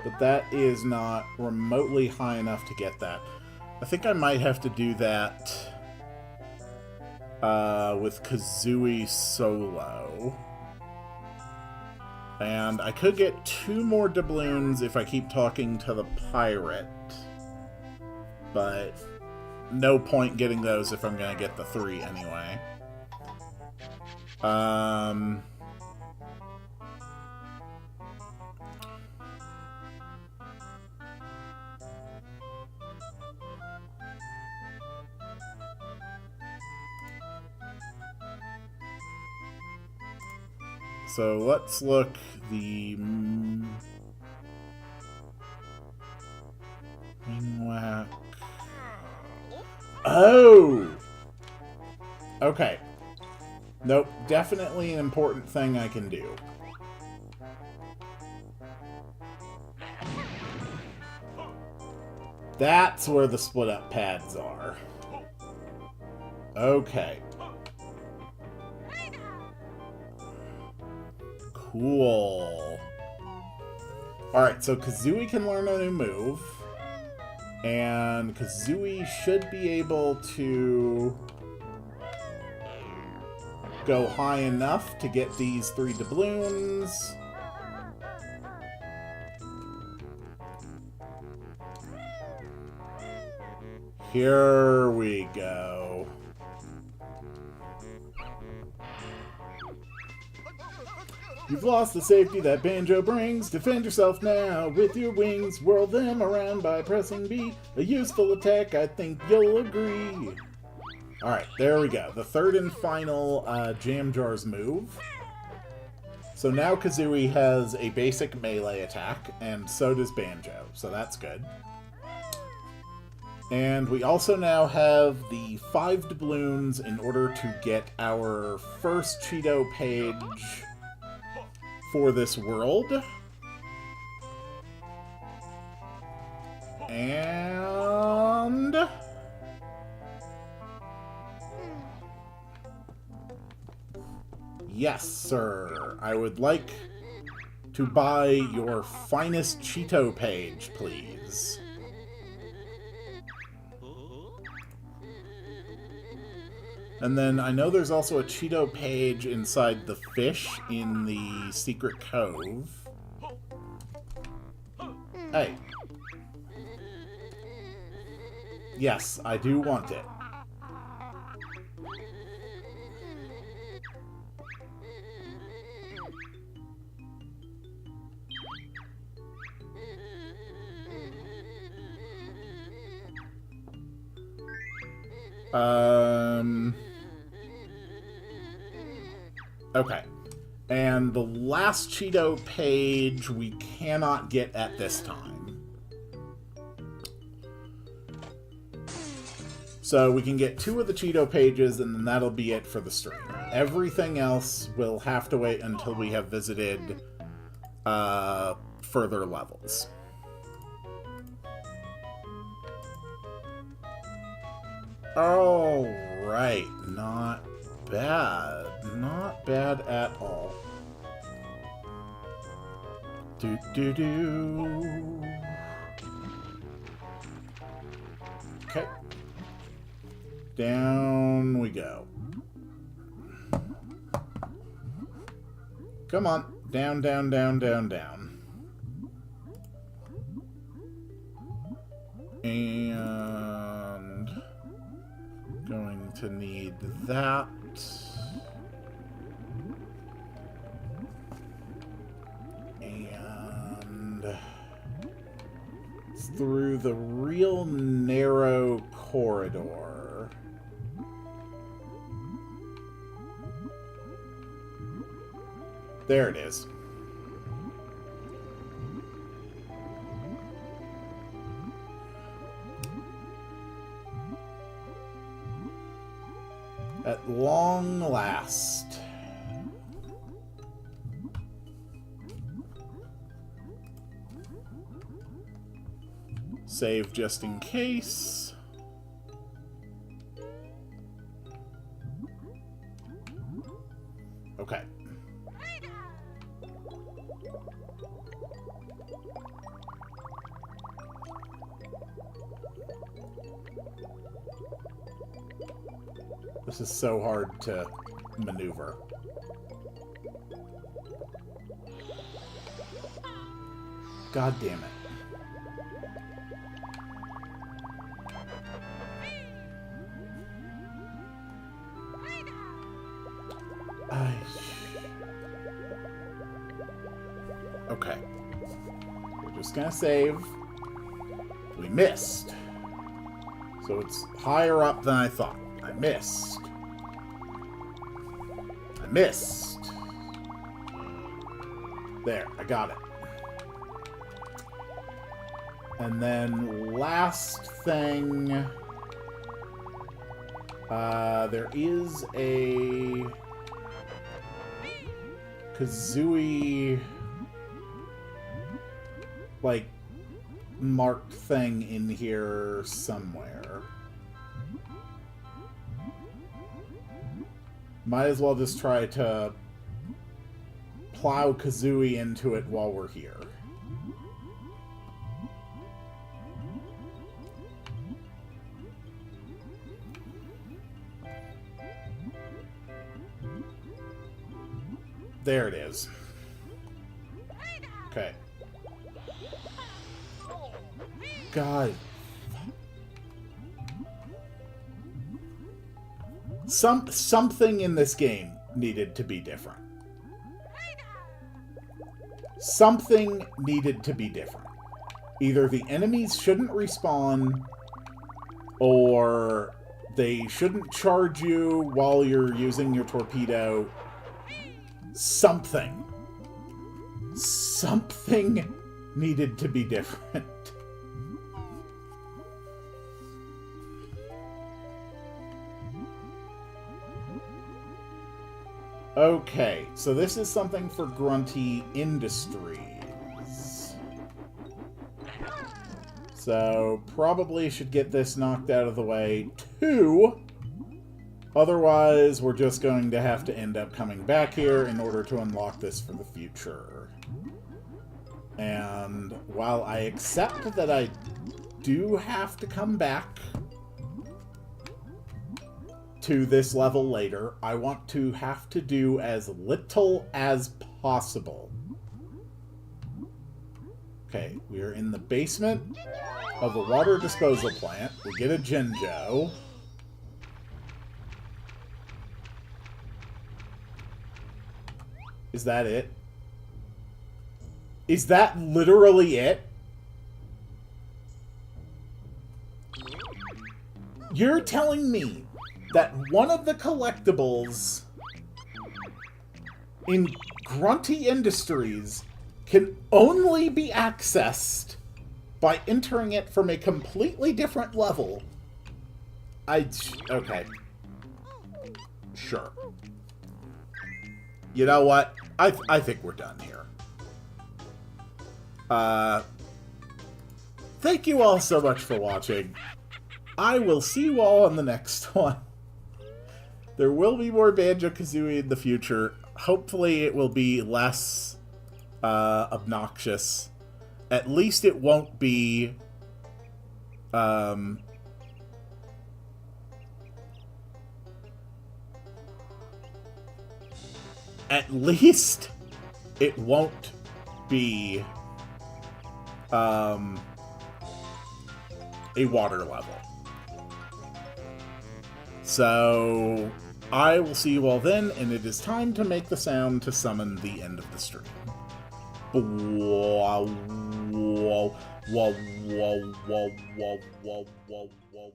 S1: But that is not remotely high enough to get that. I think I might have to do that with Kazooie solo. And I could get 2 more doubloons if I keep talking to the pirate. But no point getting those if I'm going to get the 3 anyway. So let's look the Wingwhack. Oh! Okay. Nope, definitely an important thing I can do. That's where the split-up pads are. Okay. Cool. Alright, so Kazooie can learn a new move. And Kazooie should be able to go high enough to get these 3 doubloons. Here we go. You've lost the safety that Banjo brings. Defend yourself now with your wings. Whirl them around by pressing B. A useful attack, I think you'll agree. Alright, there we go. The third and final Jam Jar's move. So now Kazooie has a basic melee attack, and so does Banjo. So that's good. And we also now have the 5 doubloons in order to get our first Cheeto page for this world. And... yes, sir. I would like to buy your finest Cheeto page, please. And then I know there's also a Cheeto page inside the fish in the secret cove. Hey. Yes, I do want it. Okay. And the last Cheeto page we cannot get at this time. So we can get 2 of the Cheeto pages, and then that'll be it for the stream. Everything else will have to wait until we have visited further levels. Oh, right. Not bad. Not bad at all. Do-do-do. Okay. Down we go. Come on. Down, down, down, down, down. And... going to need that. And... it's through the real narrow corridor. There it is. At long last. Save just in case. Okay. This is so hard to maneuver. God damn it. Okay. We're just gonna save. We missed. So it's higher up than I thought. I missed. I missed. There, I got it. And then last thing, there is a Kazooie like marked thing in here somewhere. Might as well just try to plow Kazooie into it while we're here. There it is. Okay. God. Something in this game needed to be different. Something needed to be different. Either the enemies shouldn't respawn, or they shouldn't charge you while you're using your torpedo. Something needed to be different. Okay, so this is something for Grunty Industries. So, probably should get this knocked out of the way, too. Otherwise, we're just going to have to end up coming back here in order to unlock this for the future. And while I accept that I do have to come back to this level later, I want to have to do as little as possible. Okay, we are in the basement of the water disposal plant. We get a Jinjo. Is that it? Is that literally it? You're telling me that one of the collectibles in Grunty Industries can only be accessed by entering it from a completely different level? Okay. Sure. You know what? I think we're done here. Thank you all so much for watching. I will see you all on the next one. There will be more Banjo-Kazooie in the future. Hopefully it will be less obnoxious. At least it won't be at least it won't be a water level. So I will see you all then, and it is time to make the sound to summon the end of the stream. Whoa, whoa, whoa, whoa, whoa, whoa, whoa, whoa, whoa.